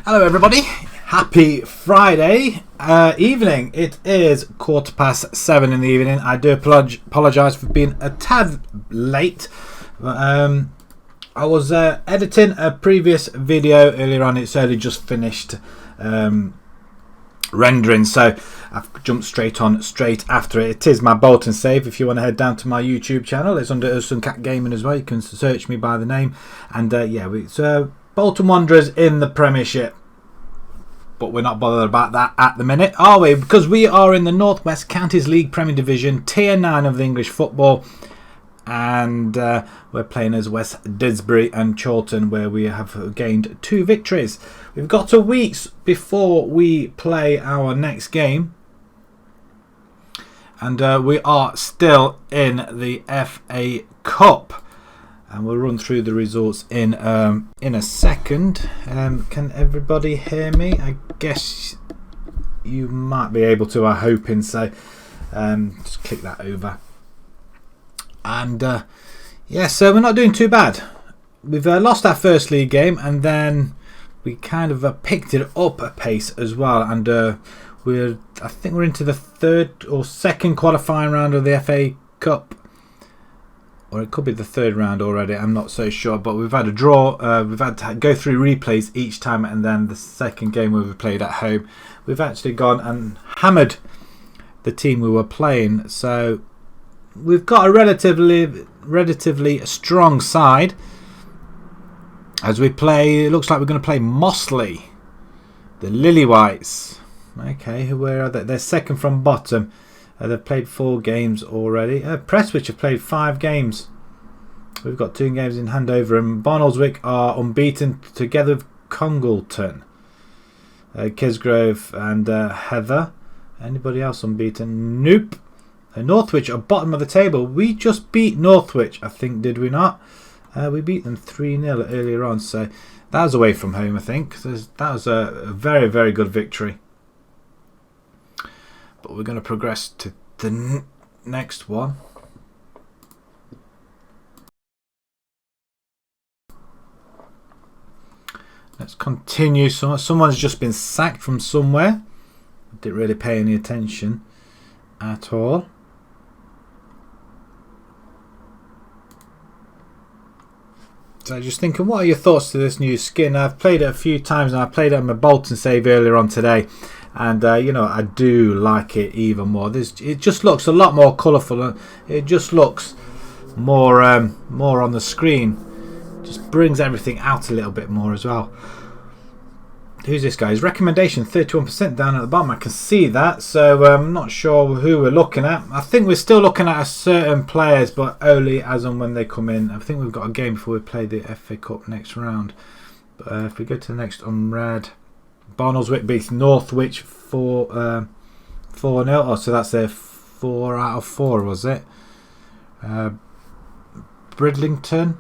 Hello everybody, happy Friday evening. It is 7:15 in the evening. I do apologise for being a tad late. I was editing a previous video earlier on. It's only just finished rendering, so I've jumped straight after it. It is my Bolton save. If you want to head down to my YouTube channel, it's under IlsonCatGaming as well. You can search me by the name, and yeah, it's Bolton Wanderers in the Premiership, but we're not bothered about that at the minute, are we? Because we are in the North West Counties League Premier Division, Tier 9 of the English football, and we're playing as West Didsbury and Chorlton, where we have gained 2 victories. We've got a week before we play our next game, and we are still in the FA Cup. And we'll run through the results in a second. Can everybody hear me? I guess you might be able to. I'm hoping so. Just click that over. And yeah, so we're not doing too bad. We've lost our first league game, and then we kind of picked it up a pace as well. And I think we're into the third or second qualifying round of the FA Cup. Or it could be the third round already, I'm not so sure. But we've had a draw, we've had to go through replays each time, and then the second game where we played at home, we've actually gone and hammered the team we were playing. So we've got a relatively strong side as we play. It looks like we're going to play Mossley, the Lilywhites. Okay, where are they? They're second from bottom. They've played 4 games already. Prestwich have played 5 games. We've got 2 games in hand over them. Barnoldswick are unbeaten together with Congleton. Kesgrove and Heather. Anybody else unbeaten? Nope. Northwich are bottom of the table. We just beat Northwich, I think, did we not? We beat them 3-0 earlier on. So that was away from home, I think. So that was a very, very good victory. But we're going to progress to the next one. Let's continue. Someone's just been sacked from somewhere. Didn't really pay any attention at all. So just thinking, what are your thoughts to this new skin? I've played it a few times, and I played it on my Bolton save earlier on today. And you know, I do like it even more. It just looks a lot more colourful. It just looks more on the screen. Just brings everything out a little bit more as well. Who's this guy? His recommendation 31% down at the bottom. I can see that. So I'm not sure who we're looking at. I think we're still looking at certain players, but only as and when they come in. I think we've got a game before we play the FA Cup next round. But if we go to the next unread. Barnoldswick beats Northwich 4-0. Oh, so that's their 4 out of 4, was it? Bridlington.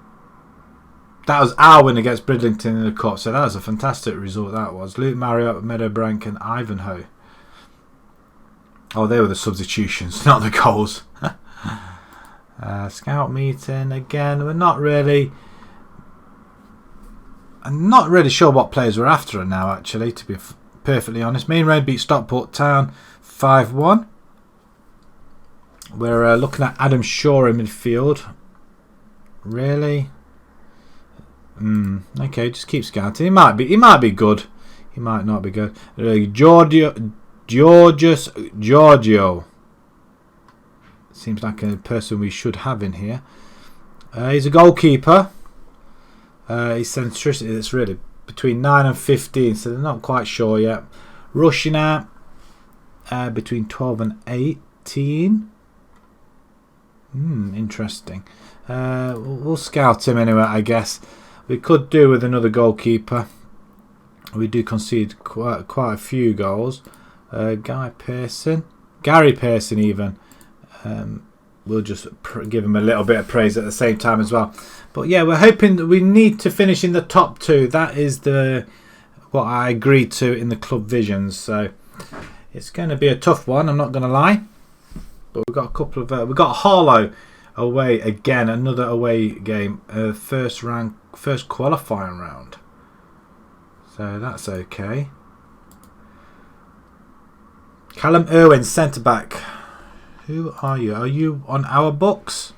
That was our win against Bridlington in the cup. So that was a fantastic result. That was Luke Marriott, Meadowbrank, and Ivanhoe. Oh, they were the substitutions, not the goals. Scout meeting again. I'm not really sure what players we're after now, actually, to be perfectly honest. Main Road beat Stockport Town 5-1. We're looking at Adam Shaw in midfield. Really? Okay, just keep scouting. He might be good. He might not be good. Giorgio. Seems like a person we should have in here. He's a goalkeeper. His centricity is really between 9 and 15, so they're not quite sure yet. Rushing out between 12 and 18. Interesting. We'll scout him anyway, I guess. We could do with another goalkeeper. We do concede quite a few goals. Gary Pearson even. We'll just give him a little bit of praise at the same time as well. But yeah, we're hoping that we need to finish in the top 2. That is what I agreed to in the club visions. So it's going to be a tough one, I'm not going to lie. But we've got a couple of we've got Harlow away again, another away game, first qualifying round. So that's okay. Callum Irwin, centre back. Who are you? Are you on our books?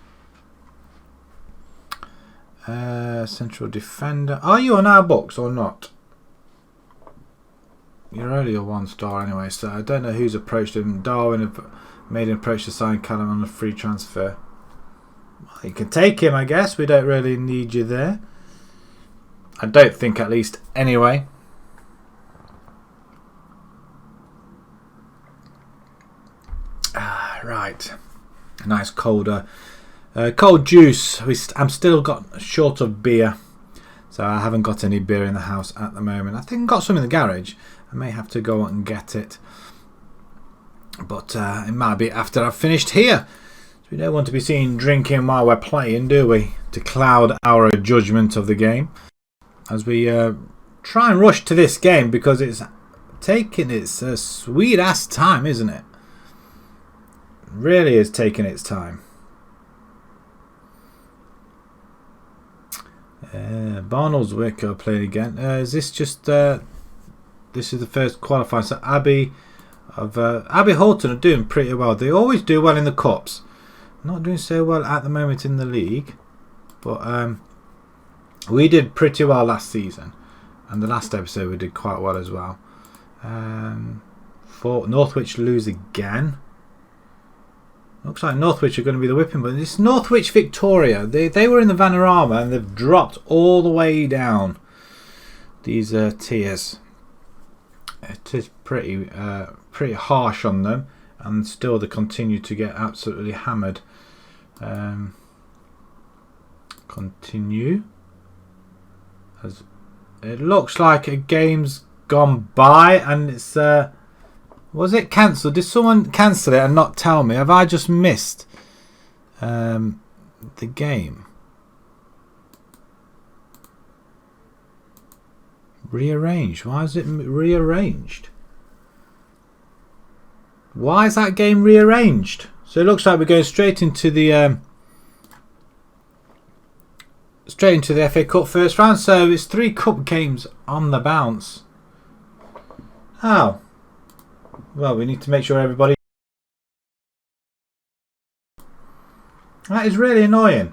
Central defender. Are you on our books or not? You're only a 1-star anyway, so I don't know who's approached him. Darwin have made an approach to sign Callum on a free transfer. Well, you can take him, I guess. We don't really need you there. I don't think, at least, anyway. Right. A nice cold juice. I'm still got short of beer, so I haven't got any beer in the house at the moment. I think I've got some in the garage. I may have to go and get it, but it might be after I've finished here. So we don't want to be seen drinking while we're playing, do we? To cloud our judgment of the game. As we try and rush to this game, because it's taking its sweet ass time, isn't it? Really is taking its time. Barnoldswick are playing again. Is this just this is the first qualifier? So Abbey Holton are doing pretty well. They always do well in the cups. Not doing so well at the moment in the league, but we did pretty well last season, and the last episode we did quite well as well. For Northwich lose again. Looks like Northwich are going to be the whipping, but it's Northwich Victoria. They were in the Vanarama and they've dropped all the way down these tiers. It is pretty harsh on them, and still they continue to get absolutely hammered. Continue. As it looks like a game's gone by, and it's was it cancelled? Did someone cancel it and not tell me? Have I just missed the game? Rearranged. Why is it rearranged? Why is that game rearranged? So it looks like we're going straight into the FA Cup first round. So it's 3 cup games on the bounce. Oh. Well, we need to make sure everybody... That is really annoying.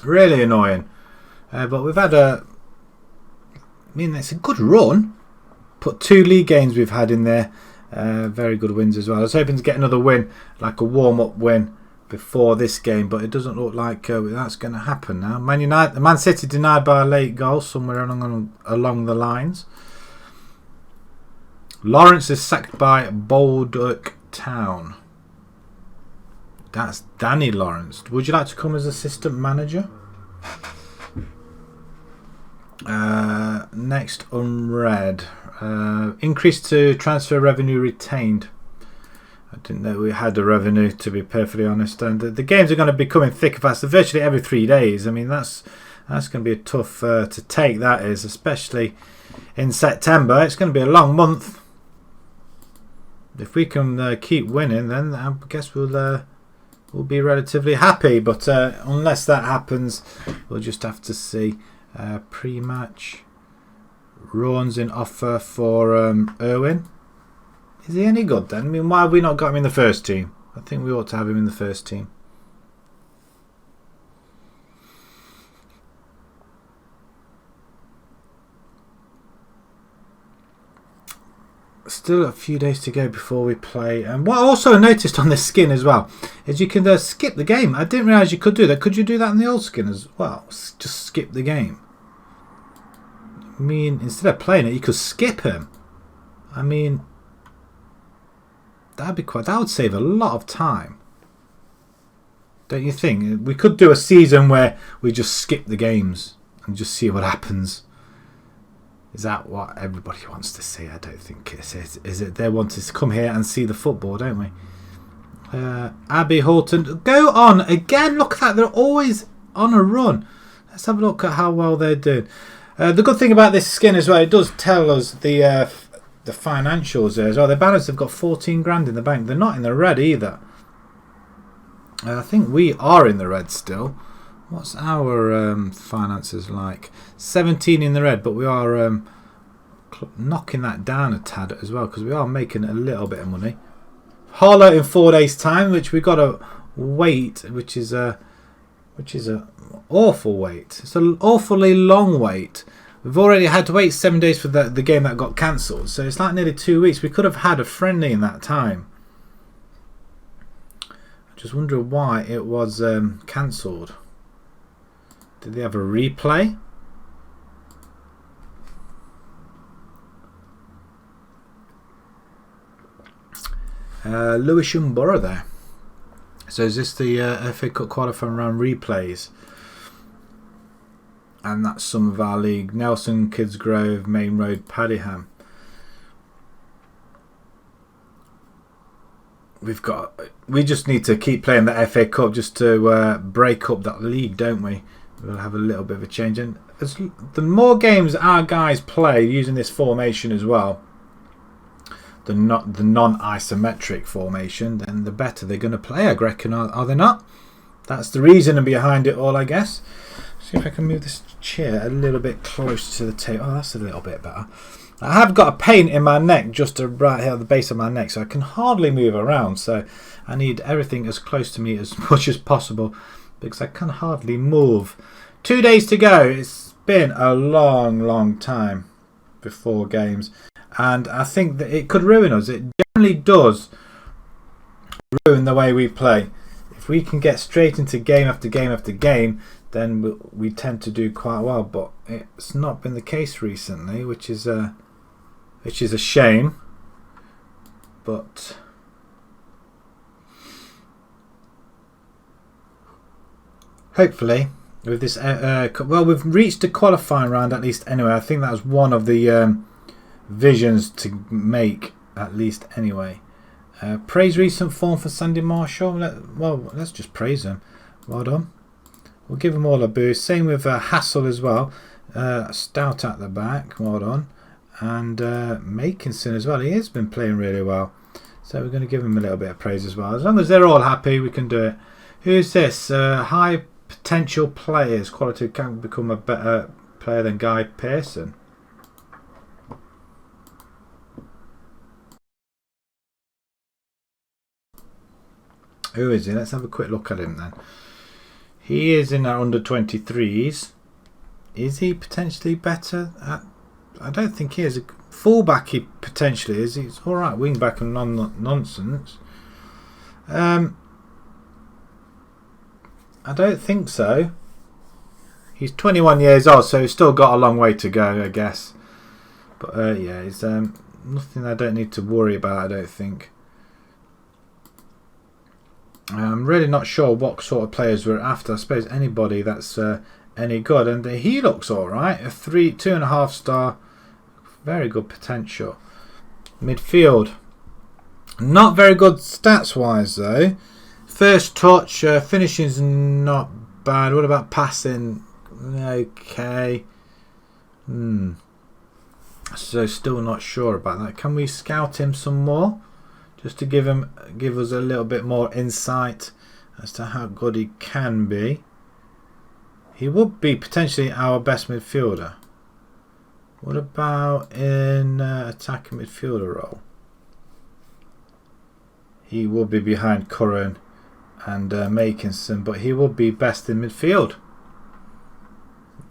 Really annoying. But we've had a... I mean, it's a good run. Put 2 league games we've had in there. Very good wins as well. I was hoping to get another win, like a warm-up win, before this game, but it doesn't look like that's going to happen now. Man City denied by a late goal somewhere along the lines. Lawrence is sacked by Baldock Town. That's Danny Lawrence. Would you like to come as assistant manager? Next unread. Increase to transfer revenue retained. I didn't know we had a revenue, to be perfectly honest. And the games are going to be coming thick and fast, virtually every 3 days. I mean, that's going to be a tough to take. That is, especially in September. It's going to be a long month. If we can keep winning, then I guess we'll be relatively happy. But unless that happens, we'll just have to see. Pre-match. Rowan's in offer for Irwin. Is he any good then? I mean, why have we not got him in the first team? I think we ought to have him in the first team. Still a few days to go before we play. And what I also noticed on this skin as well is you can skip the game. I didn't realise you could do that. Could you do that in the old skin as well? Just skip the game. I mean, instead of playing it, you could skip him. I mean, that would save a lot of time. Don't you think? We could do a season where we just skip the games and just see what happens. Is that what everybody wants to see? I don't think it is. Is it they want to come here and see the football, don't we? Abbey Holton. Go on again. Look at that. They're always on a run. Let's have a look at how well they're doing. The good thing about this skin as well, it does tell us the financials there as well. The balance have got 14 grand in the bank. They're not in the red either. I think we are in the red still. What's our finances like? 17 in the red, but we are knocking that down a tad as well, because we are making a little bit of money. Harlow in 4 days time, which we've got to wait, which is a awful wait. It's an awfully long wait. We've already had to wait 7 days for the game that got cancelled, so it's like nearly 2 weeks. We could have had a friendly in that time. I just wonder why it was cancelled. Did they have a replay? Lewisham Borough there. So is this the FA Cup qualifying round replays? And that's some of our league. Nelson, Kidsgrove, Main Road, Padiham. We just need to keep playing the FA Cup just to break up that league, don't we? We'll have a little bit of a change. And the more games our guys play using this formation as well, the non-isometric formation, then the better they're going to play, I reckon, are they not? That's the reason behind it all, I guess. See if I can move this chair a little bit closer to the table. Oh, that's a little bit better. I have got a pain in my neck, just right here at the base of my neck, so I can hardly move around. So I need everything as close to me as much as possible, because I can hardly move. 2 days to go. It's been a long time before games. And I think that it could ruin us. It generally does ruin the way we play. If we can get straight into game after game after game, then we tend to do quite well. But it's not been the case recently, which is a shame. But hopefully, with this, well, we've reached a qualifying round at least. Anyway, I think that was one of the visions to make, at least anyway. Praise recent form for Sandy Marshall. Let's just praise him. Well done. We'll give them all a boost. Same with Hassel as well. Stout at the back. Well done. And Makinson as well. He has been playing really well. So we're going to give him a little bit of praise as well. As long as they're all happy, we can do it. Who's this? High potential players. Quality can become a better player than Guy Pearson. Who is he? Let's have a quick look at him then. He is in our under-23s. Is he potentially better? I don't think he is. A fullback he potentially is. He's alright, wing back and nonsense. I don't think so. He's 21 years old, so he's still got a long way to go, I guess. But yeah, he's nothing I don't need to worry about, I don't think. I'm really not sure what sort of players we're after. I suppose anybody that's any good, and he looks alright. A 2.5 star, very good potential. Midfield, not very good stats wise though. First touch, finishing's not bad. What about passing? Okay. So still not sure about that. Can we scout him some more? Just to give us a little bit more insight as to how good he can be. He would be potentially our best midfielder. What about in attacking midfielder role? He will be behind Curran and Makinson, but he will be best in midfield.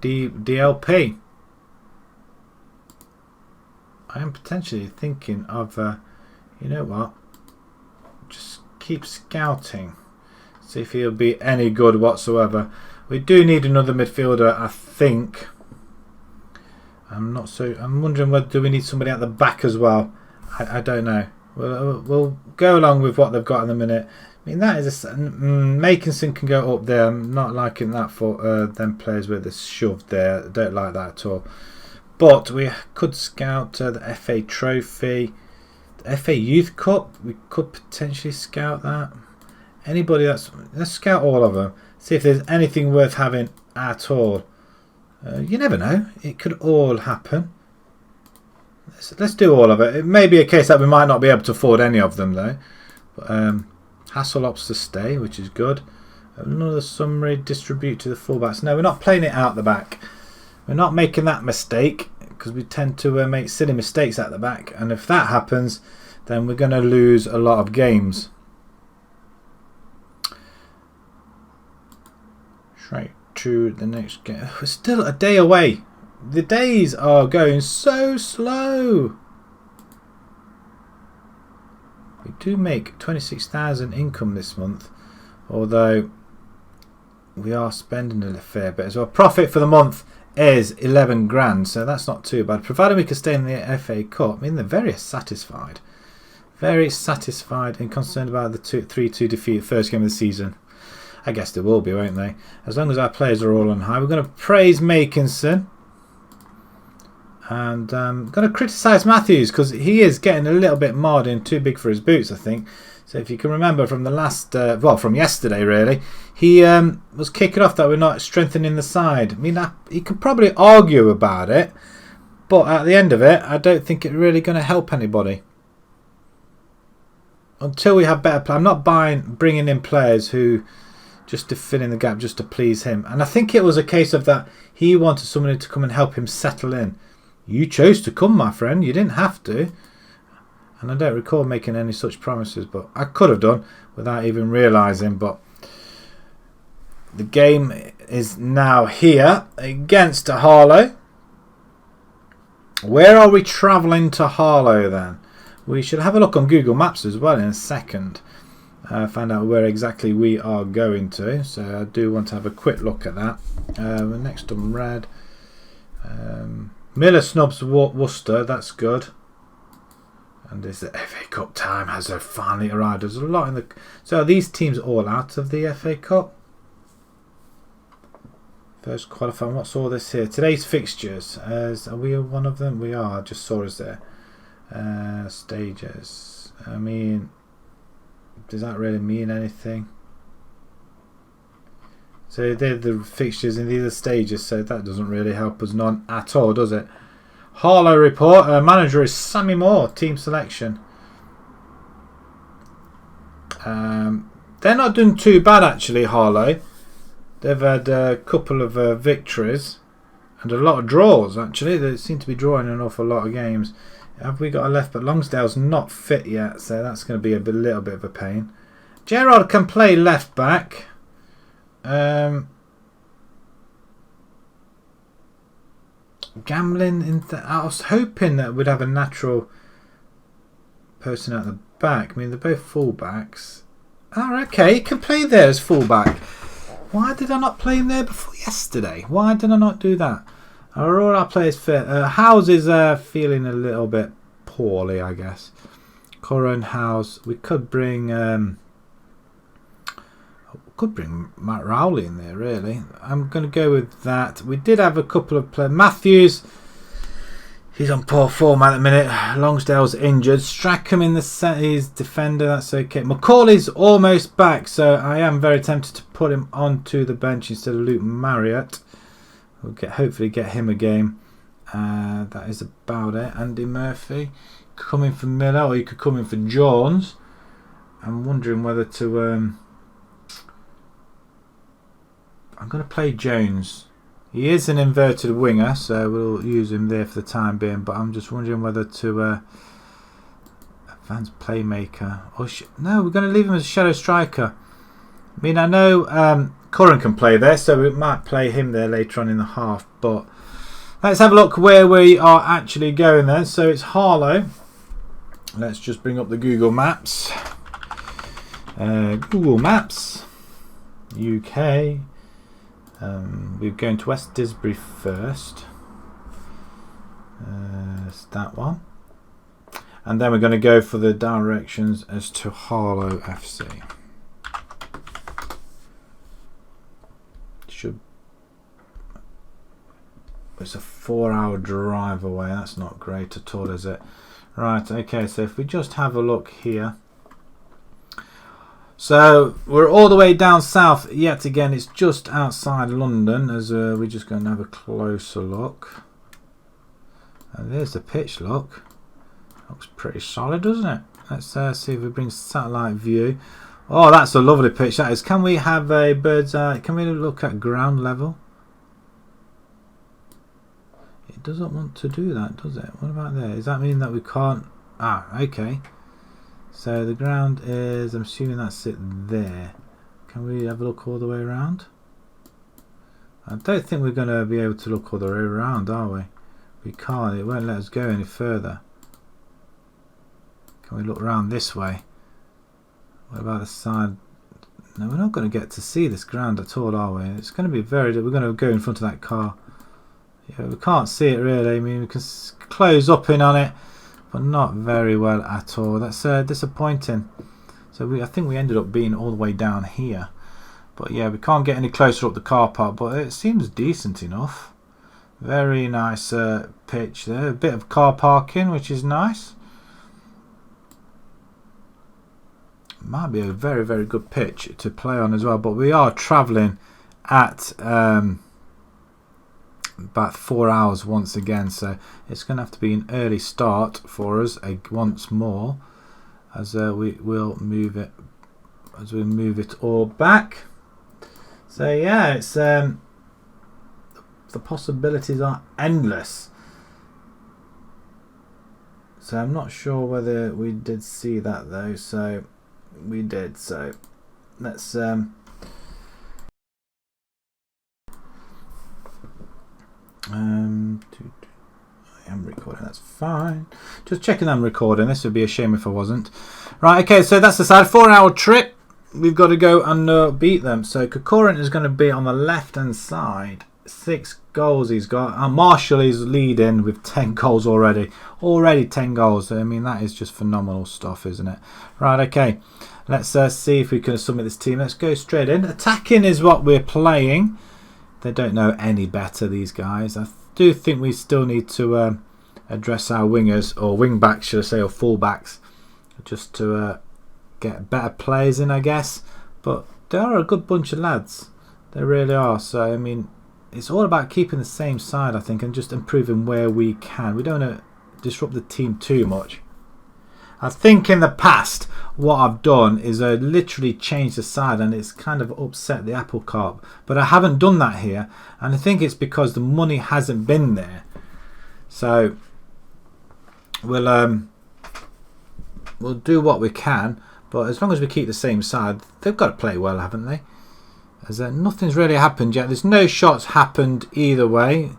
DLP. I am potentially thinking of, you know what? Just keep scouting. See if he'll be any good whatsoever. We do need another midfielder, I think. I'm wondering whether do we need somebody at the back as well. I don't know. We'll go along with what they've got in a minute. I mean, that is Makinson can go up there. I'm not liking that for them players with the shoved there. I don't like that at all. But we could scout the FA Trophy. FA Youth Cup, we could potentially scout that. Anybody let's scout all of them. See if there's anything worth having at all. You never know. It could all happen. Let's do all of it. It may be a case that we might not be able to afford any of them though. But, Hassel opts to stay, which is good. Another summary, distribute to the fullbacks. No, we're not playing it out the back. We're not making that mistake. because we tend to make silly mistakes at the back, and if that happens, then we're going to lose a lot of games. Straight to the next game. We're still a day away. The days are going so slow. We do make 26,000 income this month, although we are spending a fair bit as well. Profit for the month is 11 grand, so that's not too bad, provided we can stay in the FA Cup. I mean, they're very satisfied and concerned about the 3-2 defeat first game of the season. I guess they will be, won't they? As long as our players are all on high. We're going to praise Makinson. And going to criticise Matthews, because he is getting a little bit marred and too big for his boots, I think. So if you can remember from the last, well, from yesterday really, he was kicking off that we're not strengthening the side. I mean, he could probably argue about it, but at the end of it, I don't think it's really going to help anybody. Until we have better play. I'm not bringing in players who just to fill in the gap, just to please him. And I think it was a case of that he wanted somebody to come and help him settle in. You chose to come, my friend. You didn't have to. And I don't recall making any such promises, but I could have done without even realising. But the game is now here against Harlow. Where are we travelling to Harlow then? We should have a look on Google Maps as well in a second. Find out where exactly we are going to. So I do want to have a quick look at that. Next on red. Miller snubs Worcester, that's good. And is the FA Cup time has finally arrived. There's a lot in the. So are these teams all out of the FA Cup? First qualifying. What's all this here? Today's fixtures. Are we one of them? We are. I just saw us there. Stages. I mean, does that really mean anything? So they're the fixtures in these stages, so that doesn't really help us none at all, does it? Harlow report. Manager is Sammy Moore. Team selection. They're not doing too bad actually, Harlow. They've had a couple of victories and a lot of draws actually. They seem to be drawing an awful lot of games. Have we got a left? But Longsdale's not fit yet, so that's going to be a little bit of a pain. Gerard can play left back. Gambling in I was hoping that we'd have a natural person at the back. I mean, they're both full-backs. Oh, okay, he can play there as full-back. Why did I not play him there before yesterday? Why did I not do that? Are all our players fit? House is feeling a little bit poorly, I guess. Corin, House. We could bring Matt Rowley in there, really. I'm going to go with that. We did have a couple of players. Matthews, he's on poor form at the minute. Longsdale's injured. Strackham in the set, he's defender, that's okay. McCauley's almost back, so I am very tempted to put him onto the bench instead of Luke Marriott. We'll hopefully get him a game. That is about it. Andy Murphy coming for Miller, or you could come in for Jones. I'm wondering whether to I'm going to play Jones. He is an inverted winger, so we'll use him there for the time being. But I'm just wondering whether to advance playmaker. Or no, we're going to leave him as a shadow striker. I mean, I know Curran can play there, so we might play him there later on in the half. But let's have a look where we are actually going then. So it's Harlow. Let's just bring up the Google Maps. Google Maps. UK. We're going to West Didsbury first. It's that one. And then we're going to go for the directions as to Harlow FC. It's a 4-hour drive away. That's not great at all, is it? Right, okay, so if we just have a look here. So we're all the way down south yet again. It's just outside London, as we're just going to have a closer look. And there's the pitch. Look, looks pretty solid, doesn't it? Let's see if we bring satellite view. Oh, that's a lovely pitch. That is. Can we have a bird's eye? Can we look at ground level? It It doesn't want to do that, does it? What about there? Does that mean that we can't? Ah, okay. So the ground is, I'm assuming that's it there. Can we have a look all the way around? I don't think we're going to be able to look all the way around, are we? We can't. It won't let us go any further. Can we look around this way? What about the side? No, we're not going to get to see this ground at all, are we? It's going to be very... We're going to go in front of that car. Yeah, we can't see it really. I mean, we can close up in on it, but not very well at all. That's disappointing. So I think we ended up being all the way down here. But yeah, we can't get any closer up the car park, but it seems decent enough. Very nice pitch there. A bit of car parking, which is nice. Might be a very, very good pitch to play on as well, but we are travelling at about 4 hours once again, so it's going to have to be an early start for us once more, as we will move it all back. So yeah, it's the possibilities are endless. So I'm not sure whether we did see that though. So we did. So let's I am recording, that's fine. Just checking I'm recording. This would be a shame if I wasn't. Right, okay, so that's the side. 4-hour trip. We've got to go and beat them. So Corcoran is going to be on the left hand side. 6 goals he's got. And Marshall is leading with 10 goals already. Already 10 goals. I mean, that is just phenomenal stuff, isn't it? Right, okay. Let's see if we can submit this team. Let's go straight in. Attacking is what we're playing. They don't know any better, these guys. I do think we still need to address our wingers, or wing backs should I say, or full backs, just to get better players in, I guess. But they are a good bunch of lads. They really are. So I mean, it's all about keeping the same side, I think, and just improving where we can. We don't want to disrupt the team too much. I think in the past what I've done is I literally changed the side and it's kind of upset the apple cart, but I haven't done that here, and I think it's because the money hasn't been there. So we'll do what we can, but as long as we keep the same side, they've got to play well, haven't they? As nothing's really happened yet. There's no shots happened either way.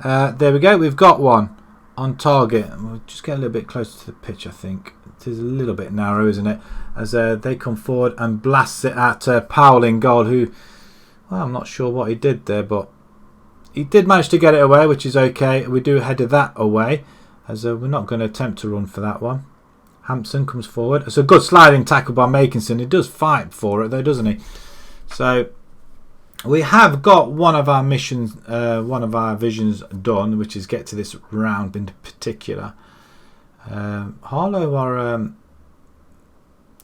There we go, we've got one on target. We'll just get a little bit closer to the pitch, I think. It is a little bit narrow, isn't it? As they come forward and blast it at Powell in goal, who, well, I'm not sure what he did there, but he did manage to get it away, which is okay. We do header that away, as we're not going to attempt to run for that one. Hampson comes forward. It's a good sliding tackle by Makinson. He does fight for it though, doesn't he? So we have got one of our missions, one of our visions done, which is get to this round in particular. Harlow are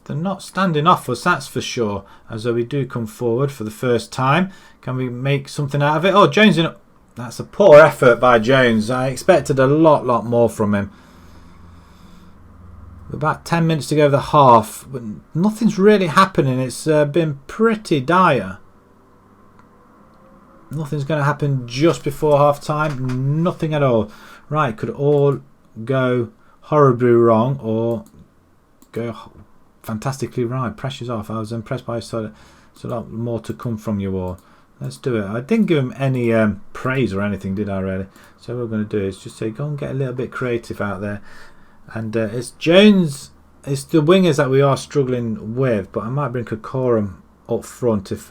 they're not standing off us, that's for sure, as though we do come forward for the first time. Can we make something out of it? Oh, Jones, that's a poor effort by Jones. I expected a lot more from him. About 10 minutes to go the half, but nothing's really happening. It's been pretty dire. Nothing's going to happen just before half time. Nothing at all. Right, could all go horribly wrong or go fantastically right. Pressure's off. I was impressed by it. There's a lot more to come from you all. Let's do it. I didn't give him any praise or anything, did I really? So what we're going to do is just say go and get a little bit creative out there. And it's Jones, it's the wingers that we are struggling with, but I might bring Kokorum up front. If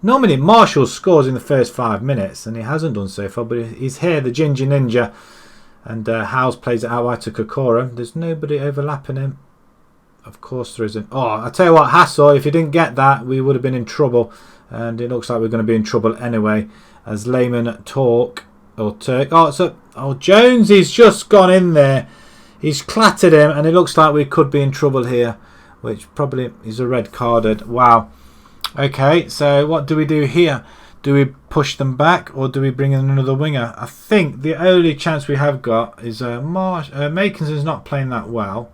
normally Marshall scores in the first 5 minutes, and he hasn't done so far, but he's here, the Ginger Ninja, and Howes plays it out wide to Kokorum. There's nobody overlapping him. Of course there isn't. Oh, I tell you what, Hassel, if you didn't get that, we would have been in trouble, and it looks like we're going to be in trouble anyway, as Lehman Turk. Oh, Jones, he's just gone in there. He's clattered him, and it looks like we could be in trouble here, which probably is a red carded. Wow. Okay, so what do we do here? Do we push them back, or do we bring in another winger? I think the only chance we have got is Makinson's not playing that well,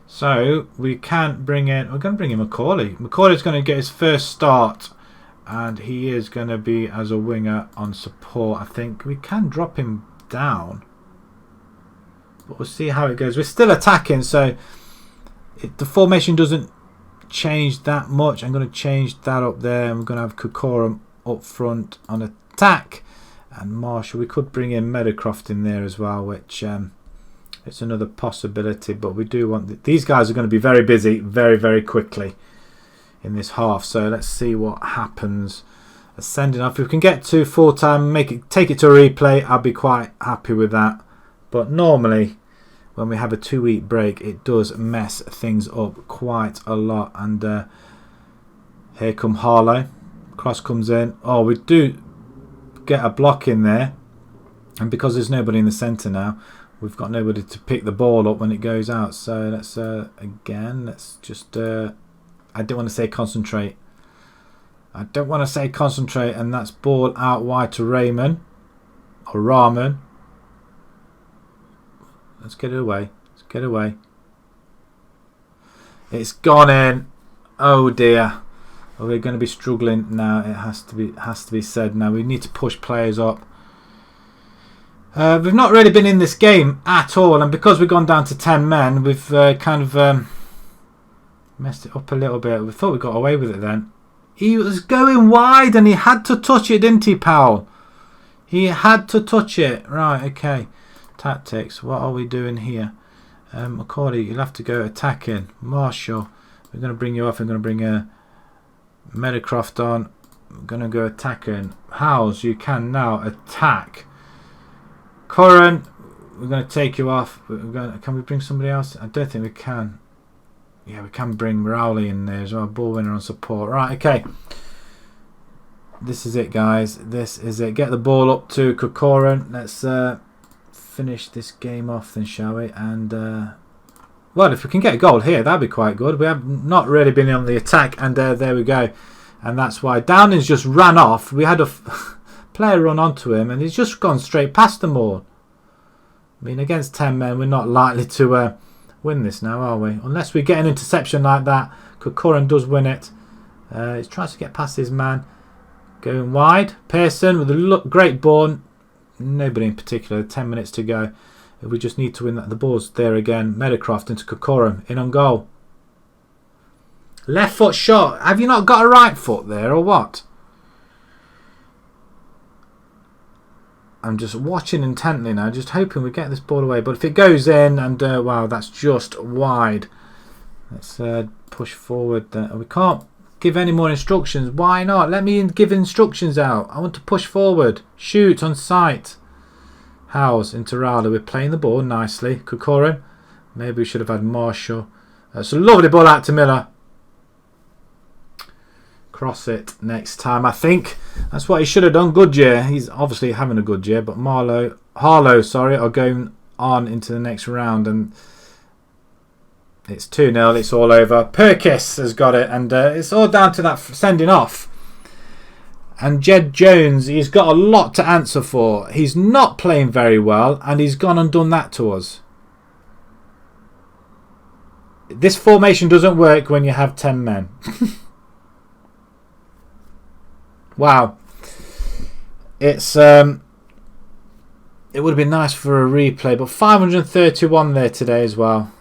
so we can bring in. We're going to bring in Macaulay. Macaulay's going to get his first start, and he is going to be as a winger on support. I think we can drop him down. But we'll see how it goes. We're still attacking, so the formation doesn't change that much. I'm going to change that up there. And we're going to have Kokorum up front on attack. And Marshall, we could bring in Meadowcroft in there as well, which it's another possibility. But we do want... These guys are going to be very busy very, very quickly in this half. So let's see what happens. Ascending off. If we can get to full time, take it to a replay, I'll be quite happy with that. But normally, when we have a 2-week break, it does mess things up quite a lot. And here come Harlow. Cross comes in. Oh, we do get a block in there. And because there's nobody in the centre now, we've got nobody to pick the ball up when it goes out. So let's, again, let's just... I don't want to say concentrate. I don't want to say concentrate. And that's ball out wide to Raymond. Or Rahman. Let's get it away. Let's get it away. It's gone in. Oh dear. Oh, we're going to be struggling now. It has to be said now. We need to push players up. We've not really been in this game at all, and because we've gone down to 10 men, we've kind of messed it up a little bit. We thought we got away with it then. He was going wide and he had to touch it, didn't he, Powell? He had to touch it. Right, okay. Tactics. What are we doing here? McCauley, you'll have to go attacking. Marshall, we're going to bring you off. We're going to bring Meadowcroft on. We're going to go attacking. Howes, you can now attack. Curran, we're going to take you off. Can we bring somebody else? I don't think we can. Yeah, we can bring Rowley in there as well. Ball winner on support. Right, okay. This is it, guys. This is it. Get the ball up to Kokoran. Let's finish this game off then, shall we? And well, if we can get a goal here, that'd be quite good. We have not really been on the attack, and there we go. And that's why Downing's just ran off. We had a player run onto him, and he's just gone straight past them all. I mean, against 10 men, we're not likely to win this now, are we? Unless we get an interception like that. Kokoran does win it. He tries to get past his man. Going wide. Pearson with a great ball. Nobody in particular. 10 minutes to go. We just need to win that. The ball's there again. Meadowcroft into Kokoran. In on goal. Left foot shot. Have you not got a right foot there or what? I'm just watching intently now, just hoping we get this ball away. But if it goes in, and wow, that's just wide. Let's push forward. We can't give any more instructions. Why not? Let me give instructions out. I want to push forward. Shoot on sight. Howes into Rowley. We're playing the ball nicely. Kokoran. Maybe we should have had Marshall. It's a lovely ball out to Miller. Cross it next time, I think. That's what he should have done. Good year. He's obviously having a good year, but Harlow, are going on into the next round, and it's 2-0. It's all over. Perkis has got it, and it's all down to that sending off. And Jed Jones, he's got a lot to answer for. He's not playing very well, and he's gone and done that to us. This formation doesn't work when you have 10 men. Wow, it's it would have been nice for a replay, but 531 there today as well.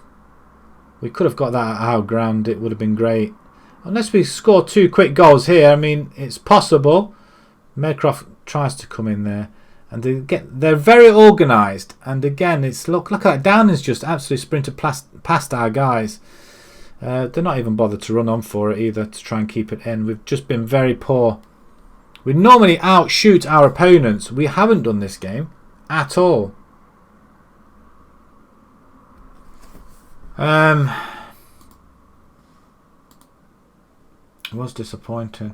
We could have got that at our ground. It would have been great. Unless we score 2 quick goals here, I mean, it's possible. Meadowcroft tries to come in there, and they're very organised. And again, it's look at that. Downing's just absolutely sprinted past our guys. They're not even bothered to run on for it either to try and keep it in. We've just been very poor. We normally outshoot our opponents. We haven't done this game at all. It was disappointing.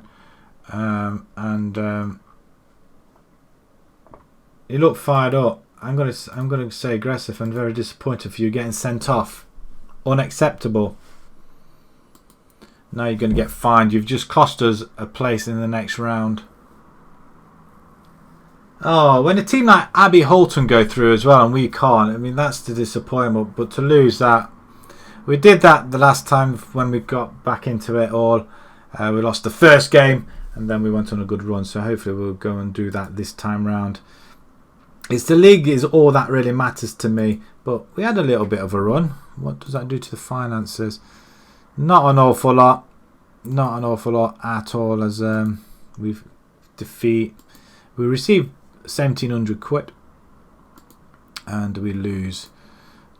He looked fired up. I'm gonna say aggressive and very disappointed for you getting sent off. Unacceptable. Now you're going to get fined. You've just cost us a place in the next round. Oh, when a team like Abbey Holton go through as well and we can't, I mean, that's the disappointment. But to lose that, we did that the last time when we got back into it all. We lost the first game and then we went on a good run. So hopefully we'll go and do that this time round. It's the league is all that really matters to me. But we had a little bit of a run. What does that do to the finances? Not an awful lot. Not an awful lot at all, as we receive 1,700 quid and we lose.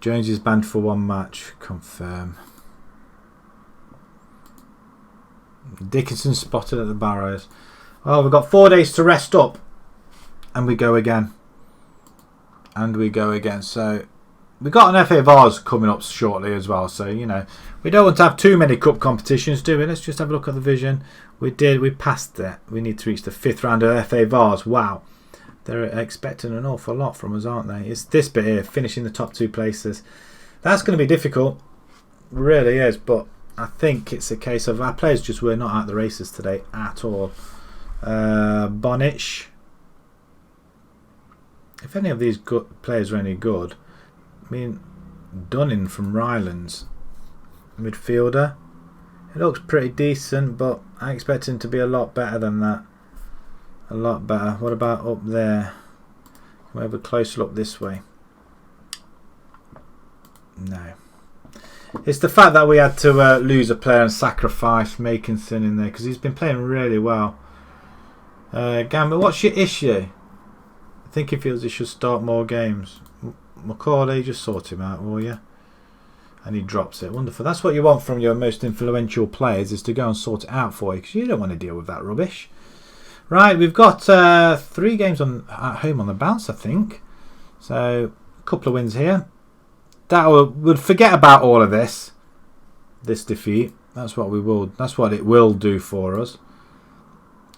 Jones is banned for 1 match. Confirm. Dickinson spotted at the Barrows. Oh, we've got 4 days to rest up and we go again. So we've got an FA Vars coming up shortly as well. So, you know, we don't want to have too many cup competitions, do we? Let's just have a look at the vision. We passed it. We need to reach the 5th round of FA Vars. Wow. They're expecting an awful lot from us, aren't they? It's this bit here, finishing the top 2 places. That's going to be difficult. It really is. But I think it's a case of our players just were not at the races today at all. Bonich. If any of these players are any good, I mean, Dunning from Rylands, midfielder. It looks pretty decent, but I expect him to be a lot better than that. A lot better. What about up there? Can we have a closer look this way? No. It's the fact that we had to lose a player and sacrifice Makinson in there because he's been playing really well. Gambit, what's your issue? I think he feels he should start more games. Macaulay, just sort him out, will you? And he drops it. Wonderful. That's what you want from your most influential players, is to go and sort it out for you, because you don't want to deal with that rubbish. Right, we've got 3 games at home on the bounce, I think. So a couple of wins here. We'll forget about all of this defeat. That's what we will. That's what it will do for us.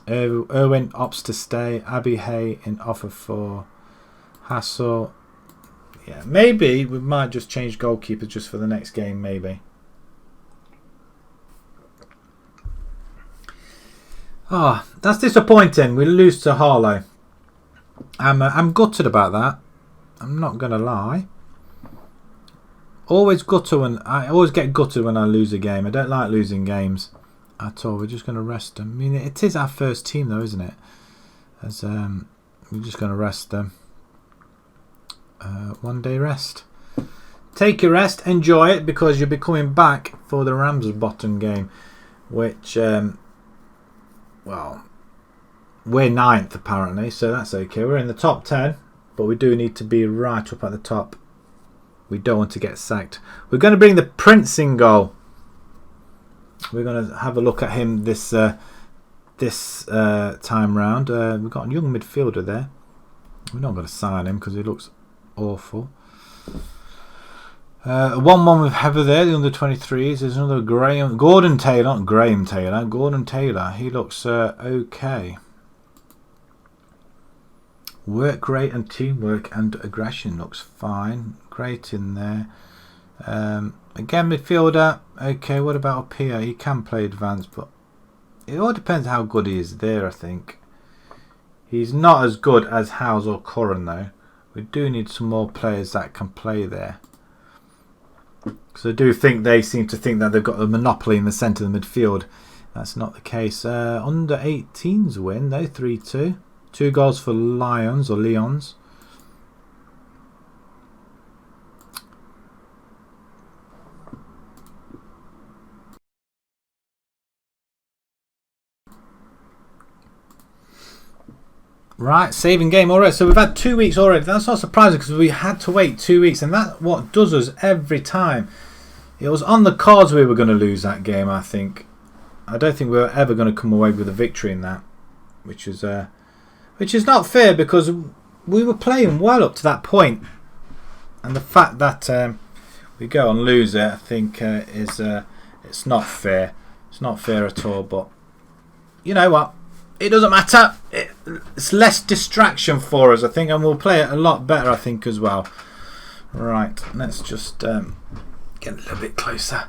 Irwin opts to stay. Abbey Hay in offer for Hassel. Yeah, maybe we might just change goalkeepers just for the next game. Maybe. Oh, that's disappointing. We lose to Harlow. I'm gutted about that. I'm not gonna lie. I always get gutted when I lose a game. I don't like losing games at all. We're just going to rest them. I mean, it is our first team though, isn't it? As we're just going to rest them. 1 day rest. Take your rest, enjoy it, because you'll be coming back for the Ramsbottom game, which well, we're 9th apparently, so that's okay. We're in the top 10, but we do need to be right up at the top. We don't want to get sacked. We're going to bring the Prince in goal. We're going to have a look at him this time round. We've got a young midfielder there. We're not going to sign him because he looks awful. 1-1 with Heather there, the under-23s. There's another Gordon Taylor, not Graham Taylor. Gordon Taylor. He looks okay. Work rate and teamwork and aggression looks fine. Great in there. Again, midfielder. Okay, what about up here? He can play advanced, but it all depends how good he is there, I think. He's not as good as Howes or Curran, though. We do need some more players that can play there. Because I do think they seem to think that they've got a monopoly in the centre of the midfield. That's not the case. Under 18s win, though, 3-2. 2 goals for Lions or Leons. Right, saving game already. So we've had 2 weeks already. That's not surprising because we had to wait 2 weeks, and that's what does us every time. It was on the cards we were going to lose that game, I think. I don't think we were ever going to come away with a victory in that, which is not fair because we were playing well up to that point, and the fact that we go and lose it, I think, is it's not fair. It's not fair at all. But you know what? It doesn't matter. It's less distraction for us, I think, and we'll play it a lot better, I think, as well. Right, let's just get a little bit closer.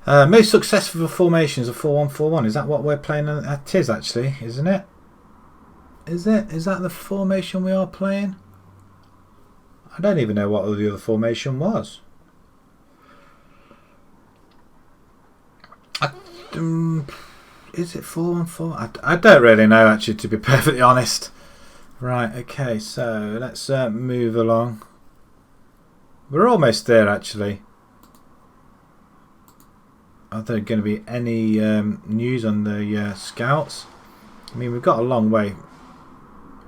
Most successful formations are 4-1-4-1. Is that what we're playing? It is, actually, isn't it? Is it? Is that the formation we are playing? I don't even know what the other formation was. Is it 4-1-4? I don't really know, actually, to be perfectly honest. Right, okay, so let's move along. We're almost there, actually. Are there going to be any news on the scouts? I mean, we've got a long way.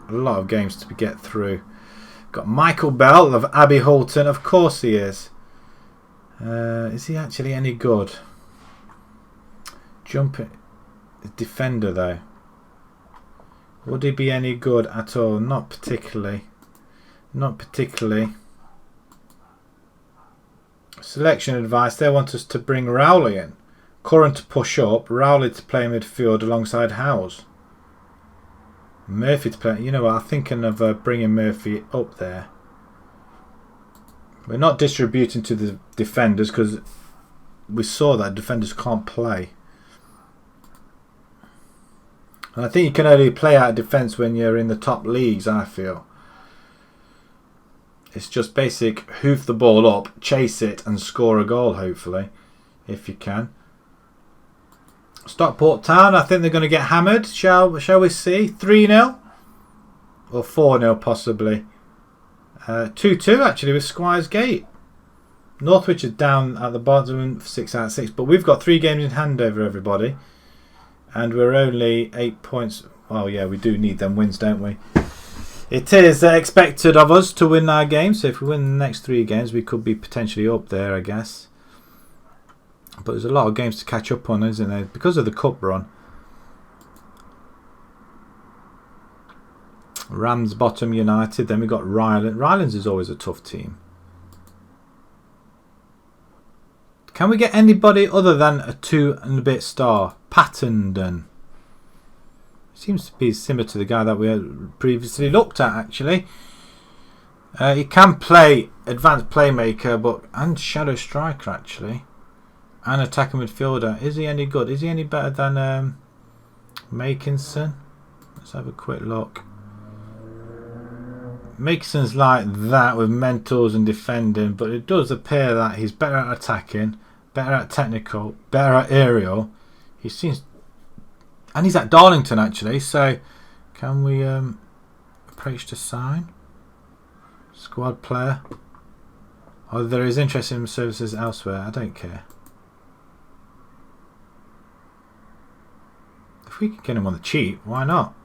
A lot of games to get through. Got Michael Bell of Abbey Holton. Of course he is. Is he actually any good? Jumping defender, though. Would he be any good at all? Not particularly. Not particularly. Selection advice. They want us to bring Rowley in. Curran to push up. Rowley to play midfield alongside Howes. Murphy to play. You know what? I'm thinking of bringing Murphy up there. We're not distributing to the defenders because we saw that defenders can't play. And I think you can only play out of defence when you're in the top leagues, I feel. It's just basic hoof the ball up, chase it and score a goal, hopefully, if you can. Stockport Town, I think they're going to get hammered. Shall we see? 3-0? Or 4-0 possibly. 2-2 actually with Squires Gate. Northwich is down at the bottom 6 out of 6. But we've got 3 games in hand over everybody. And we're only 8 points. Well, yeah, we do need them wins, don't we? It is expected of us to win our games. So if we win the next 3 games, we could be potentially up there, I guess. But there's a lot of games to catch up on, isn't there? Because of the cup run. Ramsbottom United. Then we've got Rylands. Rylands is always a tough team. Can we get anybody other than a 2 and a bit star? Pattendon. Seems to be similar to the guy that we had previously looked at, actually. He can play advanced playmaker and shadow striker, actually. And attacking midfielder. Is he any good? Is he any better than Makinson? Let's have a quick look. Makinson's like that with mentals and defending, but it does appear that he's better at attacking, better at technical, better at aerial. He seems, and he's at Darlington actually. So, can we approach to sign? Squad player. Oh, there is interest in services elsewhere. I don't care. If we can get him on the cheap, why not?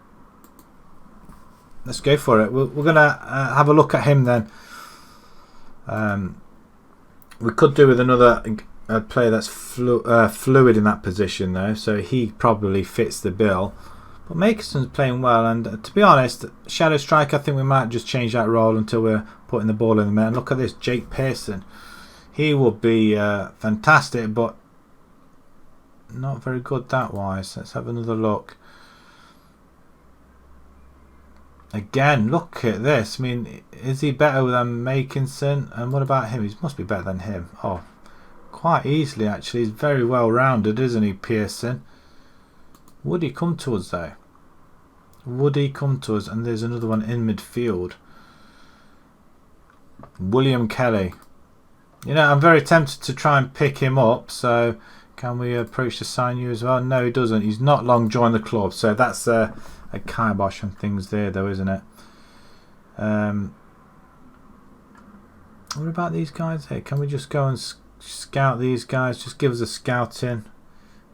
Let's go for it. We're going to have a look at him then. We could do with another player that's fluid in that position though, so he probably fits the bill. But Makerson's playing well, and to be honest, shadow strike, I think we might just change that role until we're putting the ball in the net. And look at this, Jake Pearson. He would be fantastic, but not very good that wise. Let's have another look. Again, look at this. I mean, is he better than Makinson? And what about him? He must be better than him. Oh, quite easily actually. He's very well rounded, isn't he, Pearson? Would he come to us though? Would he come to us? And there's another one in midfield. William Kelly. You know, I'm very tempted to try and pick him up. So, can we approach to sign you as well? No, he doesn't. He's not long joined the club. So that's a kibosh on things there, though, isn't it? What about these guys here? Can we just go and scout these guys? Just give us a scouting.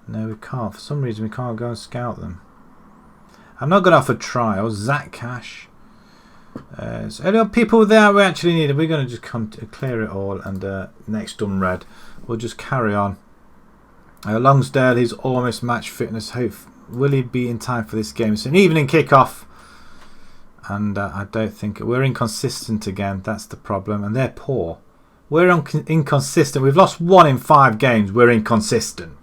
No, we can't. For some reason, we can't go and scout them. I'm not going to offer trials. Zach Cash. So any people there we actually need. We're going to just clear it all, and next done red. We'll just carry on. Longsdale, he's almost match fitness. Hope will he be in time for this game? It's an evening kick-off, and I don't think we're inconsistent again. That's the problem, and they're poor. We're inconsistent. We've lost 1 in 5 games. We're inconsistent.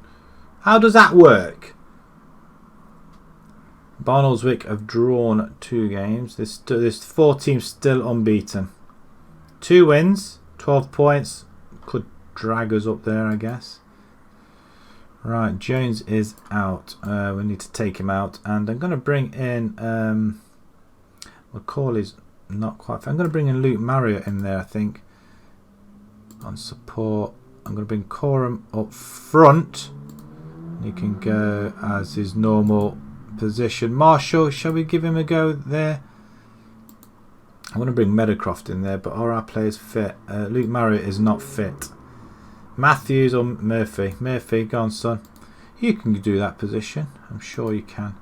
How does that work? Barnoldswick have drawn 2 games. There's 4 teams still unbeaten. 2 wins, 12 points. Could drag us up there, I guess. Right, Jones is out. We need to take him out, and I'm going to bring in Macaulay's not quite. I'm going to bring in Luke Marriott in there, I think, on support. I'm going to bring Coram up front. He can go as his normal position. Marshall, shall we give him a go there? I want to bring Meadowcroft in there, but are our players fit? Luke Marriott is not fit. Matthews or Murphy? Murphy, go on, son. You can do that position. I'm sure you can.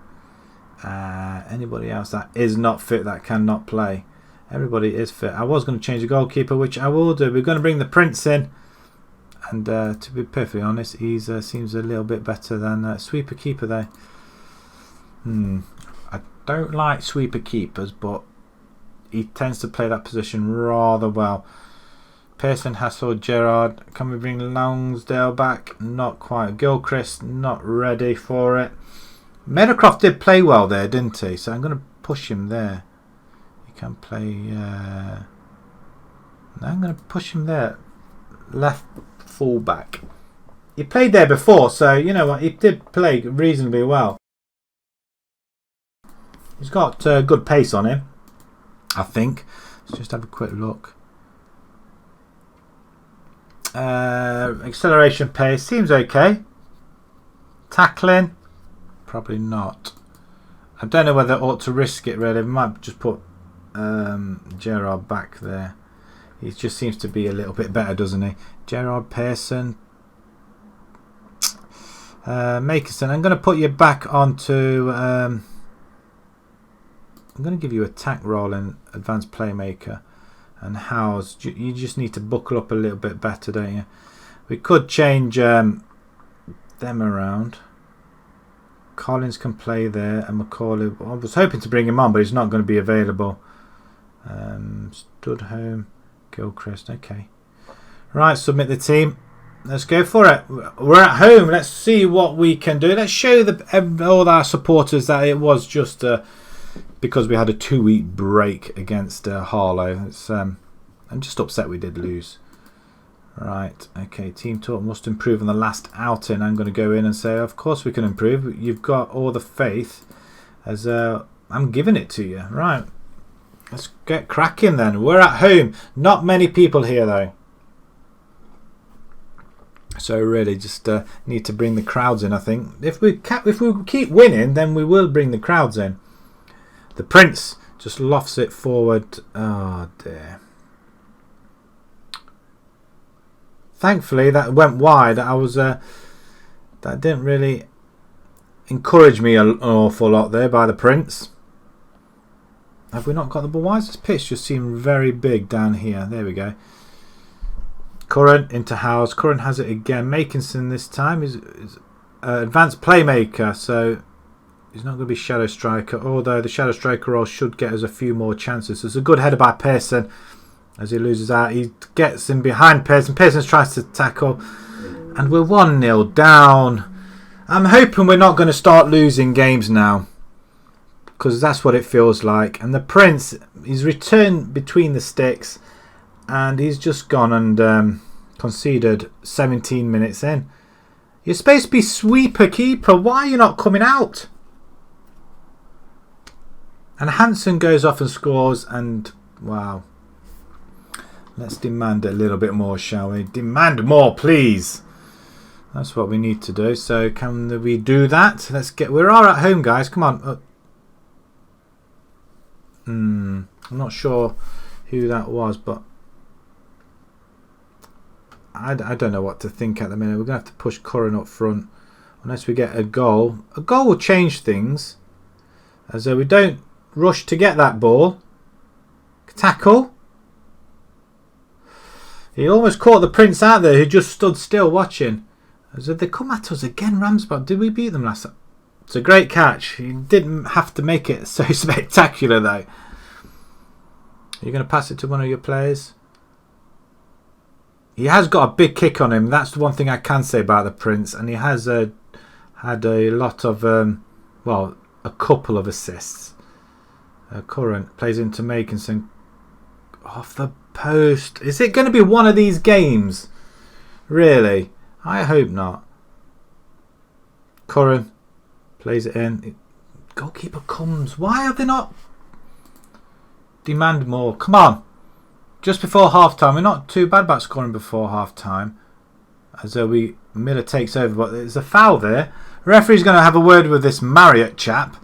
Anybody else that is not fit, that cannot play? Everybody is fit. I was going to change the goalkeeper, which I will do. We're going to bring the Prince in. And to be perfectly honest, he seems a little bit better than sweeper keeper there. I don't like sweeper keepers, but he tends to play that position rather well. Pearson, Hassel, Gerard. Can we bring Longsdale back? Not quite. Gilchrist, not ready for it. Meadowcroft did play well there, didn't he? So I'm going to push him there. He can play... no, I'm going to push him there. Left full-back. He played there before, so you know what? He did play reasonably well. He's got good pace on him, I think. Let's just have a quick look. Acceleration pace seems okay. Tackling, probably not. I don't know whether I ought to risk it really. We might just put Gerard back there. He just seems to be a little bit better, doesn't he? Gerard, Pearson, Makerson. I'm going to put you back onto. I'm going to give you attack role in advanced playmaker. And Howes, you just need to buckle up a little bit better, don't you? We could change them around. Collins can play there, and Macaulay. I was hoping to bring him on, but he's not going to be available. Studholme, Gilchrist. Okay, right. Submit the team. Let's go for it. We're at home. Let's see what we can do. Let's show all our supporters that it was just. Because we had a 2-week break against Harlow. I'm just upset we did lose. Right, okay, team talk must improve on the last outing. I'm going to go in and say, of course we can improve. You've got all the faith, as I'm giving it to you. Right, let's get cracking then. We're at home. Not many people here though. So really just need to bring the crowds in, I think. If we keep winning, then we will bring the crowds in. The Prince just lofts it forward. Oh dear. Thankfully that went wide. That didn't really encourage me an awful lot there by the Prince. Have we not got the ball? Why does this pitch just seem very big down here? There we go. Curran into Howes. Curran has it again. Makinson this time is advanced playmaker, so he's not going to be shadow striker, although the shadow striker role should get us a few more chances. There's a good header by Pearson as he loses out. He gets in behind Pearson. Pearson tries to tackle, and we're 1-0 down. I'm hoping we're not going to start losing games now, because that's what it feels like. And the Prince, he's returned between the sticks, and he's just gone and conceded 17 minutes in. You're supposed to be sweeper keeper. Why are you not coming out? And Hansen goes off and scores, and wow. Let's demand a little bit more, shall we? Demand more, please. That's what we need to do. So can we do that? We are at home, guys. Come on. I'm not sure who that was, but I don't know what to think at the minute. We're going to have to push Curran up front unless we get a goal. A goal will change things. As though we don't rush to get that ball. Tackle. He almost caught the Prince out there, who just stood still watching. As if they come at us again, Ramsbottom. Did we beat them last time? It's a great catch. He didn't have to make it so spectacular though. You're going to pass it to one of your players? He has got a big kick on him. That's the one thing I can say about the Prince. And he has had a lot of, well, a couple of assists. Curran plays into Makinson. Off the post. Is it going to be one of these games? Really? I hope not. Curran plays it in. Goalkeeper comes. Why have they not? Demand more. Come on. Just before half time. We're not too bad about scoring before half time. As though Miller takes over. But there's a foul there. Referee's going to have a word with this Marriott chap.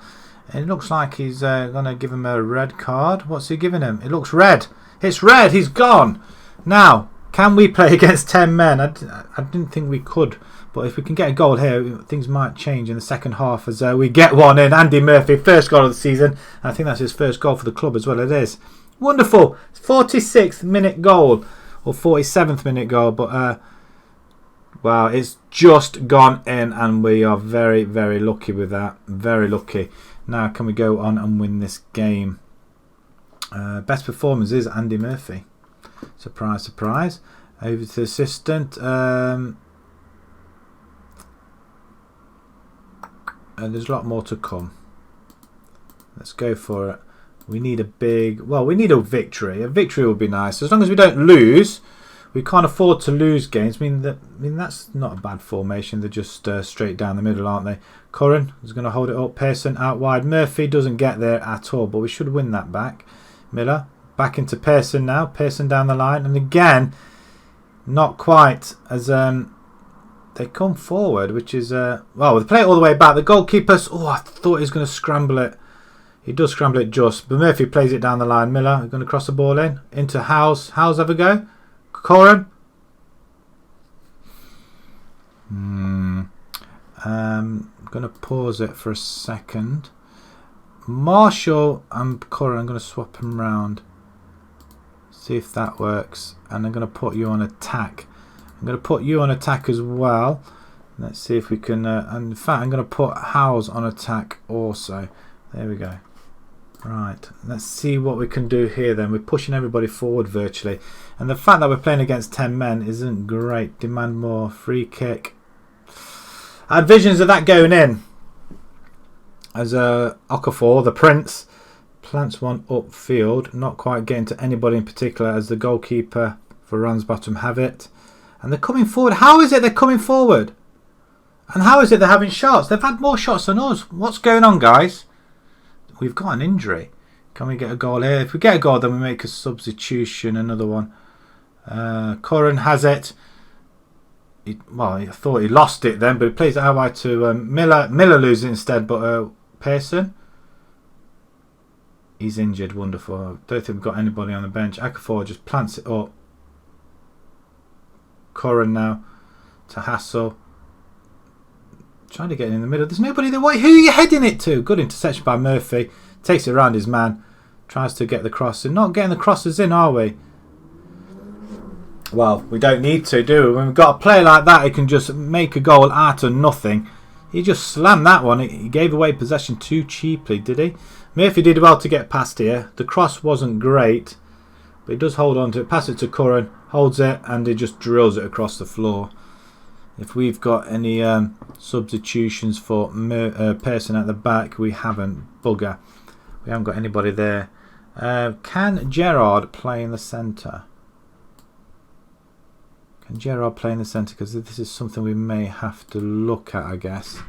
It looks like he's going to give him a red card. What's he giving him? It looks red. It's red. He's gone. Now, can we play against 10 men? I didn't think we could. But if we can get a goal here, things might change in the second half as we get one in. Andy Murphy, first goal of the season. I think that's his first goal for the club as well. It is. Wonderful. 46th minute goal. Or 47th minute goal. But, wow, it's just gone in. And we are very, very lucky with that. Very lucky. Now, can we go on and win this game? Best performance is Andy Murphy. Surprise, surprise. Over to the assistant. And there's a lot more to come. Let's go for it. We need a big... Well, we need a victory. A victory would be nice. As long as we don't lose, we can't afford to lose games. I mean that's not a bad formation. They're just straight down the middle, aren't they? Curran is going to hold it up. Pearson out wide. Murphy doesn't get there at all, but we should win that back. Miller back into Pearson now. Pearson down the line. And again, not quite as... They come forward, which is... well, they play it all the way back. The goalkeeper's... Oh, I thought he was going to scramble it. He does scramble it just. But Murphy plays it down the line. Miller going to cross the ball in. Into Howes. Howes have a go. Corin. I'm going to pause it for a second. Marshall and Corin, I'm going to swap them round. See if that works. And I'm going to put you on attack. I'm going to put you on attack as well. Let's see if we can... and in fact, I'm going to put Howes on attack also. There we go. Right. Let's see what we can do here then. We're pushing everybody forward virtually. And the fact that we're playing against 10 men isn't great. Demand more. Free kick. I had visions of that going in. As Okafor, the Prince, plants one upfield. Not quite getting to anybody in particular as the goalkeeper for Ramsbottom have it. And they're coming forward. How is it they're coming forward? And how is it they're having shots? They've had more shots than us. What's going on, guys? We've got an injury. Can we get a goal here? If we get a goal, then we make a substitution. Another one. Curran has it. I thought he lost it then, but he plays it out wide to Miller. Miller loses it instead, but Pearson. He's injured. Wonderful. I don't think we've got anybody on the bench. Okafor just plants it up. Curran now to Hassel. Trying to get in the middle. There's nobody there. Who are you heading it to? Good interception by Murphy. Takes it around his man. Tries to get the cross in. Not getting the crosses in, are we? Well, we don't need to, do we? When we've got a player like that, he can just make a goal out of nothing. He just slammed that one. He gave away possession too cheaply, did he? Murphy did well to get past here. The cross wasn't great, but he does hold on to it. Pass it to Curran. Holds it and he just drills it across the floor. If we've got any substitutions for Pearson at the back, we haven't. Bugger. We haven't got anybody there. Can Gerard play in the centre? Can Gerard play in the centre? Because this is something we may have to look at, I guess.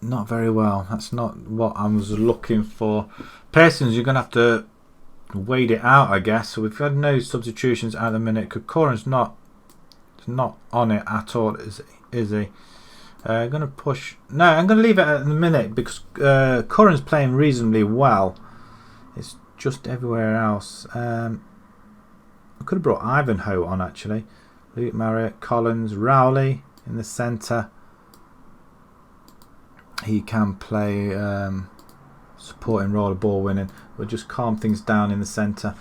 Not very well. That's not what I was looking for. Pearson's, you're going to have to wade it out, I guess. So we've had no substitutions at the minute. Corin's not on it at all, is he? I'm going to push. No, I'm going to leave it at the minute because Corin's playing reasonably well. It's just everywhere else. I could have brought Ivanhoe on actually. Luke Marriott, Collins, Rowley in the centre. He can play supporting role of ball winning. We'll just calm things down in the centre.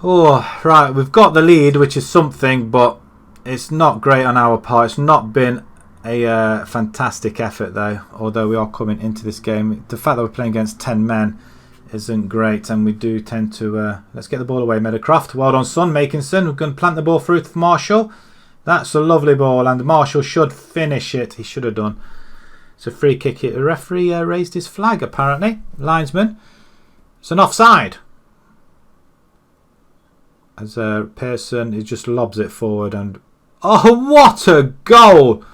Oh, right, we've got the lead, which is something, but it's not great on our part. It's not been a fantastic effort, though, although we are coming into this game. The fact that we're playing against 10 men isn't great, and we do tend to... let's get the ball away, Meadowcroft. Well done, son, Makinson. We're going to plant the ball through to Marshall. That's a lovely ball, and Marshall should finish it. He should have done. It's a free kick. The referee raised his flag, apparently. Linesman. It's an offside. As Pearson, he just lobs it forward and... Oh, what a goal!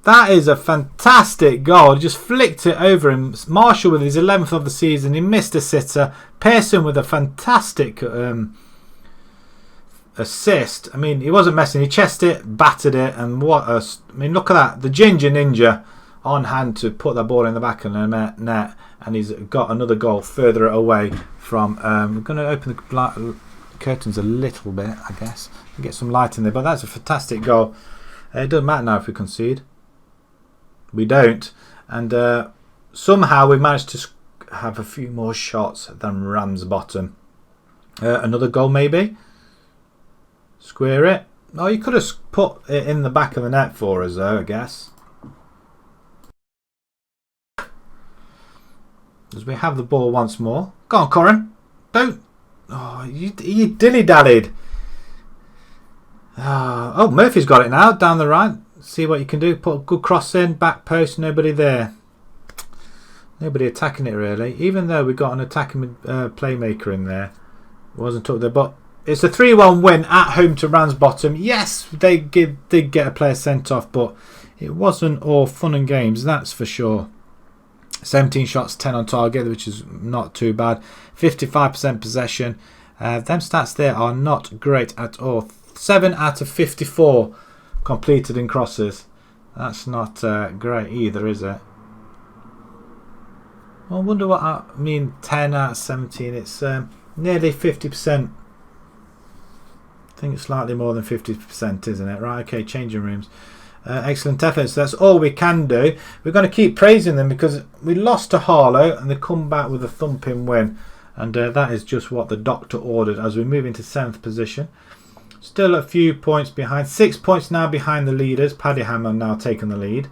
That is a fantastic goal. He just flicked it over him. Marshall with his 11th of the season. He missed a sitter. Pearson with a fantastic assist. I mean, he wasn't messing. He chested it, battered it, and what a... I mean, look at that. The Ginger Ninja on hand to put that ball in the back of the net, and he's got another goal further away from. We're going to open the curtains a little bit, I guess, and get some light in there. But that's a fantastic goal. It doesn't matter now if we concede. We don't, and somehow we managed to have a few more shots than Ramsbottom. Another goal maybe. Square it. Oh, you could have put it in the back of the net for us though, I guess. As we have the ball once more. Go on, Corin. Don't. Oh, you dilly-dallied. Oh, Murphy's got it now, down the right. See what you can do. Put a good cross in, back post, nobody there. Nobody attacking it really. Even though we got an attacking playmaker in there. It wasn't up there, but it's a 3-1 win at home to Ramsbottom. Yes, they did get a player sent off, but it wasn't all fun and games, that's for sure. 17 shots, 10 on target, which is not too bad. 55% possession. Them stats there are not great at all. 7 out of 54 completed in crosses. That's not great either, is it? I wonder what I mean. 10 out of 17. It's nearly 50%. I think it's slightly more than 50%, isn't it? Right, okay, changing rooms. Excellent efforts. That's all we can do. We're going to keep praising them because we lost to Harlow and they come back with a thumping win. And that is just what the doctor ordered as we move into 7th position. Still a few points behind. 6 points now behind the leaders. Paddyham are now taking the lead.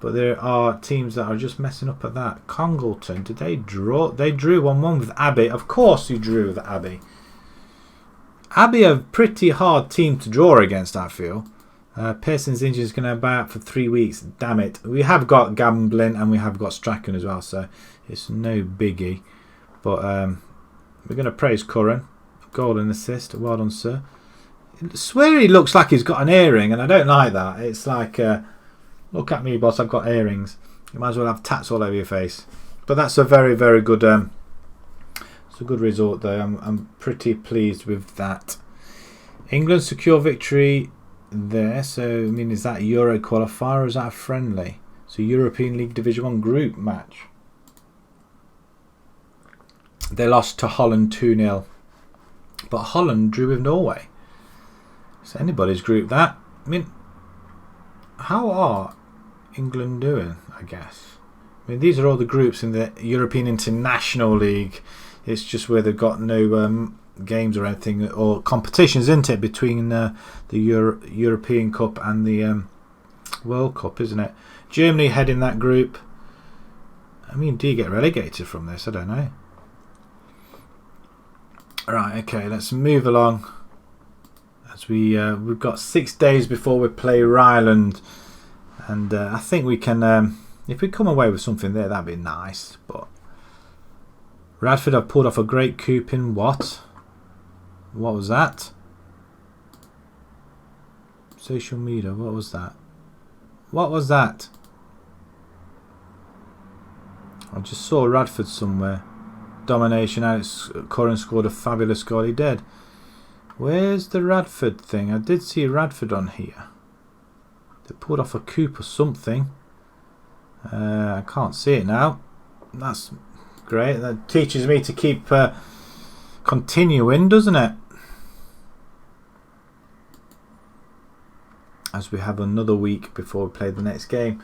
But there are teams that are just messing up at that. Congleton, did they draw? They drew 1-1 with Abbey. Of course you drew with Abbey. Abbey are a pretty hard team to draw against, I feel. Pearson's injury is going to be out for 3 weeks. Damn it. We have got Gambling and we have got Strachan as well, so it's no biggie. But we're going to praise Curran. Goal and assist. Well done, sir. I swear he looks like he's got an earring, and I don't like that. It's like, look at me, boss, I've got earrings. You might as well have tats all over your face. But that's a very, very good... it's a good result, though. I'm pretty pleased with that. England secure victory there. So, I mean, is that a Euro qualifier or is that a friendly? So, European League Division 1 group match. They lost to Holland 2-0. But Holland drew with Norway. It's anybody's group, that. I mean, how are England doing, I guess? I mean, these are all the groups in the European International League. It's just where they've got no games or anything, or competitions, isn't it, between the European Cup and the World Cup, isn't it? Germany heading that group. I mean, do you get relegated from this? I don't know. Right, okay, let's move along. As we've got 6 days before we play Ryland, and I think we can, if we come away with something there, that'd be nice. But Radford have pulled off a great coup in what? What was that? Social media, what was that? What was that? I just saw Radford somewhere. Domination, Alex Curran scored a fabulous goal. He did. Where's the Radford thing? I did see Radford on here. They pulled off a coup or something. I can't see it now. That's great. That teaches me to keep continuing, doesn't it? As we have another week before we play the next game.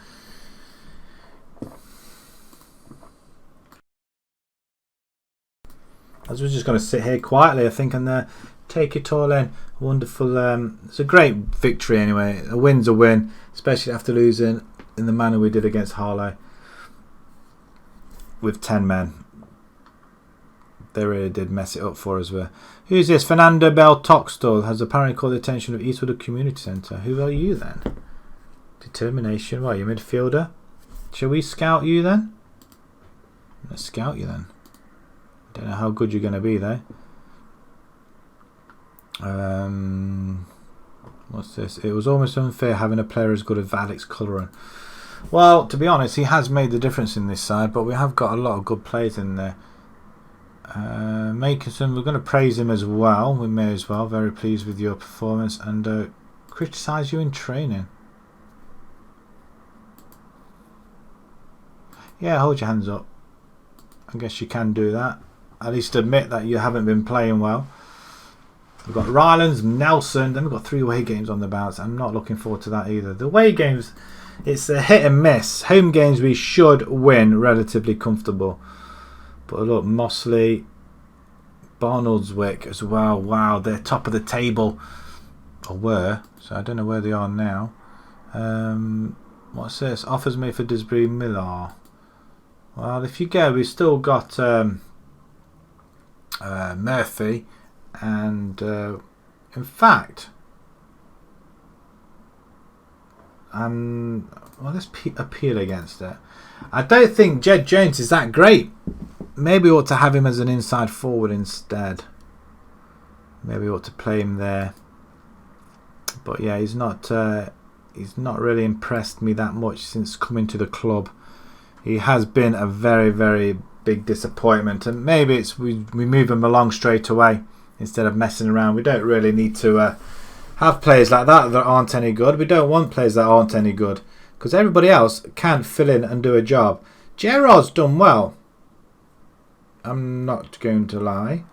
As we're just going to sit here quietly, I think, and take it all in. Wonderful. It's a great victory anyway. A win's a win, especially after losing in the manner we did against Harlow with 10 men. They really did mess it up for us. Who's this? Fernando Bell Toxtall has apparently called the attention of Eastwood Community Centre. Who are you then? Determination. What, you midfielder? Shall we scout you then? Let's scout you then. Don't know how good you're going to be though. What's this? It was almost unfair having a player as good as Alex Curran. Well, to be honest, he has made the difference in this side, but we have got a lot of good players in there. Makinson, we're going to praise him as well. We may as well. Very pleased with your performance and criticise you in training. Yeah, hold your hands up. I guess you can do that. At least admit that you haven't been playing well. We've got Rylands, Nelson, then we've got 3 away games on the bounce. I'm not looking forward to that either. The away games, it's a hit and miss. Home games we should win relatively comfortable. But look, Mossley, Barnoldswick as well. Wow, they're top of the table. Or were. So I don't know where they are now. What's this? Offers made for Didsbury Millar. Well, if you go, we've still got Murphy. And in fact, well, let's appeal against it. I don't think Jed Jones is that great. Maybe we ought to have him as an inside forward instead. Maybe we ought to play him there. But yeah, he's not really impressed me that much since coming to the club. He has been a very, very big disappointment, and maybe it's we move him along straight away instead of messing around. We don't really need to have players like that aren't any good. We don't want players that aren't any good, because everybody else can fill in and do a job. Gerard's done well. I'm not going to lie.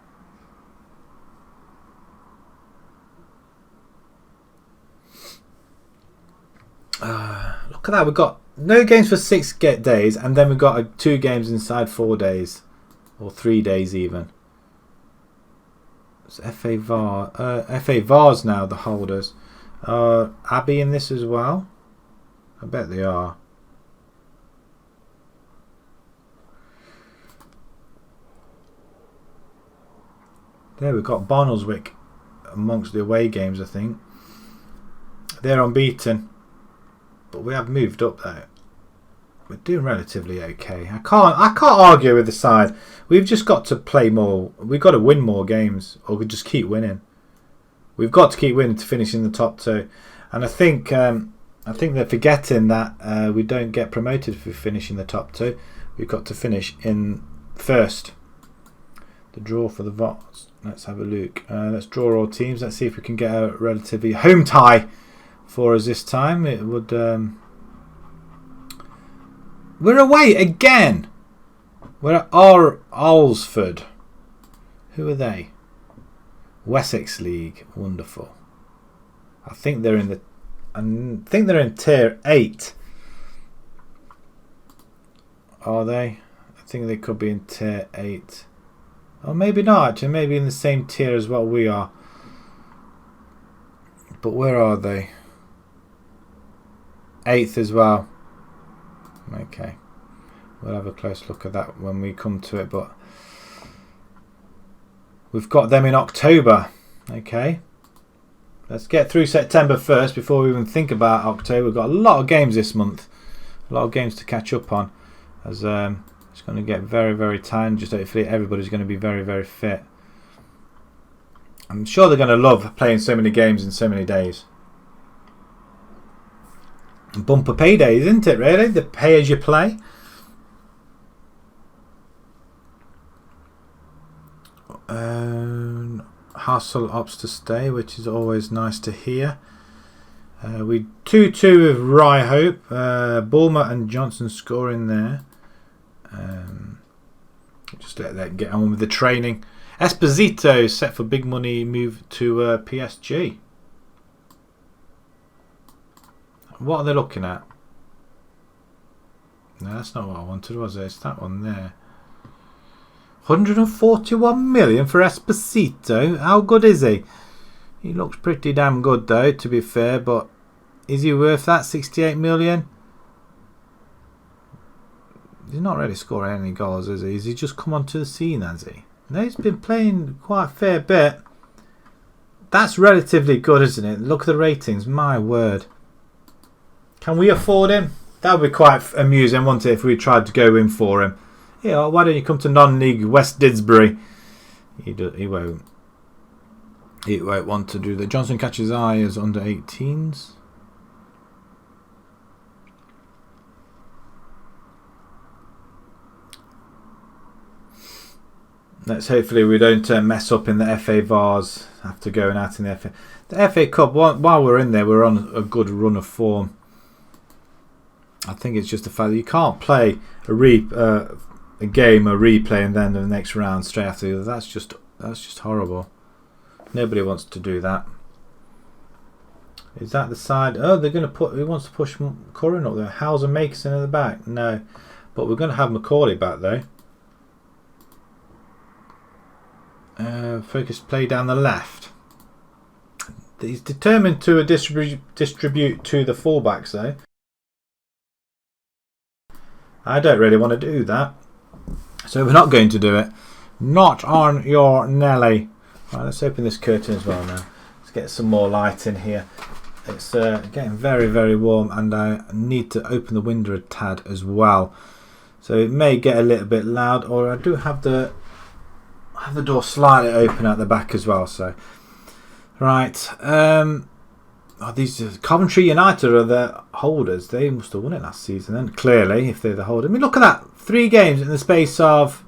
Look at that. We've got no games for 6 days, and then we've got 2 games inside 4 days, or 3 days even. It's FA VARs now, the holders. Abbey in this as well? I bet they are. There we've got Barnoldswick amongst the away games, I think. They're unbeaten. But we have moved up though. We're doing relatively okay. I can't argue with the side. We've just got to play more. We've got to win more games, or we just keep winning. We've got to keep winning to finish in the top 2. And I think they're forgetting that we don't get promoted if we finish in the top 2. We've got to finish in first. The draw for the Vots. Let's have a look. Let's draw all teams. Let's see if we can get a relatively home tie for us this time. It would. We're away again. We're at Alsford. Who are they? Wessex League. Wonderful. I think they're in tier 8. Are they? I think they could be in tier 8. Or maybe not actually. Maybe in the same tier as what we are. But where are they? 8th as well. Okay, we'll have a close look at that when we come to it, but we've got them in October. Okay, let's get through September first before we even think about October. We've got a lot of games this month, a lot of games to catch up on, as it's going to get very, very tight. Just hopefully everybody's going to be very, very fit. I'm sure they're going to love playing so many games in so many days. Bumper payday, isn't it, really? The pay as you play. Hassel opts to stay, which is always nice to hear. We 2-2 with Ryhope. Bulmer and Johnson scoring there. Just let that get on with the training. Esposito set for big money move to PSG. What are they looking at? No, that's not what I wanted, was it? It's that one there. 141 million for Esposito. How good is he? He looks pretty damn good though, to be fair, but is he worth that 68 million? He's not really scoring any goals, is he? Has he just come onto the scene, has he? No, he's been playing quite a fair bit. That's relatively good, isn't it? Look at the ratings, my word. Can we afford him? That would be quite amusing, wouldn't it, if we tried to go in for him? Yeah, why don't you come to non-league West Didsbury? He won't. He won't want to do that. Johnson catches eye as under 18s. Let's hopefully we don't mess up in the FA VARs after going out in the FA. The FA Cup, while we're in there, we're on a good run of form. I think it's just the fact that you can't play a game, a replay, and then the next round straight after the other. That's just horrible. Nobody wants to do that. Is that the side? Oh, they're going to put. Who wants to push Curran up there? Howser Makerson in the back? No, but we're going to have Macaulay back though. Focus play down the left. He's determined to distribute to the fullbacks though. I don't really want to do that, so we're not going to do it. Not on your Nelly. Right, let's open this curtain as well now. Let's get some more light in here. It's getting very, very warm, and I need to open the window a tad as well. So it may get a little bit loud, or I do have the door slightly open at the back as well. So, right, these Coventry United are the holders. They must have won it last season. Then clearly, if they're the holder, I mean, look at that, 3 games in the space of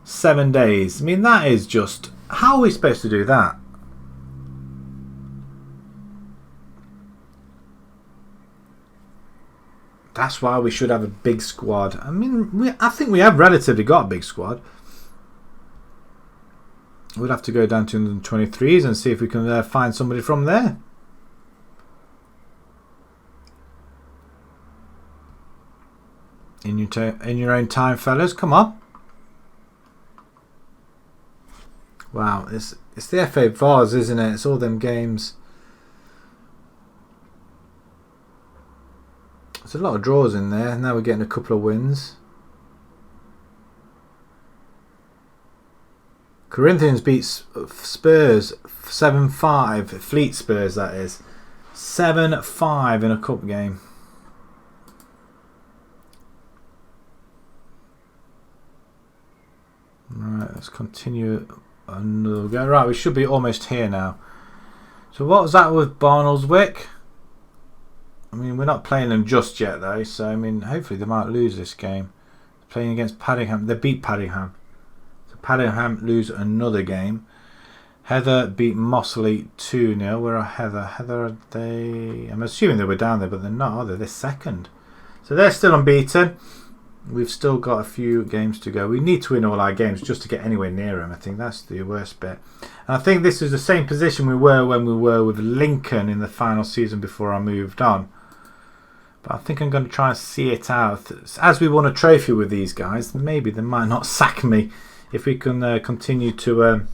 7 days. I mean, that is just, how are we supposed to do that? That's why we should have a big squad. I mean, I think we have relatively got a big squad. We'll have to go down to the 23s and see if we can find somebody from there. In your own time, fellas. Come on. Wow, it's the FA Vars, isn't it? It's all them games. There's a lot of draws in there. Now we're getting a couple of wins. Corinthians beats Spurs 7-5. Fleet Spurs, that is. 7-5 in a cup game. Right, let's continue another go. Right, we should be almost here now. So what was that with Barnoldswick? I mean, we're not playing them just yet though, so I mean, hopefully they might lose this game. Playing against Paddingham, they beat Paddingham. So Paddingham lose another game. Heather beat Mossley 2-0. Where are Heather? Heather, are they? I'm assuming they were down there, but they're not, are they? They're second. So they're still unbeaten. We've still got a few games to go. We need to win all our games just to get anywhere near them. I think that's the worst bit. And I think this is the same position we were when we were with Lincoln in the final season before I moved on. But I think I'm going to try and see it out. As we won a trophy with these guys, maybe they might not sack me if we can continue to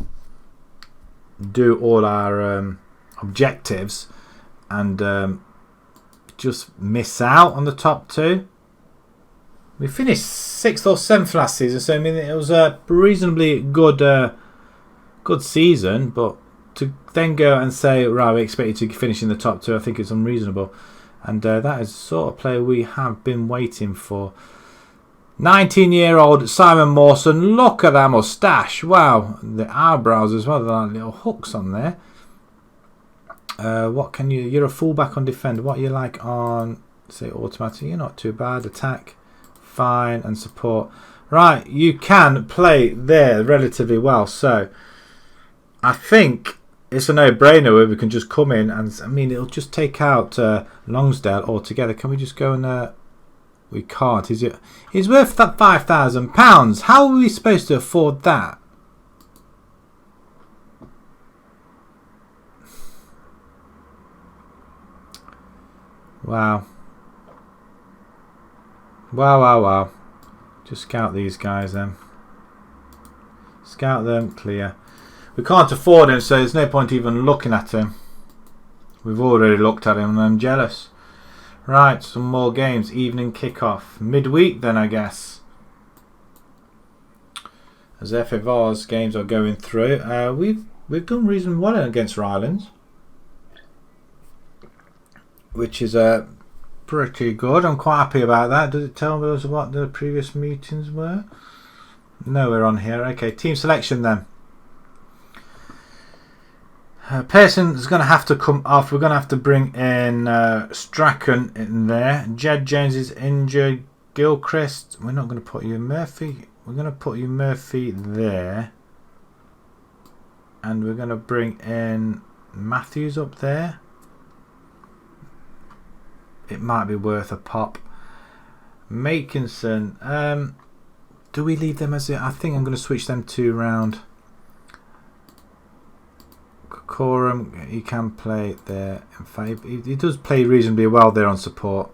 do all our objectives and just miss out on the top 2. We finished 6th or 7th last season, so I mean it was a reasonably good season. But to then go and say, right, we expect you to finish in the top 2, I think it's unreasonable. And that is the sort of player we have been waiting for. 19-year-old Simon Mawson. Look at that moustache. Wow. The eyebrows as well. There are little hooks on there. What can you... You're a fullback on defender. What you like on, say, automatic? You're not too bad. Attack, fine, and support. Right. You can play there relatively well. So, I think... it's a no-brainer where we can just come in and, I mean, it'll just take out Longsdale altogether. Can we just go and... we can't. He's worth that £5,000. How are we supposed to afford that? Wow. Wow. Just scout these guys then. Scout them, clear. We can't afford him, so there's no point even looking at him. We've already looked at him and I'm jealous. Right, some more games. Evening kickoff. Midweek then, I guess. As FA Vars games are going through. We've done reasonably well against Rylands. Which is pretty good. I'm quite happy about that. Does it tell us what the previous meetings were? No, we're on here. Okay, team selection then. Pearson's going to have to come off. We're going to have to bring in Strachan in there. Jed Jones is injured. Gilchrist. We're not going to put you in Murphy. We're going to put you Murphy there. And we're going to bring in Matthews up there. It might be worth a pop. Makinson. Do we leave them as it? I think I'm going to switch them to round. Kokorum, he can play there. In fact, he does play reasonably well there on support.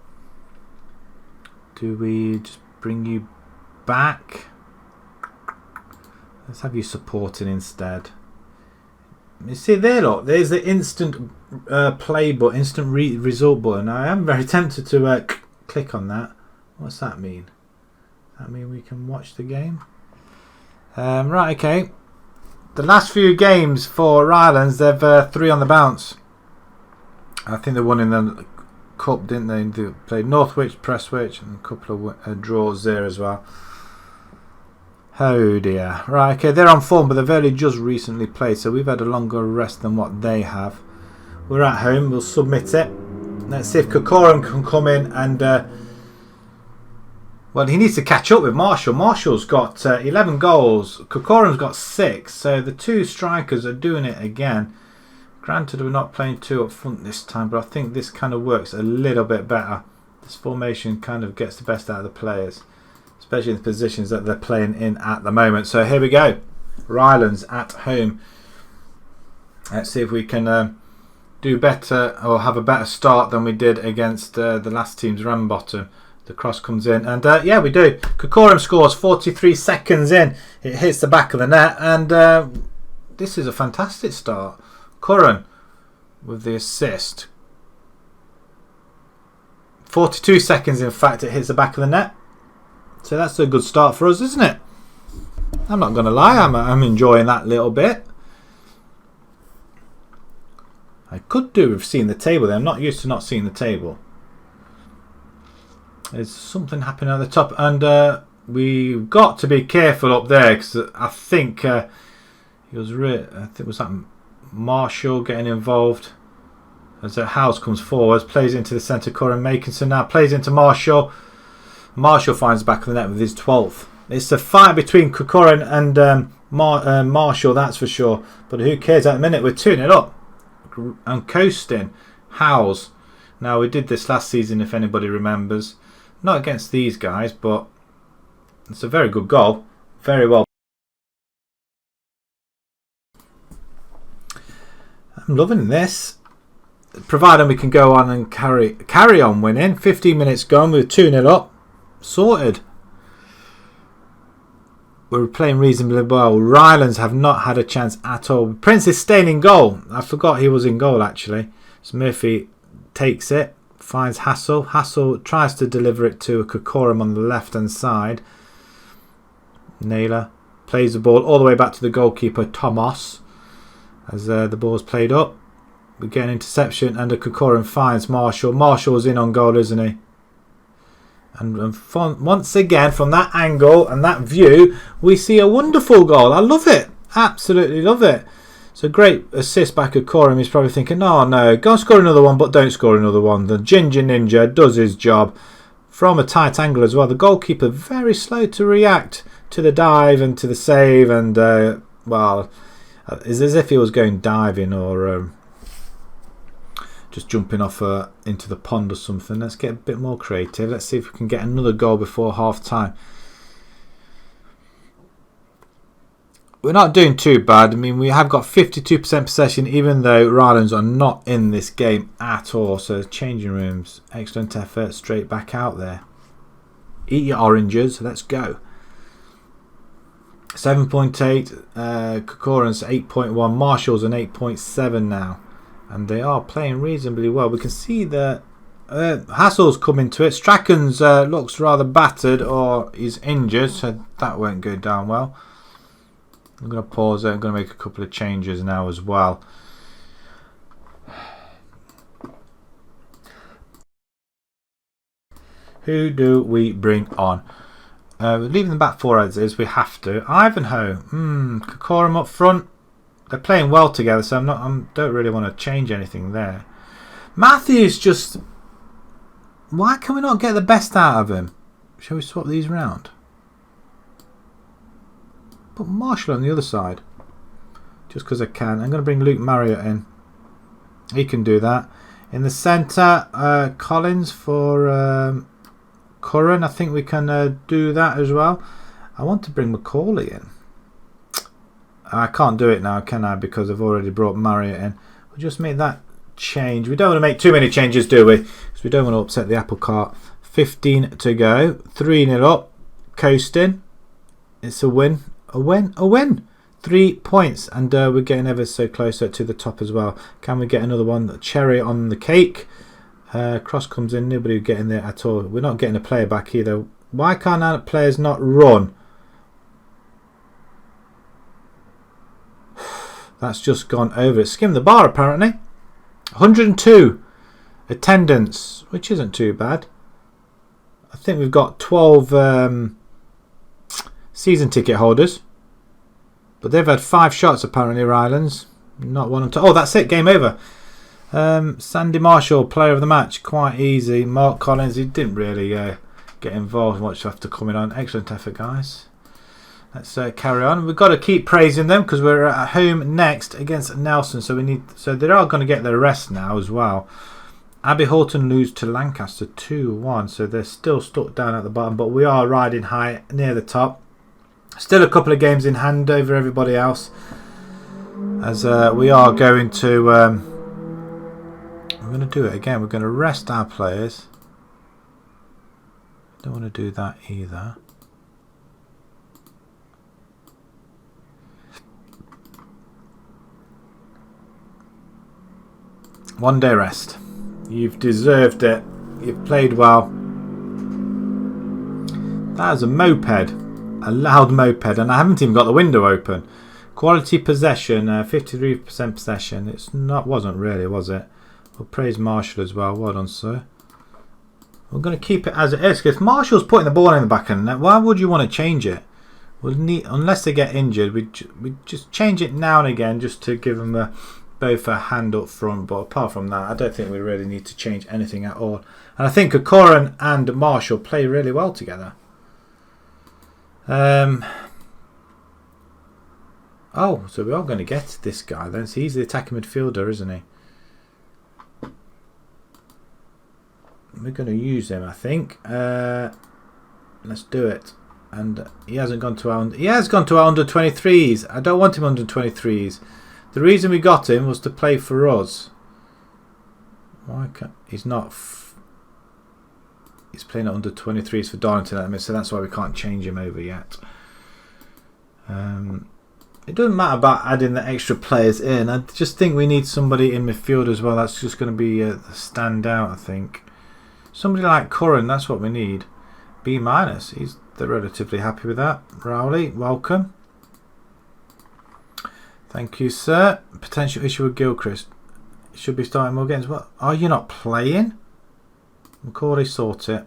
Do we just bring you back? Let's have you supporting instead. You see there, look, there's the instant play button, instant result button. I am very tempted to click on that. What's that mean? Does that mean we can watch the game? Right, okay. The last few games for Rylands, they've 3 on the bounce. I think they won in the cup, didn't they? They played Northwich, Prestwich, and a couple of draws there as well. Oh dear. Right, okay, they're on form, but they've only just recently played, so we've had a longer rest than what they have. We're at home, we'll submit it. Let's see if Kokorum can come in and... well, he needs to catch up with Marshall. Marshall's got 11 goals. Kokorum's got 6, so the 2 strikers are doing it again. Granted, we're not playing 2 up front this time, but I think this kind of works a little bit better. This formation kind of gets the best out of the players, especially in the positions that they're playing in at the moment. So here we go. Rylands at home. Let's see if we can do better or have a better start than we did against the last team's Rambottom. The cross comes in, and yeah, we do. Kokorum scores 43 seconds in. It hits the back of the net, and this is a fantastic start. Curran with the assist. 42 seconds, in fact, it hits the back of the net. So that's a good start for us, isn't it? I'm not going to lie, I'm enjoying that little bit. I could do with seeing the table there. I'm not used to not seeing the table. There's something happening at the top, and we've got to be careful up there, because I think he was was that Marshall getting involved as the House comes forward, plays into the centre. Curran Makinson now plays into Marshall. Marshall finds the back of the net with his 12th. It's a fight between Kokorum and Marshall, that's for sure. But who cares at the minute? We're 2-0 up and coasting. Howes. Now, we did this last season, if anybody remembers. Not against these guys, but it's a very good goal. Very well. I'm loving this. Provided we can go on and carry on winning. 15 minutes gone, we're 2-0 up. Sorted. We're playing reasonably well. Rylands have not had a chance at all. Prince is staying in goal. I forgot he was in goal, actually. So Murphy takes it. Finds Hassel. Hassel tries to deliver it to Kokorum on the left-hand side. Naylor plays the ball all the way back to the goalkeeper, Thomas. As the ball's played up. We get an interception, and Kokorum finds Marshall. Marshall's in on goal, isn't he? And once again, from that angle and that view, we see a wonderful goal. I love it. Absolutely love it. It's a great assist by Kokorum. He's probably thinking, oh no, go and score another one, but don't score another one. The Ginger Ninja does his job from a tight angle as well. The goalkeeper very slow to react to the dive and to the save, and well, it's as if he was going diving or just jumping off into the pond or something. Let's get a bit more creative. Let's see if we can get another goal before half time. We're not doing too bad. I mean, we have got 52% possession, even though Rylands are not in this game at all. So changing rooms, excellent effort, straight back out there. Eat your oranges. Let's go. 7.8. Kokorum's 8.1. Marshall's an 8.7 now. And they are playing reasonably well. We can see that Hassel's coming to it. Strachan's looks rather battered, or he's injured, so that won't go down well. I'm going to pause there. I'm going to make a couple of changes now as well. Who do we bring on? We're leaving the back four as is. We have to. Ivanhoe. Kokorum up front. They're playing well together, so I don't really want to change anything there. Matthews just... Why can we not get the best out of him? Shall we swap these round? Put Marshall on the other side. Just because I can. I'm going to bring Luke Marriott in. He can do that. In the centre, Collins for Curran, I think we can do that as well. I want to bring Macaulay in. I can't do it now, can I? Because I've already brought Marriott in. We'll just make that change. We don't want to make too many changes, do we? Because we don't want to upset the apple cart. 15 to go. 3-0 up. Coasting. It's a win. A win. A win. 3 points. And we're getting ever so closer to the top as well. Can we get another one? Cherry on the cake. Cross comes in. Nobody getting there at all. We're not getting a player back either. Why can't our players not run? That's just gone over. It skimmed the bar apparently. 102 attendance, which isn't too bad. I think we've got 12 season ticket holders. But they've had 5 shots apparently, Rylands. Not one on top. Oh, that's it. Game over. Sandy Marshall, player of the match. Quite easy. Mark Collins, he didn't really get involved much after coming on. Excellent effort, guys. Let's carry on. We've got to keep praising them because we're at home next against Nelson. So they are going to get their rest now as well. Abbey Horton lose to Lancaster 2-1. So they're still stuck down at the bottom. But we are riding high near the top. Still a couple of games in hand over everybody else. As we are going to... we're going to do it again. We're going to rest our players. Don't want to do that either. One day rest. You've deserved it. You've played well. That is a moped. A loud moped. And I haven't even got the window open. Quality possession. 53% possession. Wasn't really, was it? We'll praise Marshall as well. Well done, sir. We're going to keep it as it is. Because Marshall's putting the ball in the back of the net. Why would you want to change it? Unless they get injured. We just change it now and again. Just to give them both a hand up front, but apart from that I don't think we really need to change anything at all. And I think Corcoran and Marshall play really well together. Oh, so we are going to get this guy then. So he's the attacking midfielder, isn't he? We're going to use him, I think. Let's do it. And he hasn't gone to our... He has gone to our under 23s. I don't want him under 23s. The reason we got him was to play for us. Why can't... He's not... He's playing at under 23s for Darlington at the minute, so that's why we can't change him over yet. It doesn't matter about adding the extra players in. I just think we need somebody in midfield as well. That's just going to be a standout, I think. Somebody like Curran, that's what we need. B-. They're relatively happy with that. Rowley, welcome. Thank you, sir. Potential issue with Gilchrist. Should be starting more games. What? Are you not playing? Macaulay sort it.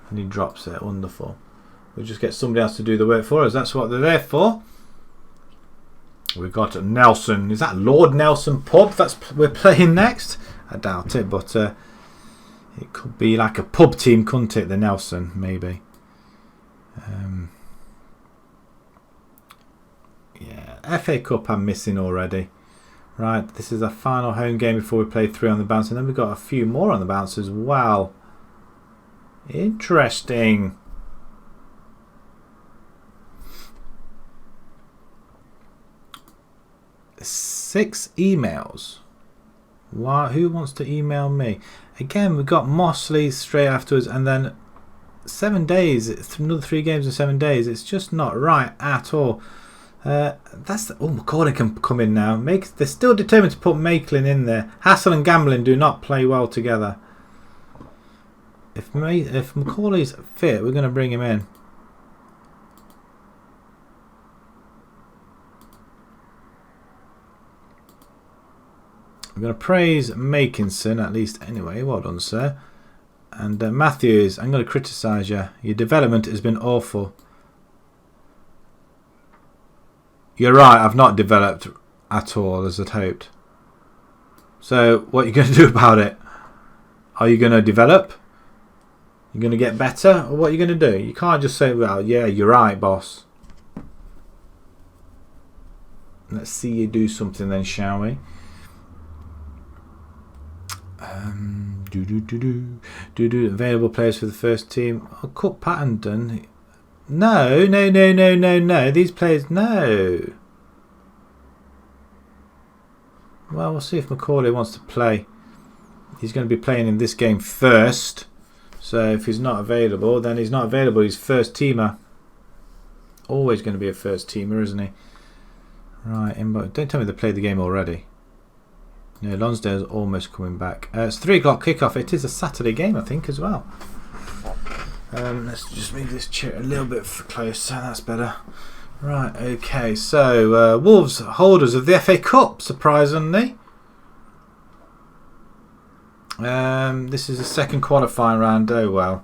And he drops it. Wonderful. We'll just get somebody else to do the work for us. That's what they're there for. We've got Nelson. Is that Lord Nelson pub we're playing next? I doubt it, but it could be like a pub team, couldn't it? The Nelson, maybe. Yeah, FA Cup I'm missing already. Right, this is our final home game before we play 3 on the bounce, and then we've got a few more on the bounce as well. Interesting. Six emails. Why? Who wants to email me? Again, we've got Mossley straight afterwards, and then 7 days. It's another 3 games in 7 days. It's just not right at all. McCordy can come in now. They're still determined to put Makelin in there. Hassel and Gambling do not play well together. If Macaulay's fit, we're going to bring him in. I'm going to praise Makinson at least anyway. Well done, sir. And Matthews, I'm going to criticise you. Your development has been awful. You're right, I've not developed at all as I'd hoped. So, what are you going to do about it? Are you going to develop? You're going to get better? Or what are you going to do? You can't just say, well, yeah, you're right, boss. Let's see you do something then, shall we? Available players for the first team. Oh, Cook Pattendon. No. These players, no. Well, we'll see if Macaulay wants to play. He's going to be playing in this game first. So if he's not available, then he's not available. He's first teamer. Always going to be a first teamer, isn't he? Right, don't tell me they played the game already. No, Lonsdale's almost coming back. It's 3 o'clock kickoff. It is a Saturday game, I think, as well. Let's just move this chair a little bit closer. That's better. Right, okay. So, Wolves holders of the FA Cup, surprisingly. This is the second qualifying round. Oh, well.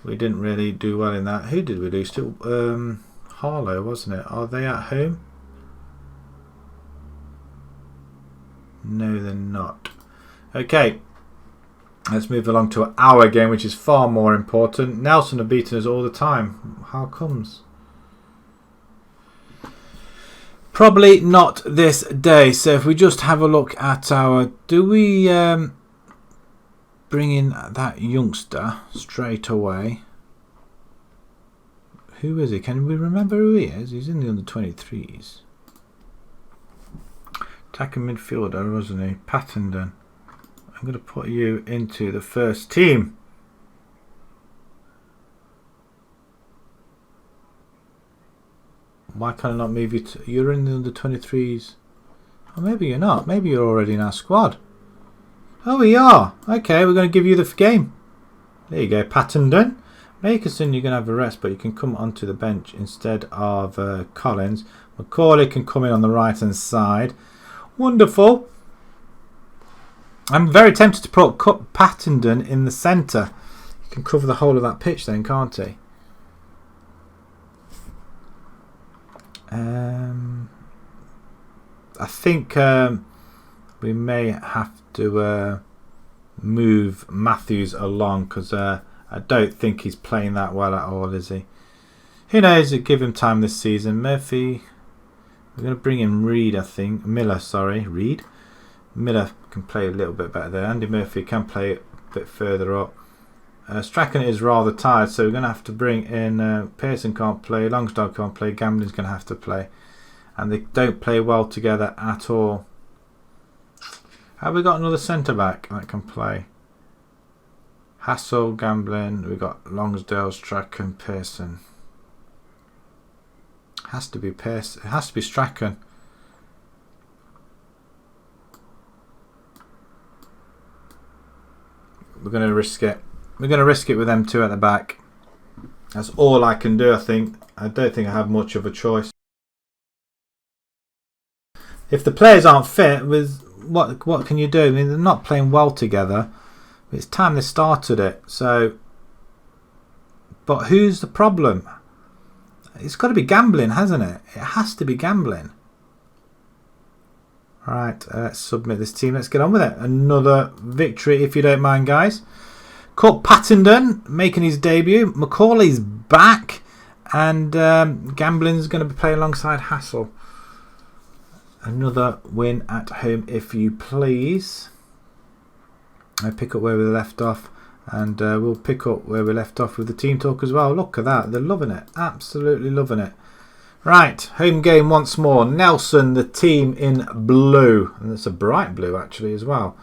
We didn't really do well in that. Who did we lose to? Harlow, wasn't it? Are they at home? No, they're not. Okay. Let's move along to our game, which is far more important. Nelson have beaten us all the time. How comes? Probably not this day. So if we just have a look at our... Do we bring in that youngster straight away? Who is he? Can we remember who he is? He's in the under-23s. Attacking midfielder, wasn't he? Pattendon. I'm going to put you into the first team. Why can't I not move you to... You're in the under-23s. Or maybe you're not. Maybe you're already in our squad. Oh, we are. Okay, we're going to give you the game. There you go, Pattendon. Makerson, you're going to have a rest, but you can come onto the bench instead of Collins. Macaulay can come in on the right-hand side. Wonderful. I'm very tempted to put Pattendon in the centre. He can cover the whole of that pitch then, can't he? I think we may have to move Matthews along because I don't think he's playing that well at all, is he? Who knows? Give him time this season. Murphy... We're going to bring in Reed, I think. Miller, sorry. Reed. Miller can play a little bit better there. Andy Murphy can play a bit further up. Strachan is rather tired, so we're going to have to bring in... Pearson can't play. Longstyle can't play. Gambling's going to have to play. And they don't play well together at all. Have we got another centre-back that can play? Hassel, Gambling. We've got Longsdale, Strachan, Pearson. Has to be Pearson. It has to be Strachan. We're going to risk it. We're going to risk it with them two at the back. That's all I can do, I think. I don't think I have much of a choice. If the players aren't fit, with what can you do? I mean, they're not playing well together. It's time they started it. So, but who's the problem? It's got to be Gambling, hasn't it? It has to be Gambling. Right, let's submit this team. Let's get on with it. Another victory, if you don't mind, guys. Cook Pattendon making his debut. Macaulay's back. And Gambling's going to be playing alongside Hassel. Another win at home, if you please. I pick up where we left off. And we'll pick up where we left off with the team talk as well. Look at that. They're loving it. Absolutely loving it. Right. Home game once more. Nelson, the team in blue. And it's a bright blue, actually, as well.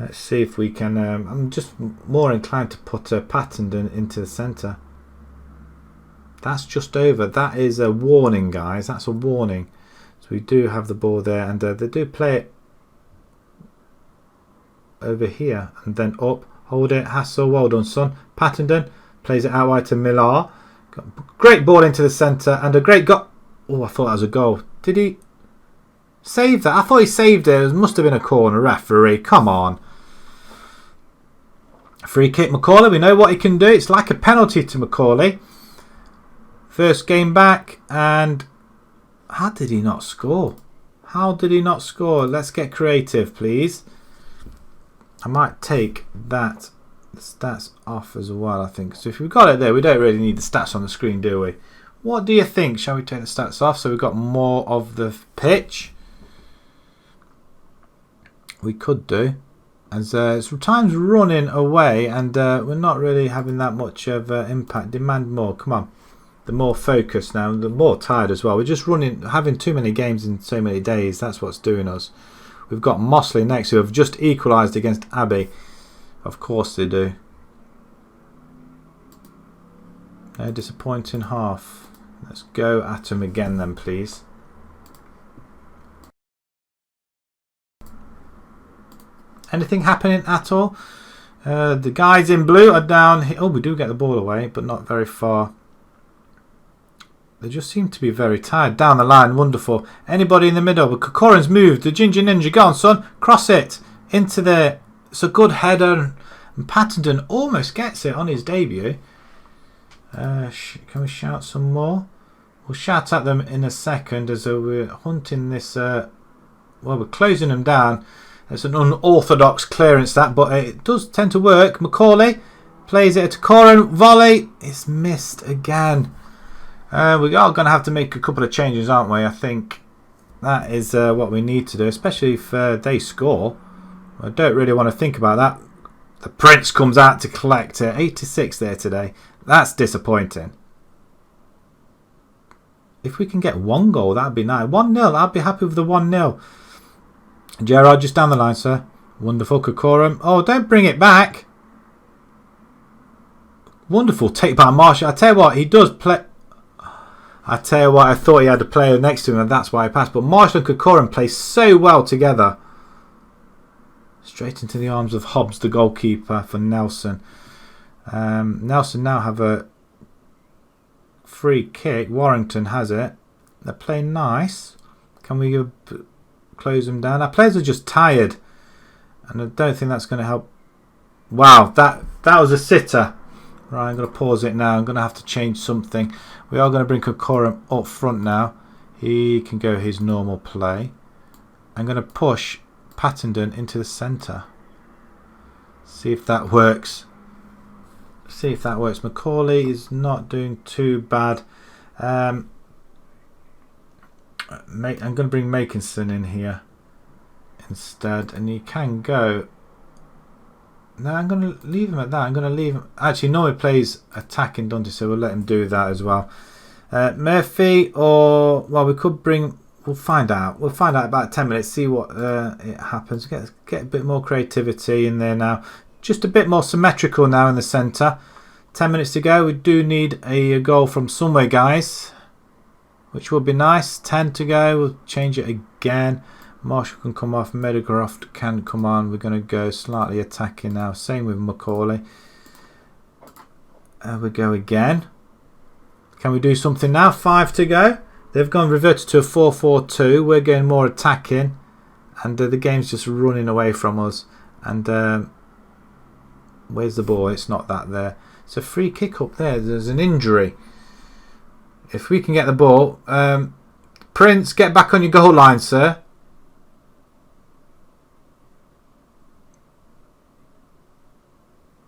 Let's see if we can... I'm just more inclined to put Pattendon into the centre. That's just over. That is a warning, guys. That's a warning. So we do have the ball there. And they do play it over here. And then up. Hold it, Hassel, well done, son. Pattendon plays it out wide to Millar. Great ball into the centre and a great goal. Oh, I thought that was a goal. Did he save that? I thought he saved it. It must have been a corner. Referee, come on. Free kick, Macaulay. We know what he can do. It's like a penalty to Macaulay. First game back, and how did he not score? How did he not score? Let's get creative, please. I might take that the stats off as well, I think. So if we've got it there, we don't really need the stats on the screen, do we? What do you think? Shall we take the stats off so we've got more of the pitch? We could do. As time's running away, and we're not really having that much of impact. Demand more. Come on. The more focused now, the more tired as well. We're just having too many games in so many days. That's what's doing us. We've got Mossley next, who have just equalised against Abbey. Of course they do. No disappointing half. Let's go at them again then, please. Anything happening at all? The guys in blue are down here. Oh, we do get the ball away, but not very far. They just seem to be very tired. Down the line, wonderful. Anybody in the middle? But Kokorin's moved. The Ginger Ninja, go on, son. Cross it into there. It's a good header. And Pattenden almost gets it on his debut. Can we shout some more? We'll shout at them in a second as we're hunting this. Well, we're closing them down. It's an unorthodox clearance, that, but it does tend to work. Macaulay plays it to Corin. Volley. It's missed again. We are going to have to make a couple of changes, aren't we? I think that is what we need to do, especially if they score. I don't really want to think about that. The Prince comes out to collect it. 86 there today. That's disappointing. If we can get one goal, that'd be nice. 1-0. I'd be happy with the 1-0. Gerard, just down the line, sir. Wonderful. Kokorum. Oh, don't bring it back. Wonderful take by Marshall. I tell you what, he does play. I tell you what, I thought he had a player next to him, and that's why he passed. But Marshall and Kokorum play so well together. Straight into the arms of Hobbs, the goalkeeper for Nelson. Nelson now have a free kick. Warrington has it. They're playing nice. Can we close them down? Our players are just tired, and I don't think that's going to help. Wow, that was a sitter. Right, I'm going to pause it now. I'm going to have to change something. We are going to bring Kokorum up front now. He can go his normal play. I'm going to push Pattenden into the centre. See if that works. See if that works. Macaulay is not doing too bad. I'm going to bring Makinson in here instead, and he can go. No, I'm going to leave him at that. I'm going to leave him. Actually, no, he plays attacking Dundee, so we'll let him do that as well. Murphy, or well, we could bring. We'll find out. We'll find out about 10 minutes. See what it happens. Get a bit more creativity in there now. Just a bit more symmetrical now in the centre. 10 minutes to go. We do need a goal from somewhere, guys, which would be nice. 10 to go. We'll change it again. Marshall can come off. Meadowcroft can come on. We're going to go slightly attacking now. Same with Macaulay. We go again. Can we do something now? 5 to go. They've gone reverted to a 4-4-2. We're going more attacking, and the game's just running away from us. And where's the ball? It's not that there. It's a free kick up there. There's an injury. If we can get the ball, Prince, get back on your goal line, sir.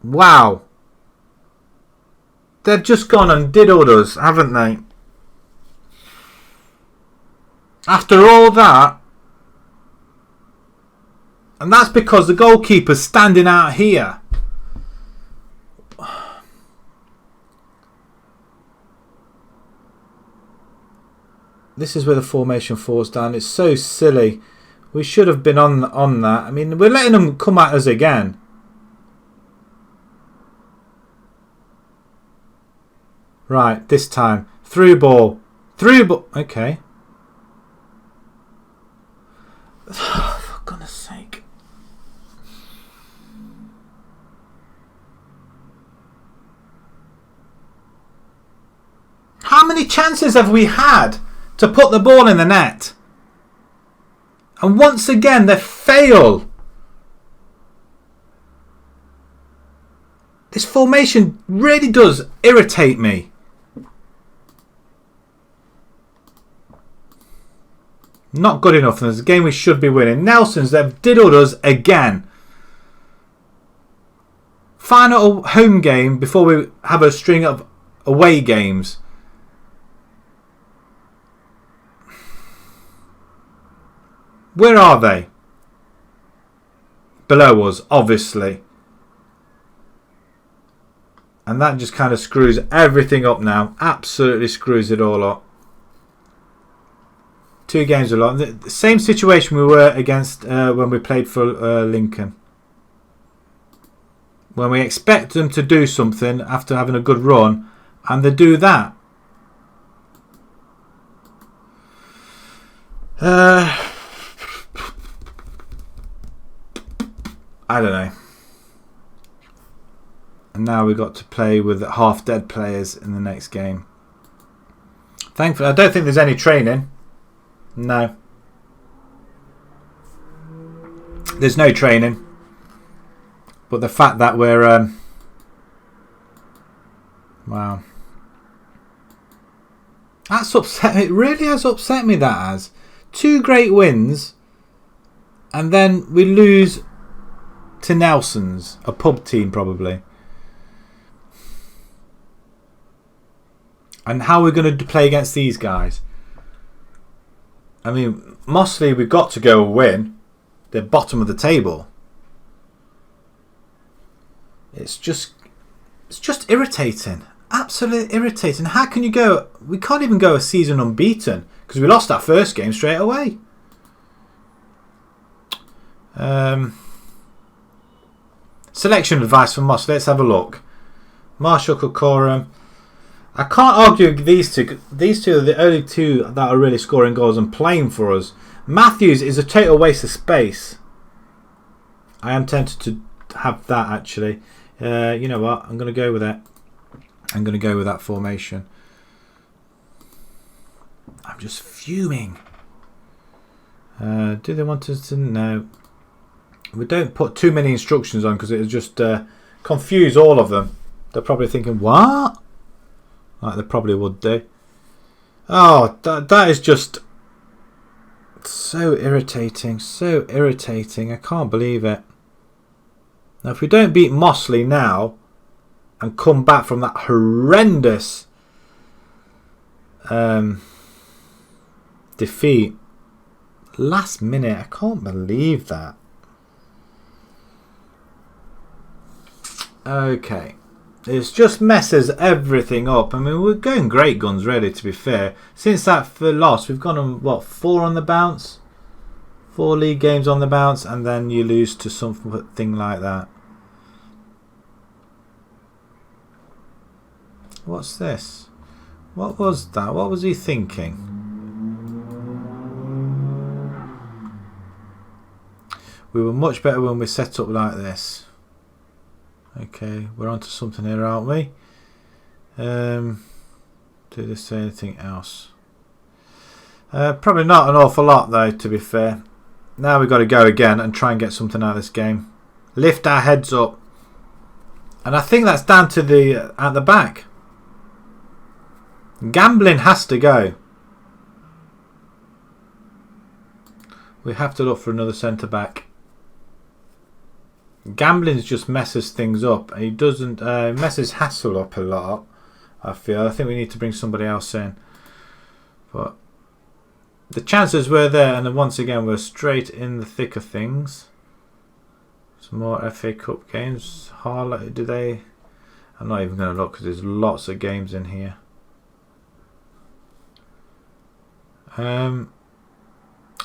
Wow. They've just gone and diddled us, haven't they? After all that. And that's because the goalkeeper's standing out here. This is where the formation falls down. It's so silly. We should have been on that. I mean, we're letting them come at us again. Right, this time. Through ball. Through ball. Okay. For goodness sake. How many chances have we had to put the ball in the net? And once again, they fail. This formation really does irritate me. Not good enough. There's a game we should be winning. Nelson's, they've diddled us again. Final home game before we have a string of away games. Where are they? below us, obviously. And that just kind of screws everything up now. Absolutely screws it all up. 2 games a lot. The same situation we were against when we played for Lincoln. When we expect them to do something after having a good run, and they do that. I don't know. And now we've got to play with half-dead players in the next game. Thankfully, I don't think there's any training. No. There's no training. But the fact that we're... wow. That's upset me. It really has upset me, that has. 2 great wins. And then we lose to Nelson's. A pub team, probably. And how are we going to play against these guys? I mean, Mossley, we've got to go and win. They're bottom of the table. It's just irritating. Absolutely irritating. How can you go? We can't even go a season unbeaten because we lost our first game straight away. Selection advice from Moss. Let's have a look. Marshall, Corcoran. I can't argue with these two. These two are the only 2 that are really scoring goals and playing for us. Matthews is a total waste of space. I am tempted to have that actually. You know what? I'm going to go with it. I'm going to go with that formation. I'm just fuming. Do they want us to? No. We don't put too many instructions on because it'll just confuse all of them. They're probably thinking, what? Like they probably would do. Oh, that is just so irritating. So irritating. I can't believe it. Now, if we don't beat Mossley now and come back from that horrendous defeat last minute, I can't believe that. Okay. It just messes everything up. I mean, we're going great guns, really, to be fair. Since that loss, we've gone on, what, 4 on the bounce? 4 league games on the bounce, and then you lose to something like that. What's this? What was that? What was he thinking? We were much better when we set up like this. Okay, we're onto something here, aren't we? Did they say anything else? Probably not an awful lot, though, to be fair. Now we've got to go again and try and get something out of this game. Lift our heads up. And I think that's down to the at the back. Gambling has to go. We have to look for another centre back. Gambling just messes things up. He doesn't messes Hassel up a lot. I feel. I think we need to bring somebody else in. But the chances were there, and then once again we're straight in the thick of things. Some more FA Cup games. Harlow, do they? I'm not even going to look because there's lots of games in here. I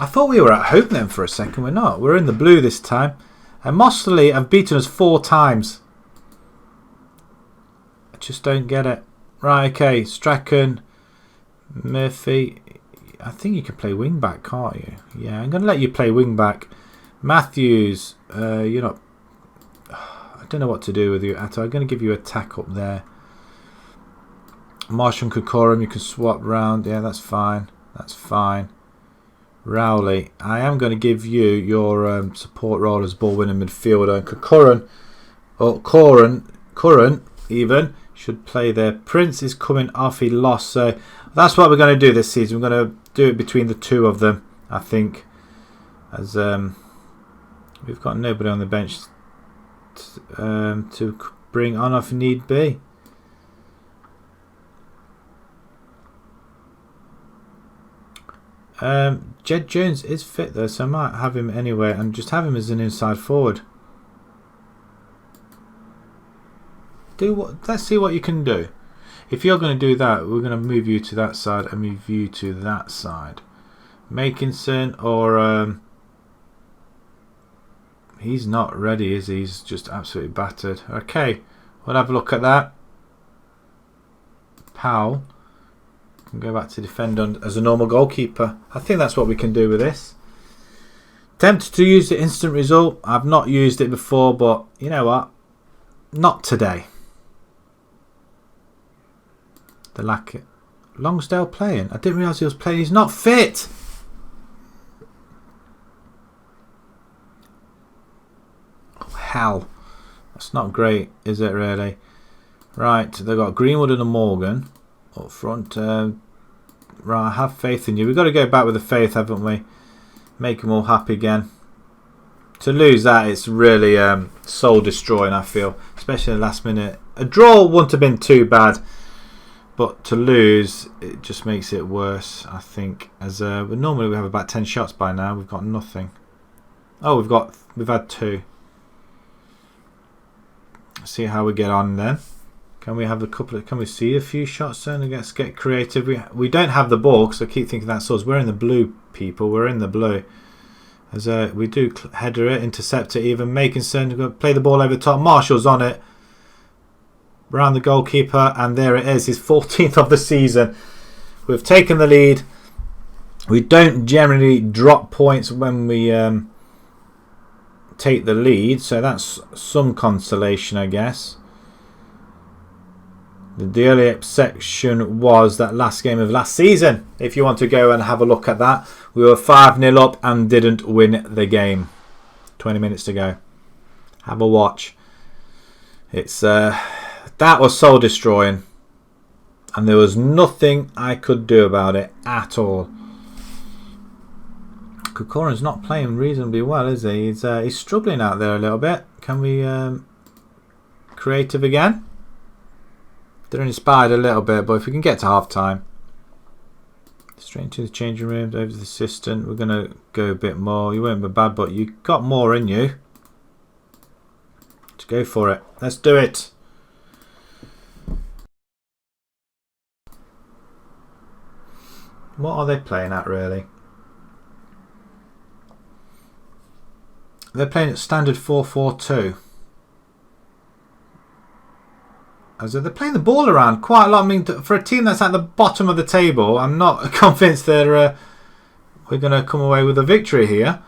thought we were at home then for a second. We're not. We're in the blue this time. And Mossley have beaten us 4 times. I just don't get it. Right, okay. Strachan, Murphy. I think you can play wing back, can't you? Yeah, I'm going to let you play wing back. Matthews, you're not. I don't know what to do with you at all. I'm going to give you attack up there. Marshall and Kokorum, you can swap round. Yeah, that's fine. That's fine. Rowley, I am going to give you your support role as ball winning midfielder. And Curran even should play there. Prince is coming off. He lost, so that's what we're going to do this season. We're going to do it between the 2 of them, I think. As we've got nobody on the bench to bring on if need be. Jed Jones is fit though, so I might have him anyway and just have him as an inside forward. Let's see what you can do. If you're going to do that, we're going to move you to that side and move you to that side. Makinson or he's not ready, is he? He's just absolutely battered. Okay, we'll have a look at that. Powell can go back to defend as a normal goalkeeper. I think that's what we can do with this. Tempted to use the instant result. I've not used it before, but you know what? Not today. The lack. Longsdale playing. I didn't realise he was playing. He's not fit. Oh, hell. That's not great, is it really? Right, they've got Greenwood and a Morgan up front. Right, I have faith in you. We've got to go back with the faith, haven't we? Make them all happy again. To lose that, it's really soul destroying, I feel. Especially in the last minute. A draw wouldn't have been too bad. But to lose, it just makes it worse, I think. As normally we have about 10 shots by now. We've got nothing. Oh, we've had 2. Let's see how we get on then. Can we have a couple of? Can we see a few shots then? Let's get creative. We don't have the ball, because I keep thinking that's us. We're in the blue, people. We're in the blue. As we do header it, intercept it, even Makinson. Play the ball over the top. Marshall's on it. Around the goalkeeper, and there it is, his 14th of the season. We've taken the lead. We don't generally drop points when we take the lead, so that's some consolation, I guess. The early section was that last game of last season. If you want to go and have a look at that, we were 5-0 up and didn't win the game. 20 minutes to go. Have a watch. It's that was soul destroying, and there was nothing I could do about it at all. Kokoran's not playing reasonably well, is he? He's struggling out there a little bit. Can we creative again? They're inspired a little bit, but if we can get to half time, straight into the changing room, over to the assistant. We're gonna go a bit more. You weren't bad, but you got more in you. Let's go for it. Let's do it. What are they playing at, really? They're playing at standard 4-4-2. As they're playing the ball around quite a lot. I mean, for a team that's at the bottom of the table, I'm not convinced we're going to come away with a victory here.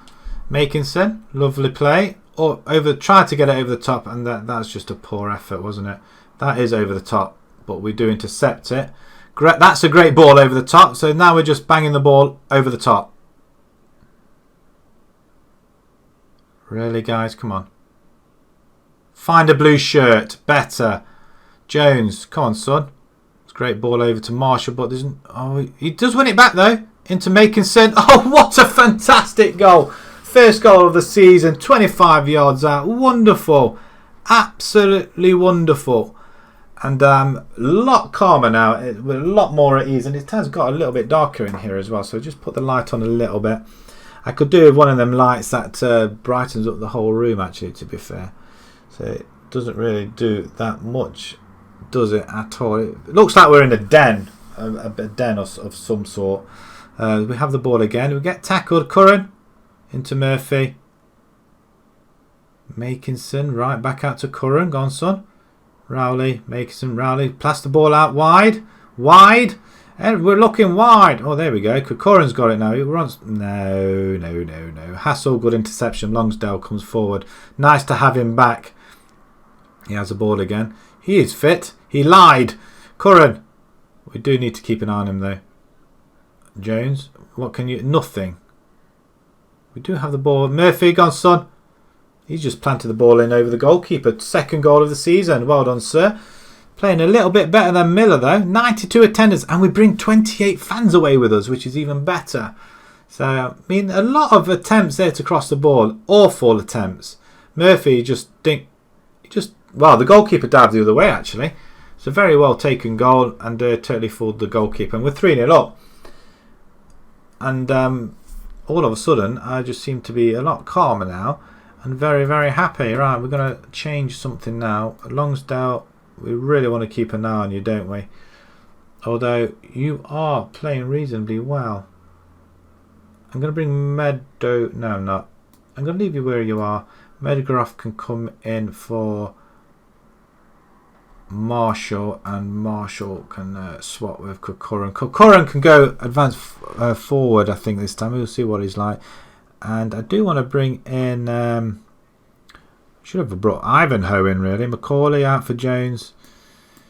Makinson, lovely play. Or tried to get it over the top, and that's just a poor effort, wasn't it? That is over the top, but we do intercept it. That's a great ball over the top. So now we're just banging the ball over the top. Really, guys? Come on. Find a blue shirt. Better. Jones. Come on, son. It's a great ball over to Marshall, but there's... Oh, he does win it back, though. Into Makinson. Oh, what a fantastic goal. First goal of the season. 25 yards out. Wonderful. Absolutely wonderful. And a lot calmer now, we're a lot more at ease, and it has got a little bit darker in here as well, so just put the light on a little bit. I could do with one of them lights that brightens up the whole room, actually, to be fair. So it doesn't really do that much, does it, at all? It looks like we're in a den, a den of some sort. We have the ball again. We get tackled. Curran into Murphy. Makinson, right, back out to Curran. Go on, son. Rowley, Makinson, Rowley, pass the ball out wide, and we're looking wide. Oh, there we go. Kokoran's got it now. He runs. No. Hassel, good interception. Longsdale comes forward. Nice to have him back. He has the ball again. He is fit. He lied. Curran. We do need to keep an eye on him though. Jones, what can you? Nothing. We do have the ball. Murphy, gone, son. He's just planted the ball in over the goalkeeper. Second goal of the season. Well done, sir. Playing a little bit better than Miller, though. 92 attendance. And we bring 28 fans away with us, which is even better. So, I mean, a lot of attempts there to cross the ball. Awful attempts. Murphy well, the goalkeeper dived the other way, actually. It's a very well taken goal. And totally fooled the goalkeeper. And we're 3-0 up. And all of a sudden, I just seem to be a lot calmer now. And very, very happy. Right, we're going to change something now. Longsdale We really want to keep an eye on you, don't we? Although you are playing reasonably well. I'm going to bring Meadow. No, I'm not. I'm going to leave you where you are. Medgraff can come in for Marshall, and Marshall can swap with Corcoran. Corcoran can go advance forward, I think, this time. We'll see what he's like. And I do want to bring in... should have brought Ivanhoe in, really. Macaulay out for Jones.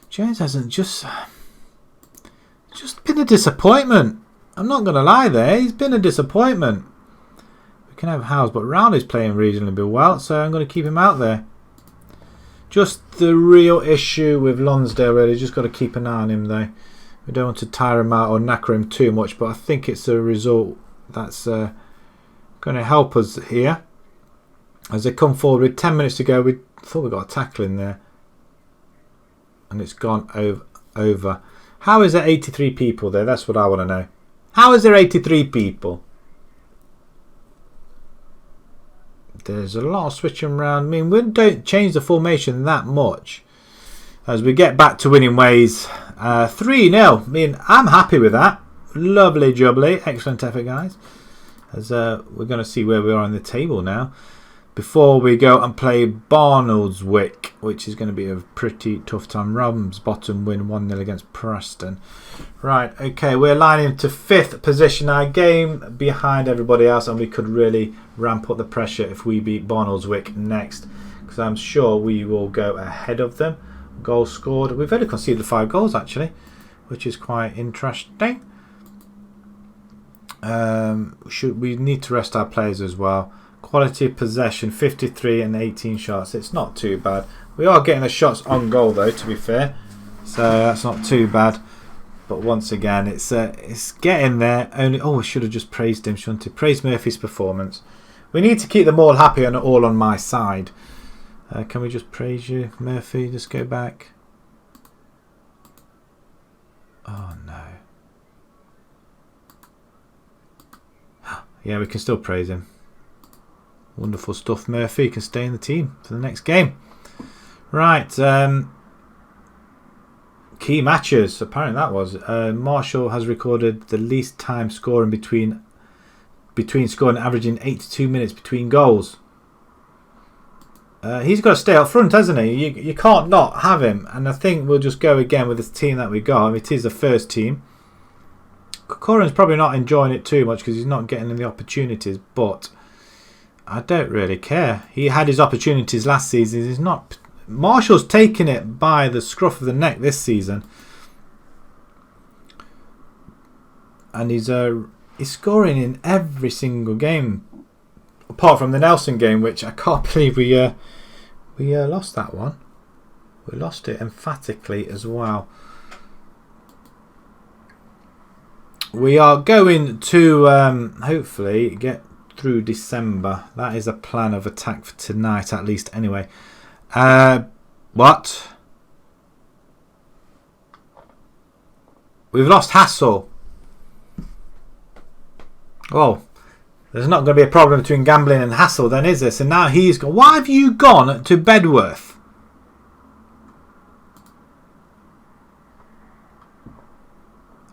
Jones hasn't just been a disappointment. I'm not going to lie there. He's been a disappointment. We can have Howes, but Rowley's playing reasonably well, so I'm going to keep him out there. Just the real issue with Lonsdale, really. Just got to keep an eye on him, though. We don't want to tire him out or knacker him too much, but I think it's a result that's going to help us here. As they come forward with 10 minutes to go, we thought we got a tackle in there. And it's gone over. How is there 83 people there? That's what I want to know. How is there 83 people? There's a lot of switching around. I mean, we don't change the formation that much. As we get back to winning ways. 3-0. I mean, I'm happy with that. Lovely jubbly. Excellent effort, guys. As we're going to see where we are on the table now. Before we go and play Barnoldswick, which is going to be a pretty tough time. Ramsbottom win 1-0 against Preston. Right, okay, we're lining to 5th position. Our game behind everybody else, and we could really ramp up the pressure if we beat Barnoldswick next. Because I'm sure we will go ahead of them. Goals scored. We've only conceded 5 goals, actually, which is quite interesting. We need to rest our players as well. Quality of possession, 53 and 18 shots. It's not too bad. We are getting the shots on goal, though, to be fair. So that's not too bad. But once again, it's getting there. Only we should have just praised him, shouldn't we? Praise Murphy's performance. We need to keep them all happy and all on my side. Can we just praise you, Murphy? Just go back. Oh, no. Yeah, we can still praise him. Wonderful stuff, Murphy. You can stay in the team for the next game. Right. Key matches. Apparently that was. Marshall has recorded the least time scoring between scoring, averaging 82 minutes between goals. He's got to stay up front, hasn't he? You can't not have him. And I think we'll just go again with this team that we got. It is the first team. Corcoran's probably not enjoying it too much because he's not getting the opportunities, but I don't really care. He had his opportunities last season. He's not. Marshall's taking it by the scruff of the neck this season, and he's scoring in every single game, apart from the Nelson game, which I can't believe we lost that one. We lost it emphatically as well. We are going to hopefully get through December. That is a plan of attack for tonight, at least, anyway. What? We've lost Hassel. Well, there's not going to be a problem between gambling and Hassel then, is there? So now he's gone. Why have you gone to Bedworth?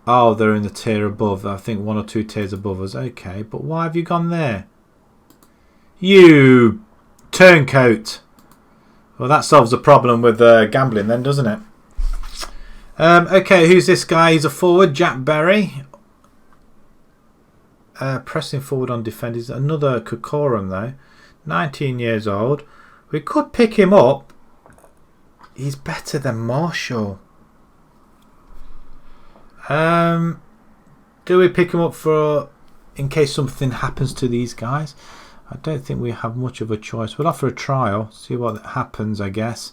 Oh, they're in the tier above. I think 1 or 2 tiers above us. Okay, but why have you gone there? You turncoat. Well, that solves the problem with gambling then, doesn't it? Okay, who's this guy? He's a forward, Jack Berry. Pressing forward on defenders. Another Corcoran, though. 19 years old. We could pick him up. He's better than Marshall. Do we pick him up for in case something happens to these guys? I don't think we have much of a choice. We'll offer a trial, see what happens, I guess.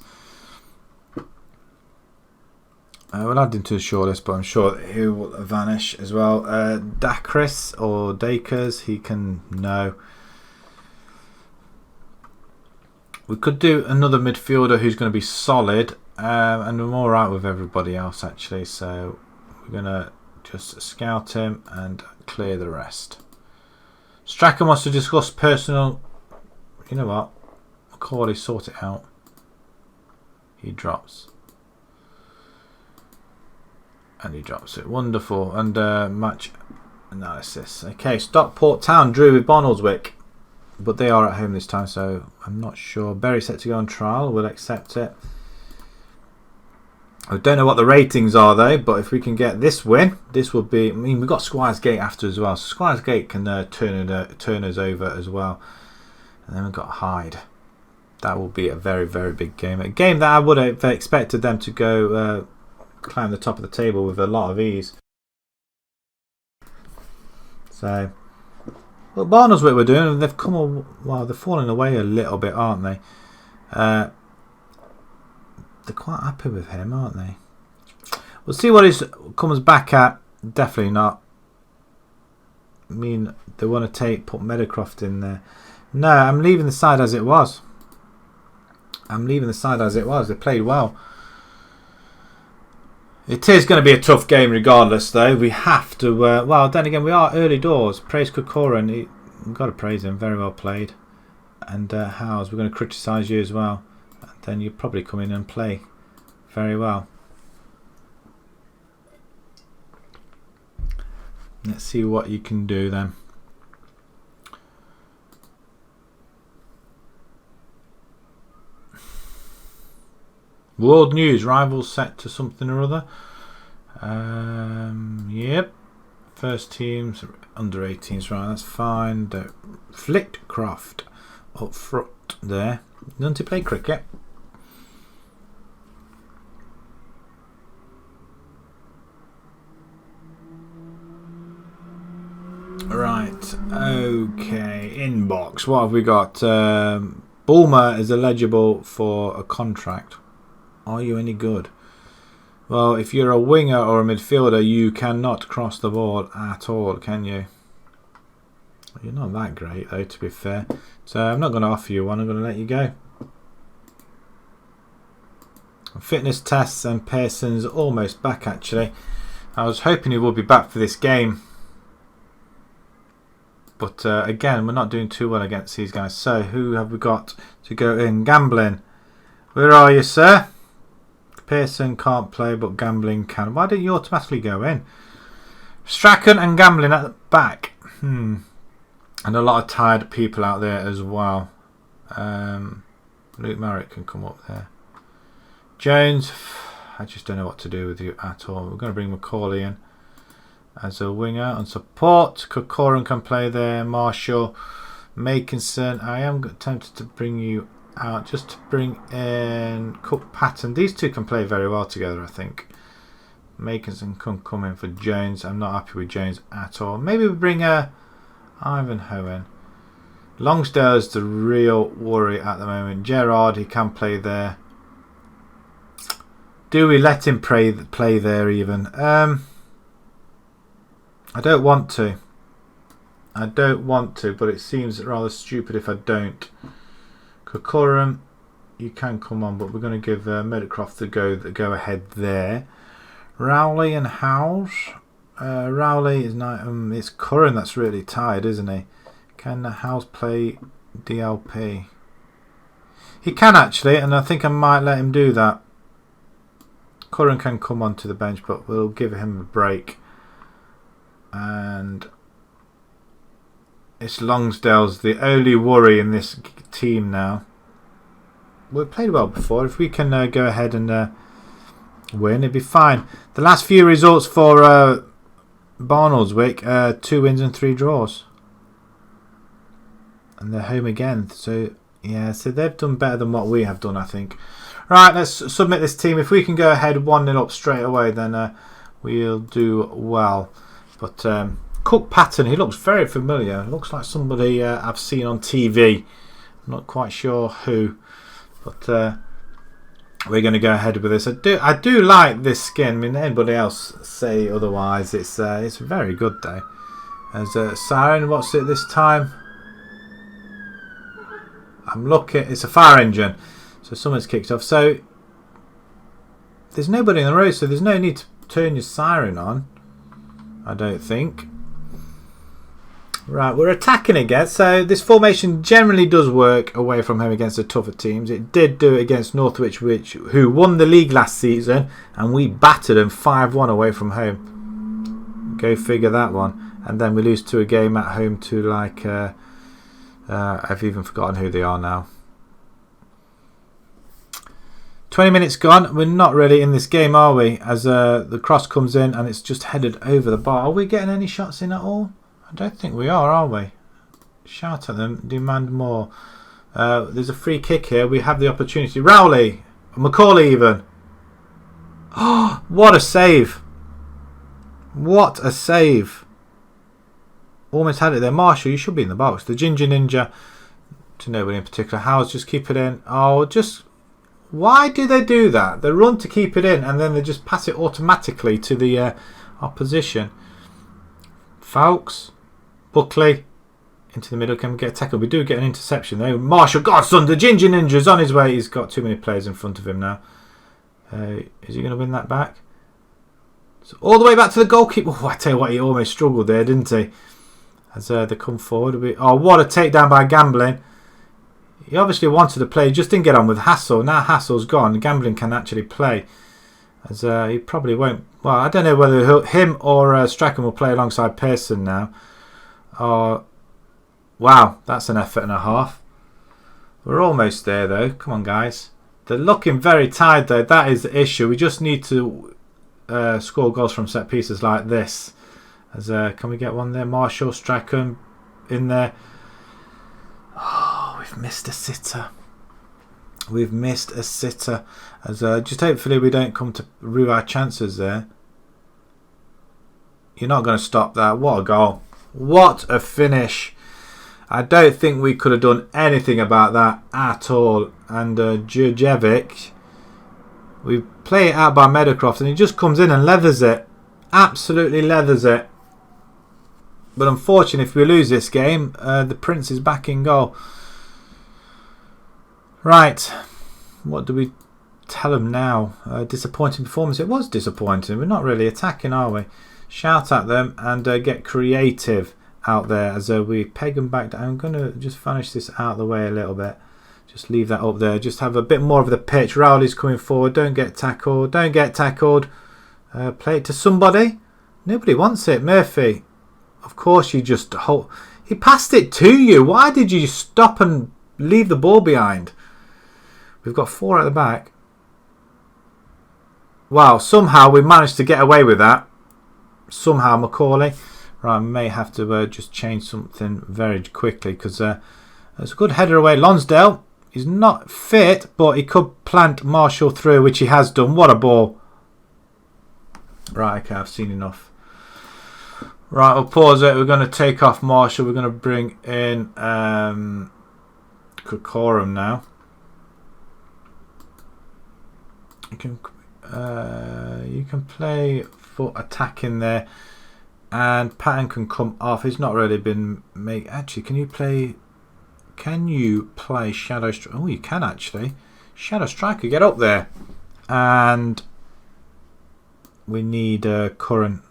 We'll add him to the shortlist, but I'm sure he will vanish as well. Dacris or Dakers, he can no. We could do another midfielder who's going to be solid, and I'm all right with everybody else actually. So we're going to just scout him and clear the rest. Strachan wants to discuss personal. You know what? Macaulay, sort it out. He drops. And he drops it. Wonderful. And match analysis. Okay, Stockport Town drew with Barnoldswick. But they are at home this time, so I'm not sure. Bury set to go on trial. We'll accept it. I don't know what the ratings are though, but if we can get this win, this will be... I mean, we've got Squires Gate after as well. So Squires Gate can turn us over as well. And then we've got Hyde. That will be a very, very big game. A game that I would have expected them to go climb the top of the table with a lot of ease. So... Well, Barnoldswick we're doing, they've come well, they're falling away a little bit, aren't they? They're quite happy with him, aren't they? We'll see what he comes back at. Definitely not. I mean, they want to put Meadowcroft in there. No, I'm leaving the side as it was. I'm leaving the side as it was. They played well. It is going to be a tough game regardless though. We have to, well then again we are early doors. Praise Corcoran, we've got to praise him, very well played. And Howes, we're going to criticise you as well. And then you probably come in and play very well. Let's see what you can do then. World news, rivals set to something or other. Yep. First teams, under 18s, right, that's fine. Flitcroft up front there. None to play cricket. Right, okay, inbox. What have we got? Bulmer is eligible for a contract. Are you any good? Well, if you're a winger or a midfielder, you cannot cross the ball at all, can you? You're not that great, though, to be fair. So I'm not going to offer you one. I'm going to let you go. Fitness tests and Pearson's almost back, actually. I was hoping he would be back for this game. But again, we're not doing too well against these guys. So who have we got to go in? Gambling. Where are you, sir? Pearson can't play, but Gambling can. Why don't you automatically go in? Strachan and Gambling at the back. And a lot of tired people out there as well. Luke Marriott can come up there. Jones, I just don't know what to do with you at all. We're going to bring Macaulay in as a winger and support. Corcoran can play there. Marshall, Makinson. I am tempted to bring you out just to bring in Cook Patton. These two can play very well together, I think. Makinson can come in for Jones. I'm not happy with Jones at all. Maybe we bring Ivanhoe in. Longsdale's the real worry at the moment. Gerard, he can play there. Do we let him play there even? I don't want to. I don't want to, but it seems rather stupid if I don't. Corcoran, you can come on, but we're going to give Meadowcroft the go ahead there. Rowley and Howes. Rowley is not. It's Curran that's really tired, isn't he? Can Howes play DLP? He can actually, and I think I might let him do that. Curran can come onto the bench, but we'll give him a break. And it's Longsdale's the only worry in this team now. We've played well before. If we can go ahead and win, it'd be fine. The last few results for Barnoldswick, 2 wins and 3 draws. And they're home again. So, yeah, so they've done better than what we have done, I think. Right, let's submit this team. If we can go ahead 1-0 up straight away, then we'll do well. But Cook Patton, he looks very familiar. Looks like somebody I've seen on TV. I'm not quite sure who. But we're going to go ahead with this. I do like this skin. I mean, anybody else say otherwise? It's very good though. As a siren, what's it this time? I'm looking. It's a fire engine. So someone's kicked off. So there's nobody on the road, so there's no need to turn your siren on. I don't think. Right, we're attacking again. So this formation generally does work away from home against the tougher teams. It did do it against Northwich, who won the league last season, and we battered them 5-1 away from home. Go figure that one. And then we lose to a game at home to like I've even forgotten who they are now. 20 minutes gone. We're not really in this game, are we? As the cross comes in and it's just headed over the bar. Are we getting any shots in at all? I don't think we are we? Shout at them. Demand more. There's a free kick here. We have the opportunity. Rowley. Macaulay even. Oh, what a save. What a save. Almost had it there. Marshall, you should be in the box. The Ginger Ninja. To nobody in particular. How's just keep it in. Oh, just... Why do they do that? They run to keep it in and then they just pass it automatically to the opposition. Fowkes. Buckley. Into the middle. Can we get a tackle? We do get an interception though. Marshall, Godson, the Ginger Ninja's on his way. He's got too many players in front of him now. Is he going to win that back? So all the way back to the goalkeeper. Oh, I tell you what, he almost struggled there, didn't he? As they come forward. Oh, what a takedown by Gambling. He obviously wanted to play. He just didn't get on with Hassel. Now Hassel's gone. Gambling can actually play. As he probably won't. Well, I don't know whether him or Strachan will play alongside Pearson now. Wow, that's an effort and a half. We're almost there though. Come on, guys. They're looking very tired though. That is the issue. We just need to score goals from set pieces like this. As can we get one there? Marshall, Strachan in there. Oh, we've missed a sitter. We've missed a sitter. As just hopefully we don't come to rue our chances there. You're not going to stop that. What a goal. What a finish. I don't think we could have done anything about that at all. And Djurjevic, we play it out by Meadowcroft and he just comes in and leathers it. Absolutely leathers it. But unfortunately, if we lose this game, the Prince is back in goal. Right. What do we tell them now? Disappointing performance. It was disappointing. We're not really attacking, are we? Shout at them and get creative out there as we peg them back down. I'm going to just vanish this out of the way a little bit. Just leave that up there. Just have a bit more of the pitch. Rowley's coming forward. Don't get tackled. Don't get tackled. Play it to somebody. Nobody wants it. Murphy. Of course you just hold. He passed it to you. Why did you stop and leave the ball behind? We've got 4 at the back. Wow, somehow we managed to get away with that. Somehow, Macaulay. Right, I may have to just change something very quickly because there's a good header away. Lonsdale, he's not fit, but he could plant Marshall through, which he has done. What a ball. Right, okay, I've seen enough. Right, we'll pause it. We're going to take off Marshall. We're going to bring in Kokorum now. You can play for attack in there, and Patton can come off. He's not really been made. Actually, can you play? Can you play Shadow Striker? Oh, you can actually. Shadow Striker, get up there, and we need Curran.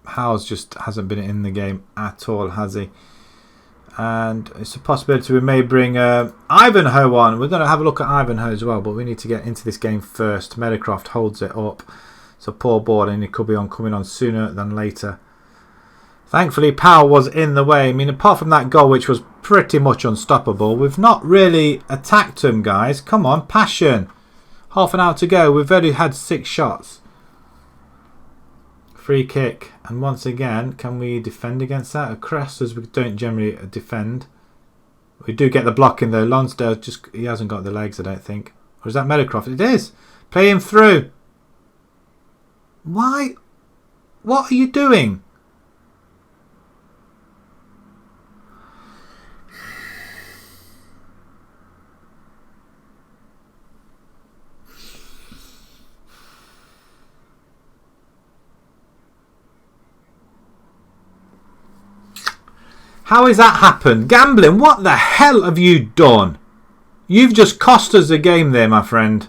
Howes just hasn't been in the game at all, has he? And it's a possibility we may bring Ivanhoe on. We're going to have a look at Ivanhoe as well, but we need to get into this game first. Meadowcroft holds it up. It's a poor ball and he could be coming on sooner than later. Thankfully, Powell was in the way. I mean, apart from that goal, which was pretty much unstoppable, we've not really attacked him, guys. Come on, passion. Half an hour to go. We've already had 6 shots. Free kick, and once again, can we defend against that? Across as we don't generally defend. We do get the block in though. Lonsdale he hasn't got the legs, I don't think. Or is that Meadowcroft? It is. Play him through. Why? What are you doing? How has that happened? Gambling, what the hell have you done? You've just cost us a game there, my friend.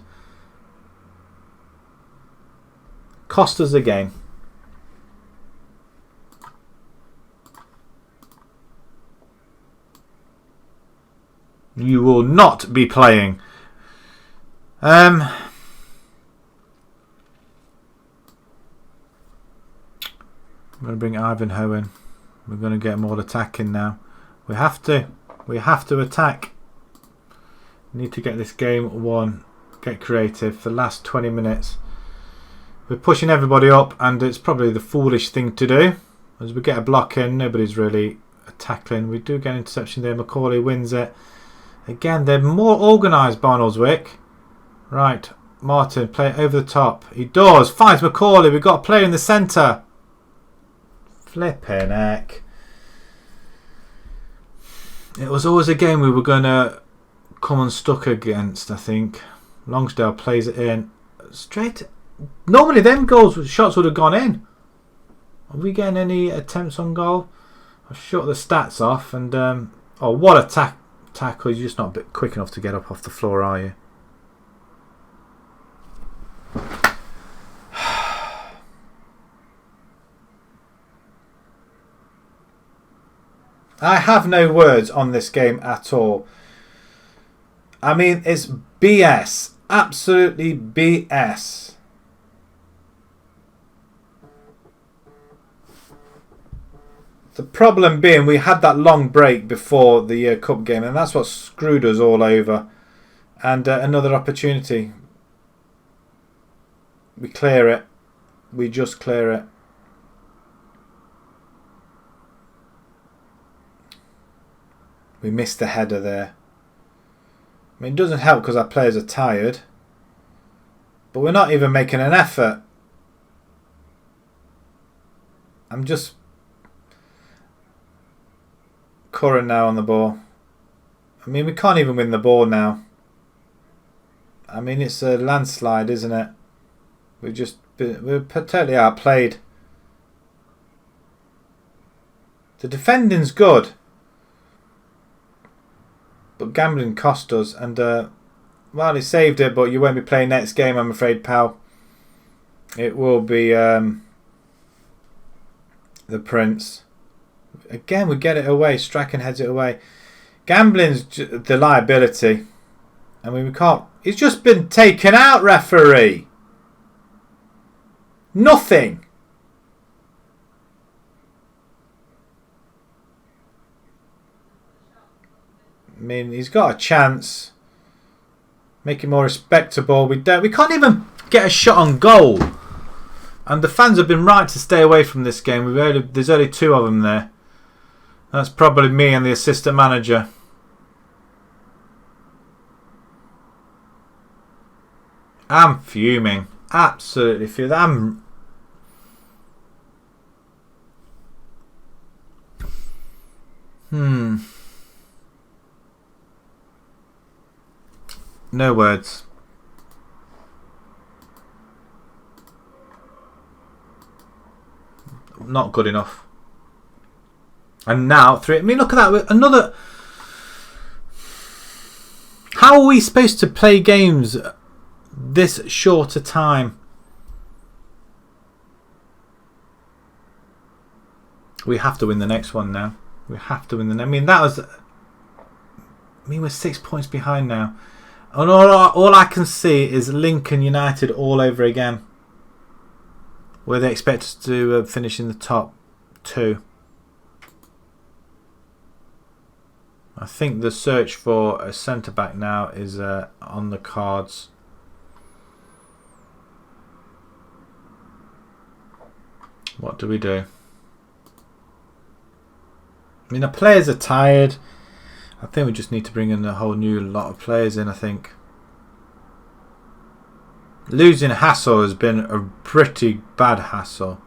Cost us a game. You will not be playing. I'm going to bring Ivanhoe in. We're going to get more attacking now. We have to. We have to attack. We need to get this game won. Get creative. For the last 20 minutes. We're pushing everybody up, and it's probably the foolish thing to do. As we get a block in, nobody's really tackling. We do get an interception there. Macaulay wins it. Again, they're more organised, Barnoldswick. Right, Martin, play it over the top. He does. Finds Macaulay. We've got a player in the centre. Flipping heck. It was always a game we were going to come unstuck against, I think. Longsdale plays it in. Straight. Normally, them shots would have gone in. Are we getting any attempts on goal? I've shut the stats off. And oh, what a tackle. You're just not a bit quick enough to get up off the floor, are you? I have no words on this game at all. I mean, it's BS. Absolutely BS. The problem being we had that long break before the cup game, and that's what screwed us all over. And another opportunity. We clear it. We just clear it. We missed the header there. I mean, it doesn't help because our players are tired. But we're not even making an effort. I'm just... Curran now on the ball. I mean, we can't even win the ball now. I mean, it's a landslide, isn't it? We're totally outplayed. The defending's good. But gambling cost us. And, well, he saved it, but you won't be playing next game, I'm afraid, pal. It will be the Prince. Again, we get it away. Strachan heads it away. Gambling's the liability. I mean, we can't... He's just been taken out, referee. Nothing. I mean, he's got a chance. Make it more respectable. We can't even get a shot on goal. And the fans have been right to stay away from this game. There's only 2 of them there. That's probably me and the assistant manager. I'm fuming. Absolutely fuming. No words. Not good enough. And now 3. I mean, look at that. Another. How are we supposed to play games this short a time? We have to win the next one now. We have to win the. I mean, that was. I mean, we're 6 points behind now, and all I can see is Lincoln United all over again, where they expect us to finish in the top 2. I think the search for a centre-back now is on the cards. What do we do? I mean, the players are tired. I think we just need to bring in a whole new lot of players in, I think. Losing Hassel has been a pretty bad hassle.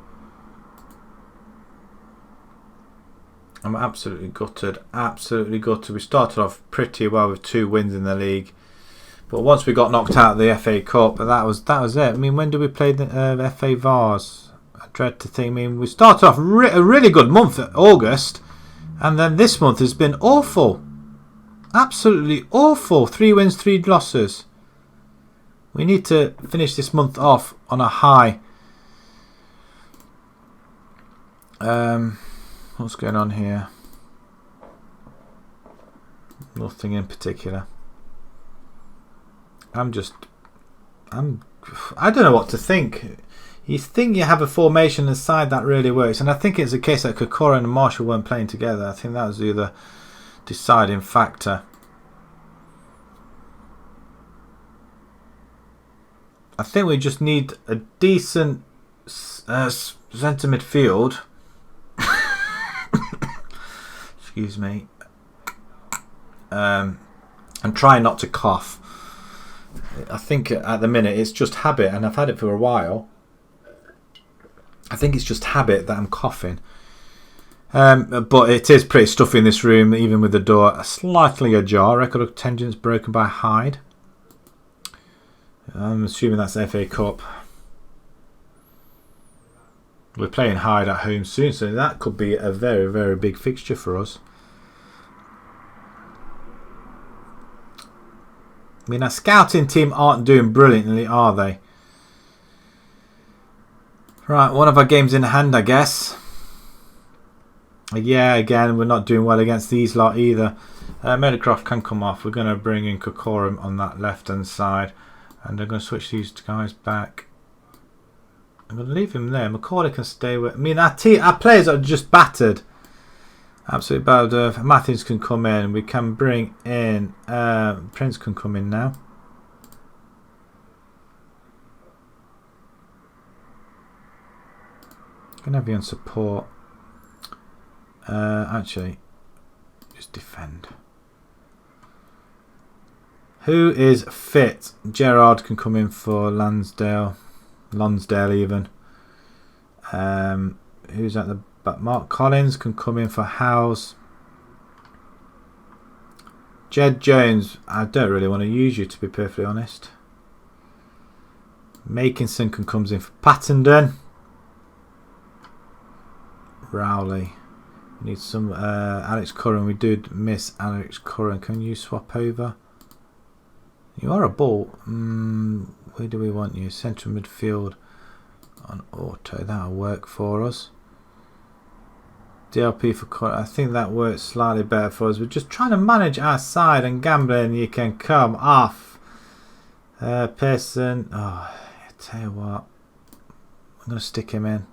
I'm absolutely gutted. Absolutely gutted. We started off pretty well with 2 wins in the league. But once we got knocked out of the FA Cup, that was it. I mean, when did we play the FA Vars? I dread to think. I mean, we started off a really good month, August. And then this month has been awful. Absolutely awful. 3 wins, 3 losses. We need to finish this month off on a high. What's going on here? Nothing in particular. I don't know what to think. You think you have a formation inside that really works, and I think it's a case that Kokora and Marshall weren't playing together. I think that was the other deciding factor. I think we just need a decent centre midfield. Excuse me. And try not to cough. I think at the minute it's just habit, and I've had it for a while. I think it's just habit that I'm coughing. But it is pretty stuffy in this room, even with the door slightly ajar. Record of tangents broken by Hyde. I'm assuming that's FA Cup. We're playing Hyde at home soon, so that could be a very, very big fixture for us. I mean, our scouting team aren't doing brilliantly, are they? Right, one of our games in hand, I guess. Yeah, again, we're not doing well against these lot either. Meadowcroft can come off. We're going to bring in Kokorum on that left-hand side. And I'm going to switch these guys back. I'm going to leave him there. Macaulay can stay with... I mean, our players are just battered. Absolutely battered. Matthews can come in. We can bring in... Prince can come in now. Going to have you on support. Actually, just defend. Who is fit? Gerard can come in for Lonsdale even. Who's at the back? Mark Collins can come in for Howes. Jed Jones, I don't really want to use you, to be perfectly honest. Makinson can come in for Pattenden. Rowley. We need some Alex Curran. We did miss Alex Curran. Can you swap over? You are a ball. Where do we want you? Central midfield on auto. That'll work for us. DLP for Curran. I think that works slightly better for us. We're just trying to manage our side, and gambling you can come off. Pearson. Oh, I tell you what. I'm going to stick him in.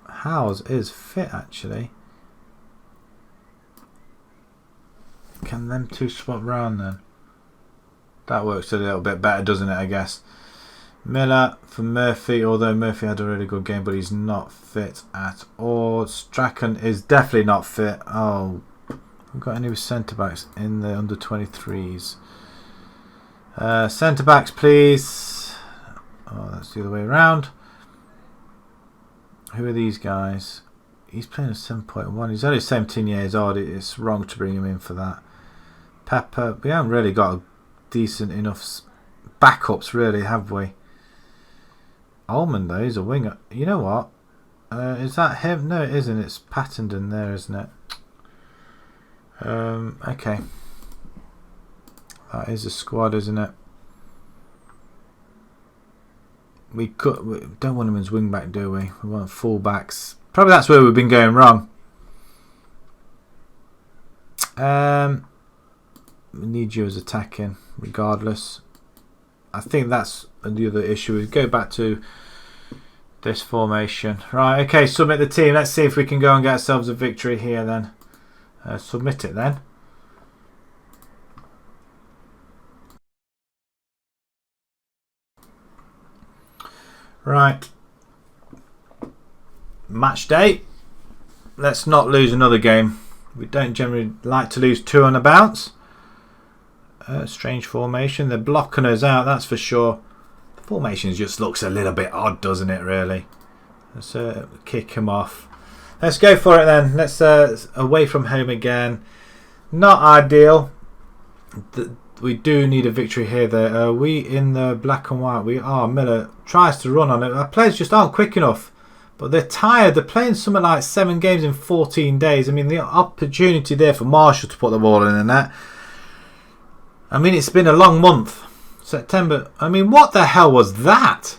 Howes is fit actually. Can them two swap round then? That works a little bit better, doesn't it, I guess. Miller for Murphy, although Murphy had a really good game, but he's not fit at all. Strachan is definitely not fit. Oh, we've got any centre backs in the under 23s. Centre backs, please. Oh, that's the other way around. Who are these guys? He's playing a 7.1. He's only 17 years old. It's wrong to bring him in for that. Pepper. We haven't really got a decent enough backups, really, have we? Ullman, though, he's a winger. You know what? Is that him? No, it isn't. It's Pattenden there, isn't it? Okay. That is a squad, isn't it? We don't want him as wing back, do we? We want full backs. Probably that's where we've been going wrong. We need you as attacking, regardless. I think that's the other issue. We go back to this formation. Right, okay, submit the team. Let's see if we can go and get ourselves a victory here then. Submit it then. Right. Match day. Let's not lose another game. We don't generally like to lose two on a bounce. Strange formation. They're blocking us out, that's for sure. The formation just looks a little bit odd, doesn't it, really? Let's kick him off. Let's go for it then. Let's away from home again. Not ideal. We do need a victory here though. We in the black and white. We are. Miller tries to run on it. Our players just aren't quick enough. But they're tired. They're playing something like 7 games in 14 days. I mean, the opportunity there for Marshall to put the ball in the net. I mean, it's been a long month. September. I mean, what the hell was that?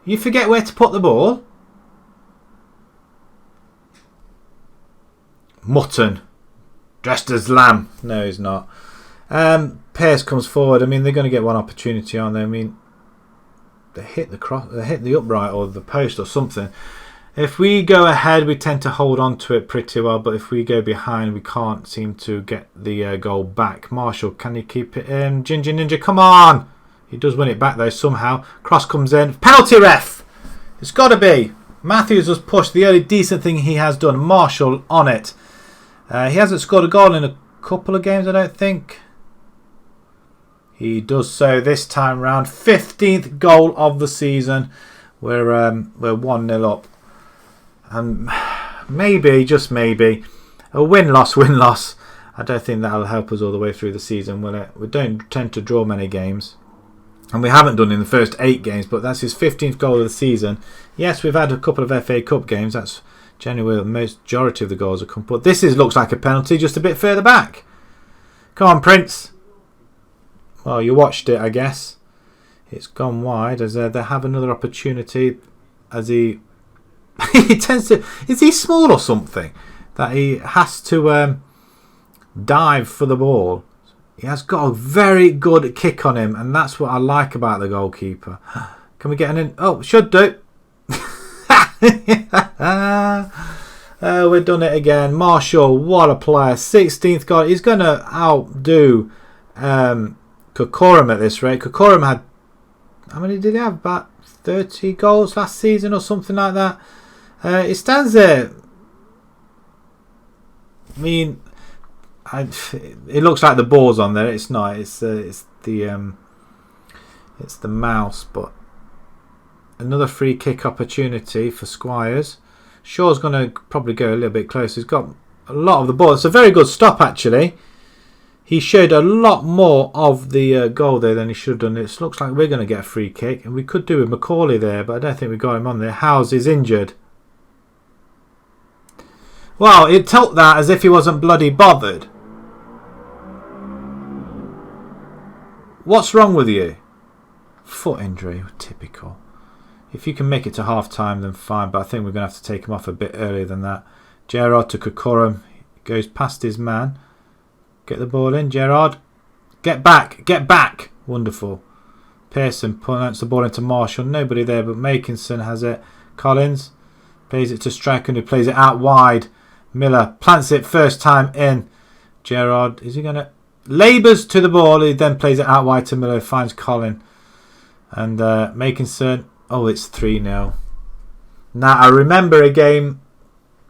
You forget where to put the ball? mutton dressed as lamb. No, he's not. Pearce comes forward. I mean, they're going to get one opportunity, aren't they? I mean, they hit the upright or the post or something. If we go ahead, we tend to hold on to it pretty well, but if we go behind, we can't seem to get the goal back. Marshall, can you keep it in? Ginger Ninja, come on! He does win it back though somehow. Cross comes in. Penalty, ref! It's got to be. Matthews has pushed the only decent thing he has done. Marshall on it. He hasn't scored a goal in a couple of games, I don't think. He does so this time round. 15th goal of the season. We're 1-0 up. And maybe, just maybe, a win-loss. I don't think that'll help us all the way through the season, will it? We don't tend to draw many games. And we haven't done in the first 8 games, but that's his 15th goal of the season. Yes, we've had a couple of FA Cup games. That's generally where the majority of the goals have come. But this looks like a penalty just a bit further back. Come on, Prince. Well, you watched it, I guess. It's gone wide as they have another opportunity as he... he tends to... Is he small or something? That he has to dive for the ball. He has got a very good kick on him, and that's what I like about the goalkeeper. Can we get an in? Oh, should do. We've done it again. Marshall, what a player. 16th goal. He's going to outdo Kokorum at this rate. Kokorum had... How many did he have? About 30 goals last season or something like that. He stands there. I mean... it looks like the ball's on there. It's not. It's the mouse. But another free kick opportunity for Squires. Shaw's going to probably go a little bit closer. He's got a lot of the ball. It's a very good stop actually. He showed a lot more of the goal there than he should have done. It looks like we're going to get a free kick, and we could do with Macaulay there, but I don't think we got him on there. Howes is injured. Well, it took that as if he wasn't bloody bothered. What's wrong with you? Foot injury, typical. If you can make it to half time, then fine, but I think we're going to have to take him off a bit earlier than that. Gerard to Kokorum. Goes past his man. Get the ball in, Gerard. Get back, get back. Wonderful. Pearson punts the ball into Marshall. Nobody there but Makinson has it. Collins plays it to Strachan, who plays it out wide. Miller plants it first time in. Gerard, is he going to... Labours to the ball. He then plays it out wide to Miller. Finds Colin. And Makinson. Oh, it's 3-0. Now, I remember a game,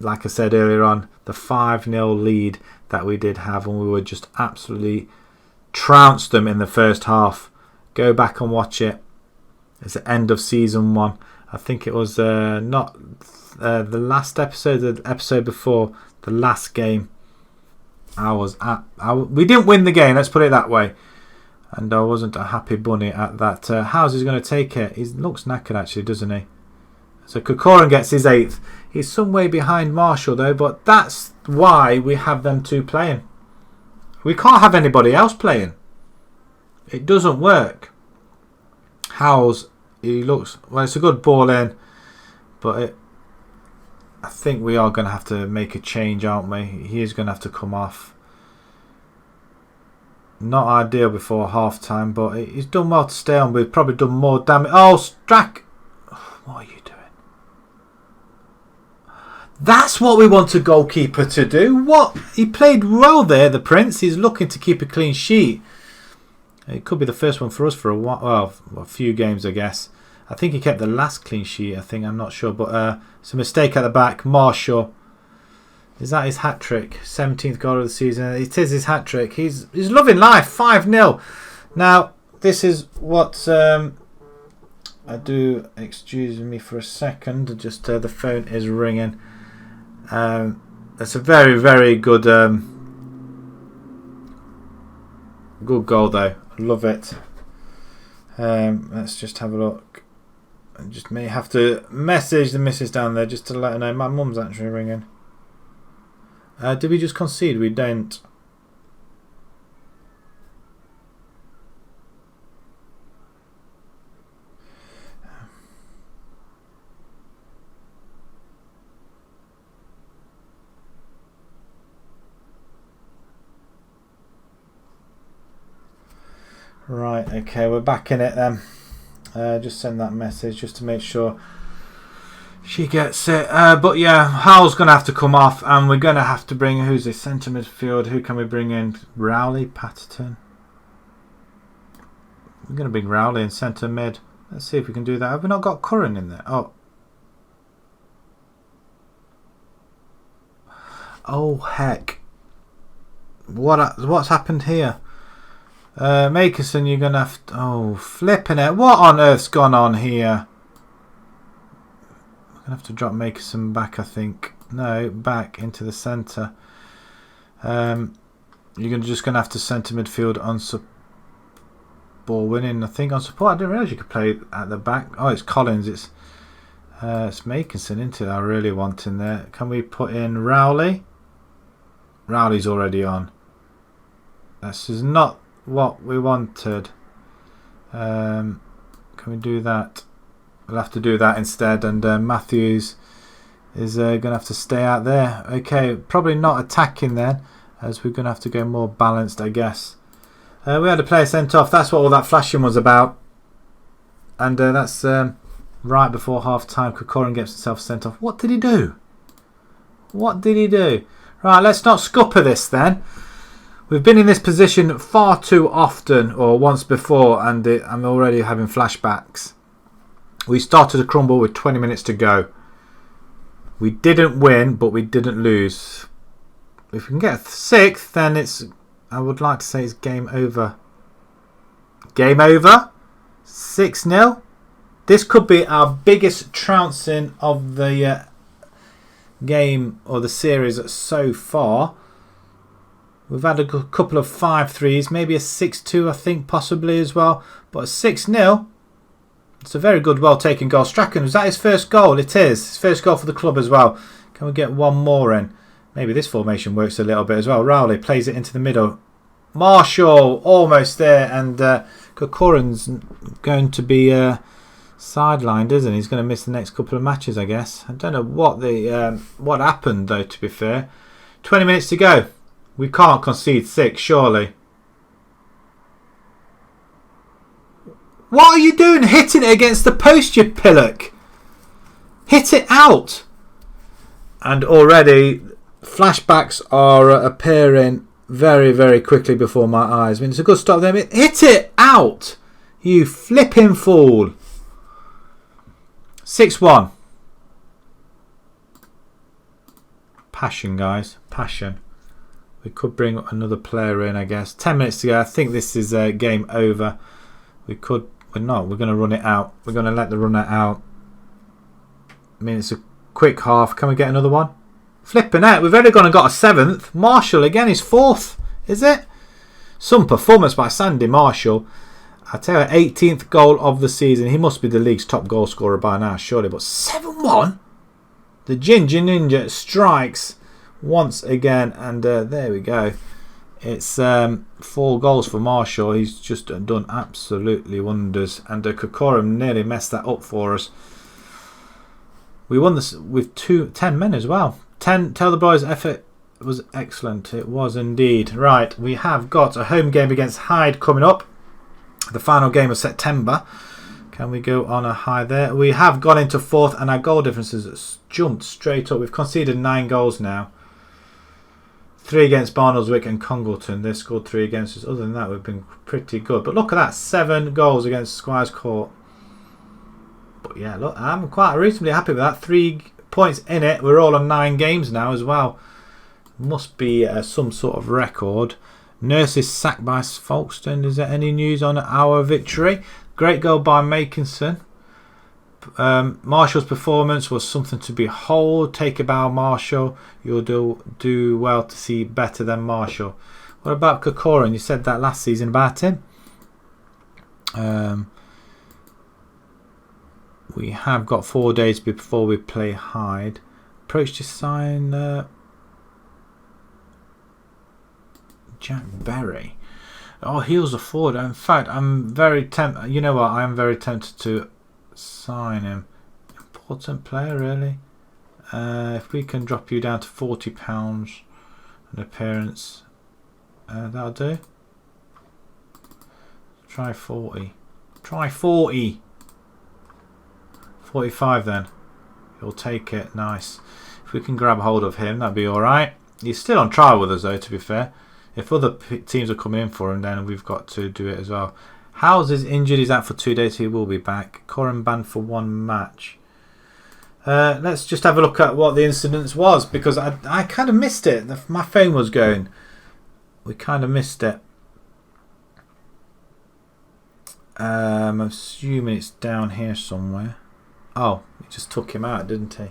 like I said earlier on, the 5-0 lead that we did have, and we were just absolutely trounced them in the first half. Go back and watch it. It's the end of season 1. I think it was not the last episode, the episode before the last game. We didn't win the game, let's put it that way. And I wasn't a happy bunny at that. Howes is going to take it. He looks knackered actually, doesn't he? So Kokorum gets his 8th. He's some way behind Marshall though, but that's why we have them two playing. We can't have anybody else playing. It doesn't work. Howes, he looks... Well, it's a good ball in, but I think we are going to have to make a change, aren't we? He is going to have to come off. Not ideal before half time, but he's done well to stay on. We've probably done more damage. Oh, Strack! What are you doing? That's what we want a goalkeeper to do. What? He played well there, the Prince. He's looking to keep a clean sheet. It could be the first one for us for a while. Well, a few games, I guess. I think he kept the last clean sheet, I think. I'm not sure. But it's a mistake at the back. Marshall. Is that his hat-trick? 17th goal of the season. It is his hat-trick. He's loving life. 5-0. Now, this is what I do. Excuse me for a second. Just the phone is ringing. That's a very, very good good goal, though. Love it. Let's just have a look. I just may have to message the missus down there just to let her know. My mum's actually ringing. Did we just concede? We don't. Right, okay, we're back in it then. Just send that message just to make sure she gets it. But yeah, Howell's going to have to come off, and we're going to have to bring, who's this centre midfield? Who can we bring in? Rowley, Patterton. We're going to bring Rowley in centre mid. Let's see if we can do that. Have we not got Curran in there? Oh heck. What's happened here? Makerson, you're going to have to... Oh, flipping it. What on earth's gone on here? I'm going to have to drop Makerson back, I think. No, back into the centre. You're just going to have to centre midfield on ball winning, I think, on support. I didn't realise you could play at the back. Oh, it's Collins. It's Makerson, isn't it? I really want in there. Can we put in Rowley? Rowley's already on. This is not what we wanted. Can we do that? We'll have to do that instead, and Matthews is going to have to stay out there. Okay, probably not attacking then, as we're going to have to go more balanced, I guess. We had a player sent off. That's what all that flashing was about, and that's right before half time. Corcoran gets himself sent off. What did he do? What did he do? Right, let's not scupper this then. We've been in this position far too often, or once before, and I'm already having flashbacks. We started to crumble with 20 minutes to go. We didn't win, but we didn't lose. If we can get a 6th, then it's... I would like to say it's game over. Game over? 6-0? This could be our biggest trouncing of the game, or the series so far. We've had a couple of 5-3s, maybe a 6-2 I think possibly as well. But a 6-0, it's a very good, well taken goal. Strachan, was that his first goal? It is. His first goal for the club as well. Can we get one more in? Maybe this formation works a little bit as well. Rowley plays it into the middle. Marshall almost there, and Corcoran's going to be sidelined, isn't he? He's going to miss the next couple of matches, I guess. I don't know what happened though, to be fair. 20 minutes to go. We can't concede 6, surely. What are you doing hitting it against the post, you pillock? Hit it out. And already flashbacks are appearing very, very quickly before my eyes. I mean, it's a good stop there. Hit it out, you flipping fool. 6-1. Passion, guys. Passion. We could bring another player in, I guess. 10 minutes to go. I think this is game over. We could... We're not. We're going to run it out. We're going to let the runner out. I mean, it's a quick half. Can we get another one? Flipping out. We've only gone and got a 7th. Marshall again is 4th. Is it? Some performance by Sandy Marshall. I tell you, 18th goal of the season. He must be the league's top goal scorer by now, surely. But 7-1? The Ginger Ninja strikes once again, and there we go. It's 4 goals for Marshall. He's just done absolutely wonders, and Corcoran nearly messed that up for us. We won this with 10 men as well. 10. Tell the boys, effort was excellent. It was indeed. Right, we have got a home game against Hyde coming up, the final game of September. Can we go on a high there? We have gone into 4th, and our goal differences has jumped straight up. We've conceded 9 goals now. 3 against Barnoldswick and Congleton. They scored 3 against us. Other than that, we've been pretty good. But look at that, 7 goals against Squires Court. But yeah, look, I'm quite reasonably happy with that. 3 points in it. We're all on 9 games now as well. Must be some sort of record. Nurse is sacked by Folkestone. Is there any news on our victory? Great goal by Makinson. Marshall's performance was something to behold. Take a bow, Marshall. You'll do well to see better than Marshall. What about Corcoran? You said that last season about him. We have got 4 days before we play Hyde. Approach to sign Jack Berry. Oh, heels are forward. In fact, I'm very tempted. You know what? I am very tempted to sign him. Important player, really. If we can drop you down to £40 an appearance, that'll do. Try 40. Try 40. 45 then. He'll take it. Nice. If we can grab hold of him, that'd be alright. He's still on trial with us though, to be fair. If other teams are coming in for him, then we've got to do it as well. Howes is injured. He's out for 2 days. He will be back. Corin banned for 1 match. Let's just have a look at what the incident was, because I kind of missed it. My phone was going. We kind of missed it. I'm assuming it's down here somewhere. Oh, he just took him out, didn't he?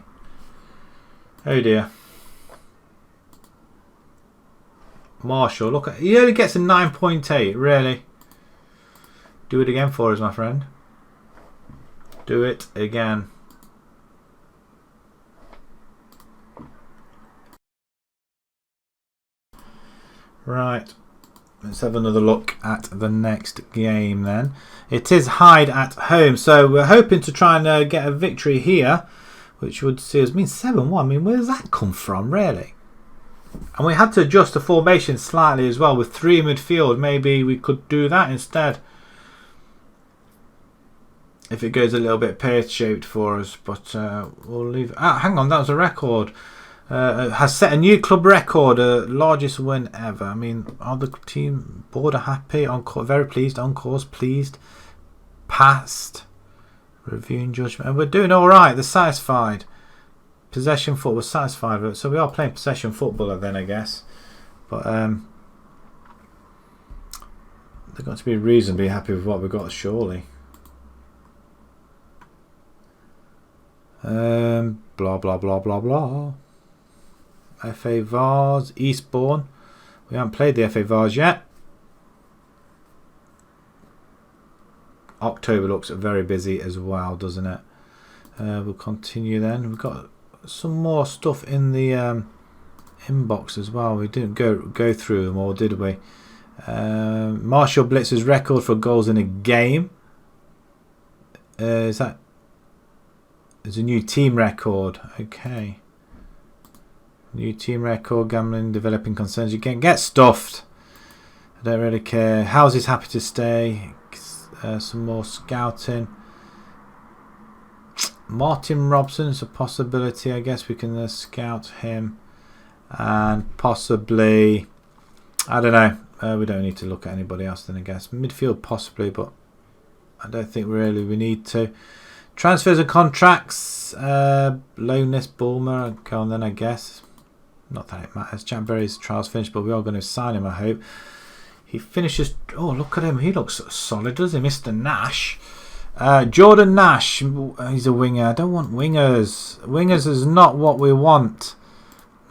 Oh dear. Marshall, look at, he only gets a 9.8. Really? Do it again for us, my friend. Do it again. Right, let's have another look at the next game then. It is Hyde at home, so we're hoping to try and get a victory here, which would see us mean 7-1. I mean, where does that come from, really? And we had to adjust the formation slightly as well with 3 midfield. Maybe we could do that instead, if it goes a little bit pear-shaped for us. But we'll leave. Ah, hang on, that was a record. Has set a new club record, largest win ever. I mean, are the team board are happy? On very pleased. On course, pleased. Passed. Reviewing judgment. And we're doing all right. They're satisfied. Possession football. We're satisfied with it. So we are playing possession footballer then, I guess. But they've got to be reasonably happy with what we've got, surely. Blah blah blah blah blah. FA Vars, Eastbourne. We haven't played the FA Vars yet. October looks very busy as well, doesn't it? We'll continue then. We've got some more stuff in the inbox as well. We didn't go through them all, did we? Marshall Blitz's record for goals in a game. Is that? There's a new team record. Okay. New team record. Gambling, developing concerns. You can get stuffed. I don't really care. How's is happy to stay. Some more scouting. Martin Robson is a possibility. I guess we can scout him. And possibly, I don't know. We don't need to look at anybody else then, I guess. Midfield possibly, but I don't think really we need to. Transfers and contracts. Lowness, Bulmer. Go on then, I guess. Not that it matters. Jack Berry's trials finished, but we are going to sign him, I hope. He finishes. Oh, look at him. He looks solid, does he? Mr. Nash. Jordan Nash. He's a winger. I don't want wingers. Wingers is not what we want.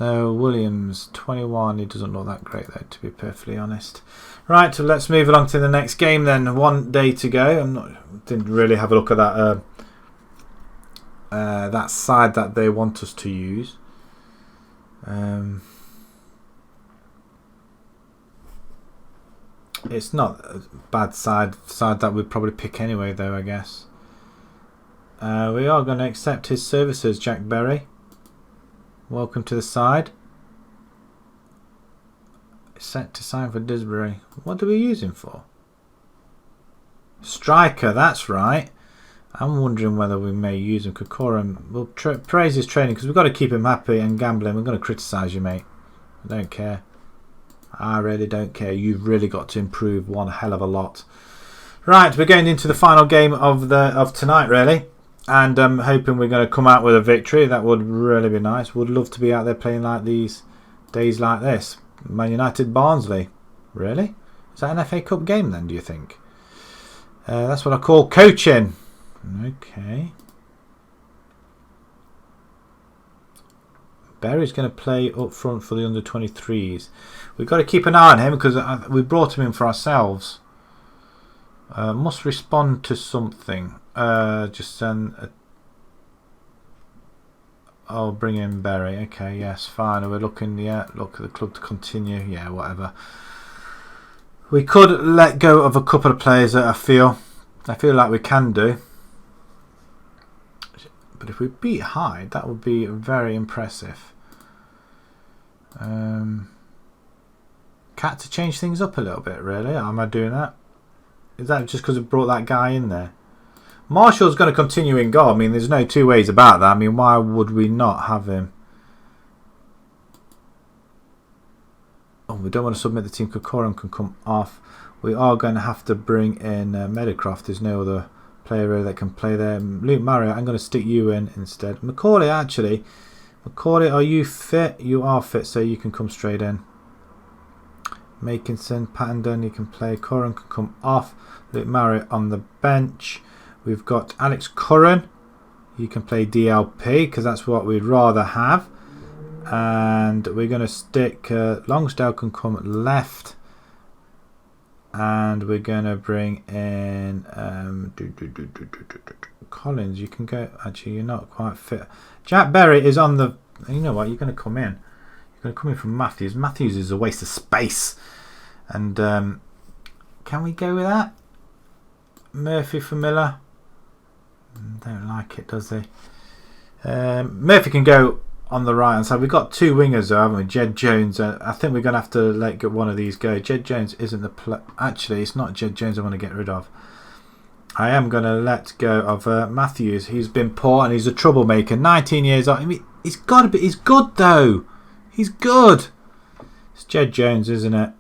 No, Williams. 21. He doesn't look that great, though, to be perfectly honest. Right, so let's move along to the next game then. 1 day to go. Didn't really have a look at that. That side that they want us to use. It's not a bad side that we'd probably pick anyway, though, I guess. We are going to accept his services, Jack Berry. Welcome to the side. Set to sign for Didsbury. What do we use him for? Striker, that's right. I'm wondering whether we may use him. Kokorum. We'll praise his training because we've got to keep him happy, and gambling. We're going to criticise you, mate. I don't care. I really don't care. You've really got to improve one hell of a lot. Right, we're going into the final game of tonight, really, and I'm hoping we're going to come out with a victory. That would really be nice. Would love to be out there playing like these days like this. Man United Barnsley. Really? Is that an FA Cup game then, do you think? That's what I call coaching. Okay. Berry's going to play up front for the under-23s. We've got to keep an eye on him because we brought him in for ourselves. Must respond to something. Just send a... Oh, bring in Berry. Okay, yes, fine. We're looking, yeah, look at the club to continue. Yeah, whatever. We could let go of a couple of players that I feel like we can do. But if we beat Hyde, that would be very impressive. Cat to change things up a little bit, really. Am I doing that? Is that just because it brought that guy in there? Marshall's going to continue in goal. I mean, there's no two ways about that. I mean, why would we not have him? Oh, we don't want to submit the team. Kokorum can come off. We are going to have to bring in Meadowcroft. There's no other player really that can play there. Luke Mario, I'm going to stick you in instead. Macaulay, actually. Macaulay, are you fit? You are fit, so you can come straight in. Makinson, Pattendon, you can play. Curran can come off. Luke Mario on the bench. We've got Alex Curran. You can play DLP because that's what we'd rather have. And we're going to stick Longstyle can come left. And we're going to bring in Collins. You can go. Actually, you're not quite fit. Jack Berry is on the. You know what? You're going to come in. You're going to come in from Matthews. Matthews is a waste of space. And can we go with that? Murphy for Miller. Don't like it, does he? Murphy can go on the right hand side. We've got two wingers though, haven't we? Jed Jones. I think we're going to have to let one of these go. Jed Jones isn't the actually, it's not Jed Jones I want to get rid of. I am going to let go of Matthews. He's been poor and he's a troublemaker. 19 years old. I mean, he's got to be. He's good though. He's good. It's Jed Jones, isn't it?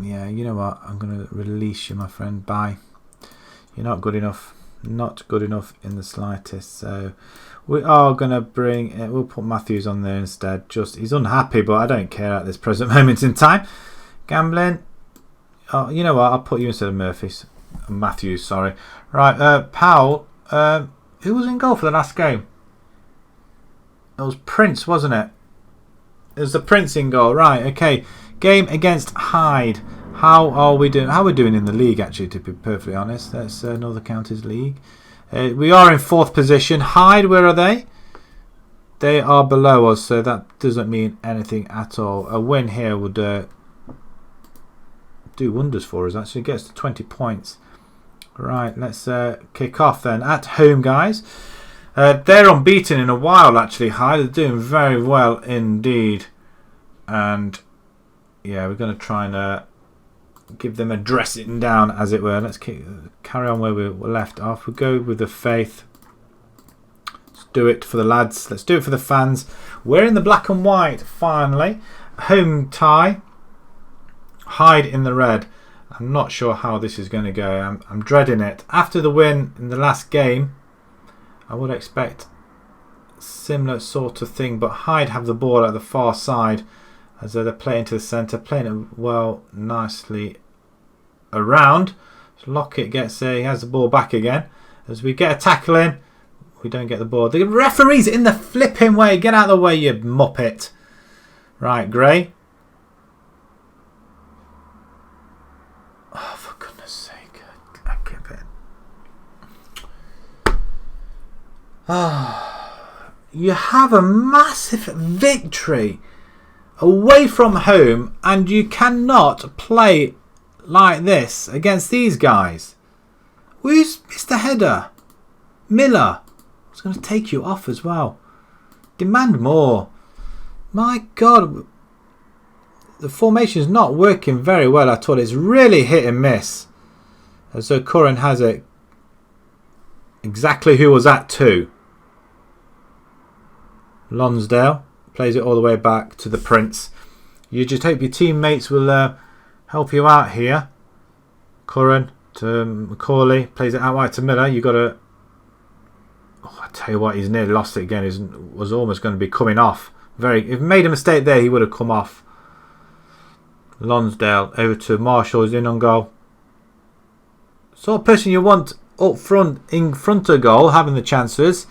Yeah, you know what? I'm going to release you, my friend. Bye. You're not good enough. Not good enough in the slightest. So we are going to bring it. We'll put Matthews on there instead. Just he's unhappy, but I don't care at this present moment in time. Gambling. Oh, you know what? I'll put you instead of Matthews. Sorry. Right, Powell. Who was in goal for the last game? It was Prince, wasn't it? It was the Prince in goal. Right. Okay. Game against Hyde. How are we doing? How are we doing in the league, actually, to be perfectly honest? That's Northern Counties League. We are in 4th position. Hyde, where are they? They are below us, so that doesn't mean anything at all. A win here would do wonders for us, actually. It gets to 20 points. Right, let's kick off then. At home, guys. They're unbeaten in a while, actually, Hyde. They're doing very well indeed. And, yeah, we're going to try and give them a dressing down, as it were. Let's carry on where we were left off. We'll go with the faith. Let's do it for the lads. Let's do it for the fans. We're in the black and white, finally. Home tie. Hyde in the red. I'm not sure how this is going to go. I'm dreading it. After the win in the last game, I would expect similar sort of thing. But Hyde have the ball at the far side. As they're playing to the centre, playing it well, nicely around. So Lockett gets there, he has the ball back again. As we get a tackle in, we don't get the ball. The referee's in the flipping way. Get out of the way, you muppet. Right, Gray. Oh, for goodness sake. I give it. Oh, you have a massive victory away from home, and you cannot play like this against these guys. Who's Mr. Header? Miller. I was going to take you off as well. Demand more. My God. The formation is not working very well at all. It's really hit and miss. And so Curran has it. Exactly who was at 2. Lonsdale. Plays it all the way back to the Prince. You just hope your teammates will help you out here. Curran to Macaulay. Plays it out wide to Miller. You got to. Oh, I tell you what, he's nearly lost it again. He was almost going to be coming off. If he made a mistake there, he would have come off. Lonsdale over to Marshall. Is in on goal. Sort of person you want up front, in front of goal, having the chances.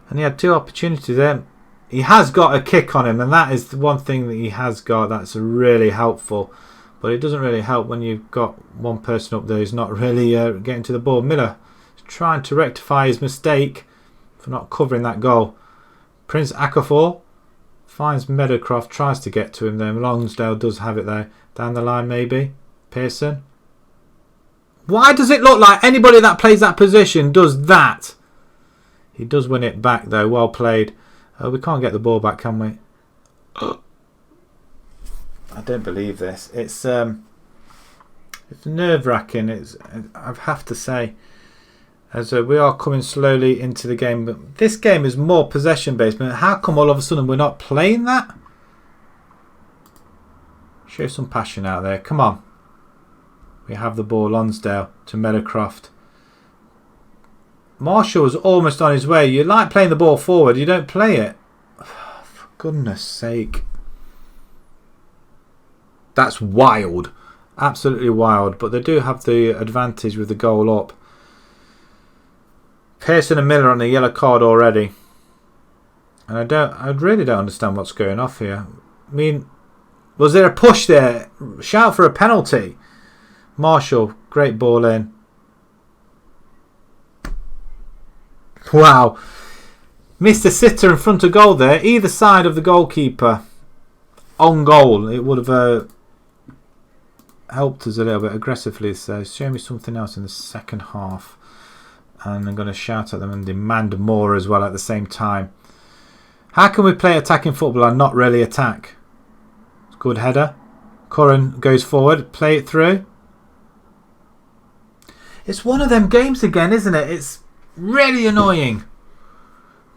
And he had 2 opportunities there. He has got a kick on him, and that is the one thing that he has got that's really helpful. But it doesn't really help when you've got one person up there who's not really getting to the ball. Miller is trying to rectify his mistake for not covering that goal. Prince Akafor finds Meadowcroft, tries to get to him there. Lonsdale does have it there. Down the line maybe. Pearson. Why does it look like anybody that plays that position does that? He does win it back though. Well played. We can't get the ball back, can we? I don't believe this. It's It's nerve-wracking. I have to say, as we are coming slowly into the game. But this game is more possession-based. But how come all of a sudden we're not playing that? Show some passion out there. Come on. We have the ball. Lonsdale to Meadowcroft. Marshall was almost on his way. You like playing the ball forward. You don't play it. For goodness sake. That's wild. Absolutely wild. But they do have the advantage with the goal up. Pearson and Miller on the yellow card already. And I really don't understand what's going off here. I mean, was there a push there? Shout for a penalty. Marshall, great ball in. Wow. Missed a sitter in front of goal there. Either side of the goalkeeper. On goal. It would have helped us a little bit aggressively. So show me something else in the second half. And I'm going to shout at them and demand more as well at the same time. How can we play attacking football and not really attack? Good header. Curran goes forward. Play it through. It's one of them games again, isn't it? It's really annoying.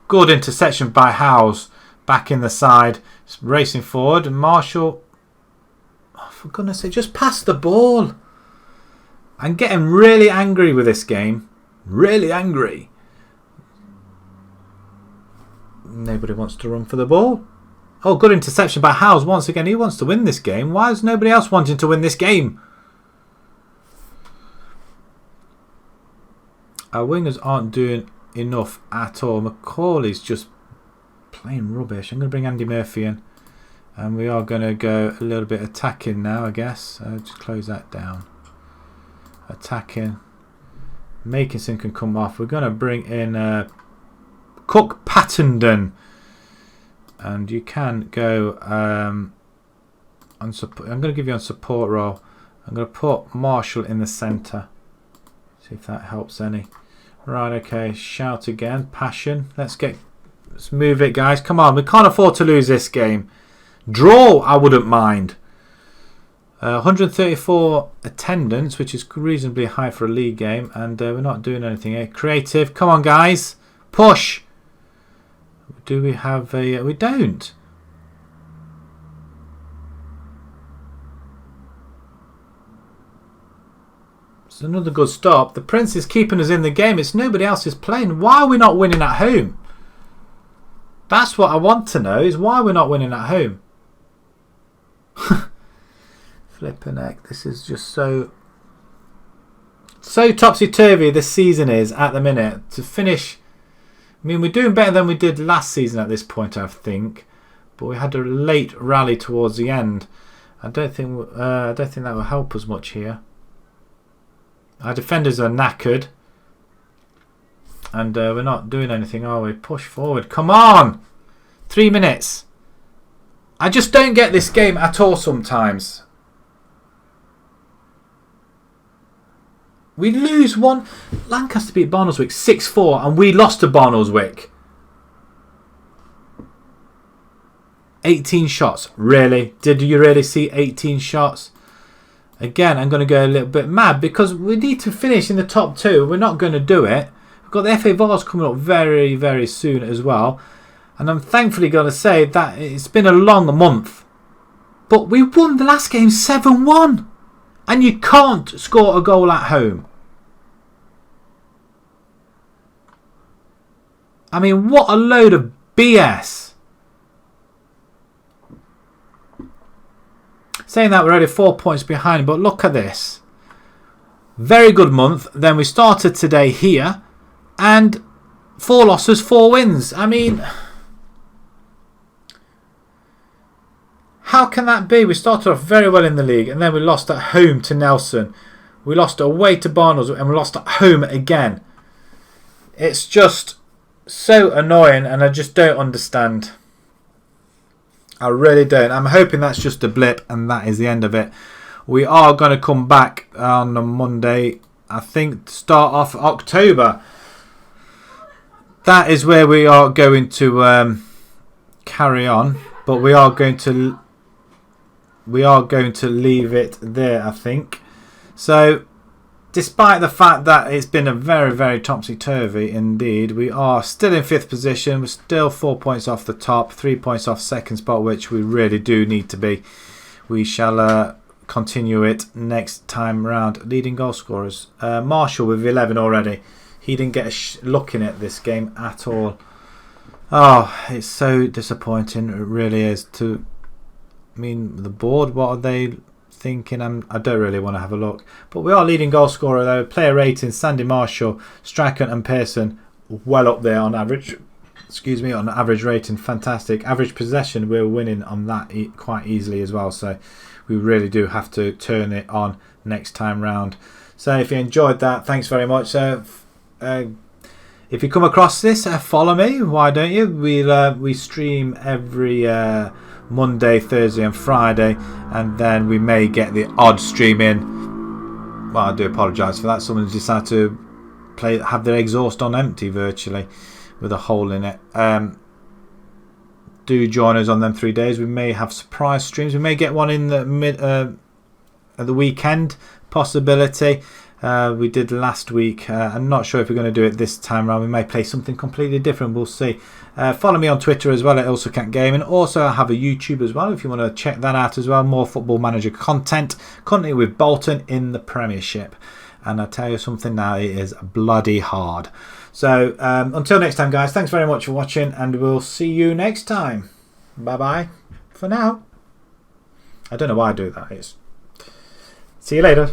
Good interception by Howes. Back in the side. It's racing forward. And Marshall. Oh, for goodness sake, just pass the ball. I'm getting really angry with this game. Really angry. Nobody wants to run for the ball. Oh, good interception by Howes. Once again, he wants to win this game. Why is nobody else wanting to win this game? Our wingers aren't doing enough at all. McCauley's just playing rubbish. I'm going to bring Andy Murphy in. And we are going to go a little bit attacking now, I guess. Just close that down. Attacking. Makinson can come off. We're going to bring in Cook Pattenden. And you can go on support. I'm going to give you on support role. I'm going to put Marshall in the centre. See if that helps any. Right, okay. Shout again. Passion. Let's move it, guys. Come on. We can't afford to lose this game. Draw, I wouldn't mind. 134 attendance, which is reasonably high for a league game. And we're not doing anything here. Creative. Come on, guys. Push. Do we have a... we don't. It's another good stop. The Prince is keeping us in the game. It's nobody else is playing. Why are we not winning at home? That's what I want to know, is why we're not winning at home. Flippin' heck. This is just so topsy-turvy this season is at the minute. To finish... I mean, we're doing better than we did last season at this point, I think. But we had a late rally towards the end. I don't think that will help us much here. Our defenders are knackered. And we're not doing anything, are we? Push forward. Come on! 3 minutes. I just don't get this game at all sometimes. We lose one. Lancaster beat Barnoldswick 6-4 and we lost to Barnoldswick. 18 shots. Really? Did you really see 18 shots? Again, I'm going to go a little bit mad because we need to finish in the top 2. We're not going to do it. We've got the FA Vars coming up very, very soon as well. And I'm thankfully going to say that it's been a long month. But we won the last game 7-1. And you can't score a goal at home. I mean, what a load of BS. Saying that, we're only 4 points behind, but look at this. Very good month. Then we started today here. And 4 losses, 4 wins. I mean... how can that be? We started off very well in the league and then we lost at home to Nelson. We lost away to Barnolds and we lost at home again. It's just so annoying and I just don't understand. I really don't. I'm hoping that's just a blip and that is the end of it. We are going to come back on a Monday, I think, to start off October. That is where we are going to carry on, but we are going to leave it there, I think. So, despite the fact that it's been a very, very topsy-turvy indeed, we are still in 5th position. We're still 4 points off the top, 3 points off second spot, which we really do need to be. We shall continue it next time round. Leading goal scorers. Marshall with 11 already. He didn't get a look in at this game at all. Oh, it's so disappointing. It really is. I mean, the board, what are they thinking? I don't really want to have a look. But we are leading goal scorer though. Player rating, Sandy Marshall, Strachan and Pearson well up there on average. Excuse me, on average rating, fantastic. Average possession, we're winning on that quite easily as well. So we really do have to turn it on next time round. So if you enjoyed that, thanks very much. If you come across this, follow me. Why don't you? We stream every Monday, Thursday and Friday, and then we may get the odd stream in. Well, I do apologise for that. Someone's decided to have their exhaust on empty virtually with a hole in it. Do join us on them 3 days. We may have surprise streams. We may get one in the at the weekend, possibility. We did last week. I'm not sure if we're going to do it this time around. We may play something completely different. We'll see. Follow me on Twitter as well at IlsonCatGaming. Also, I have a YouTube as well if you want to check that out as well. More Football Manager content. Currently with Bolton in the Premiership. And I tell you something now, it is bloody hard. So until next time, guys, thanks very much for watching, and we'll see you next time. Bye-bye for now. I don't know why I do that. See you later.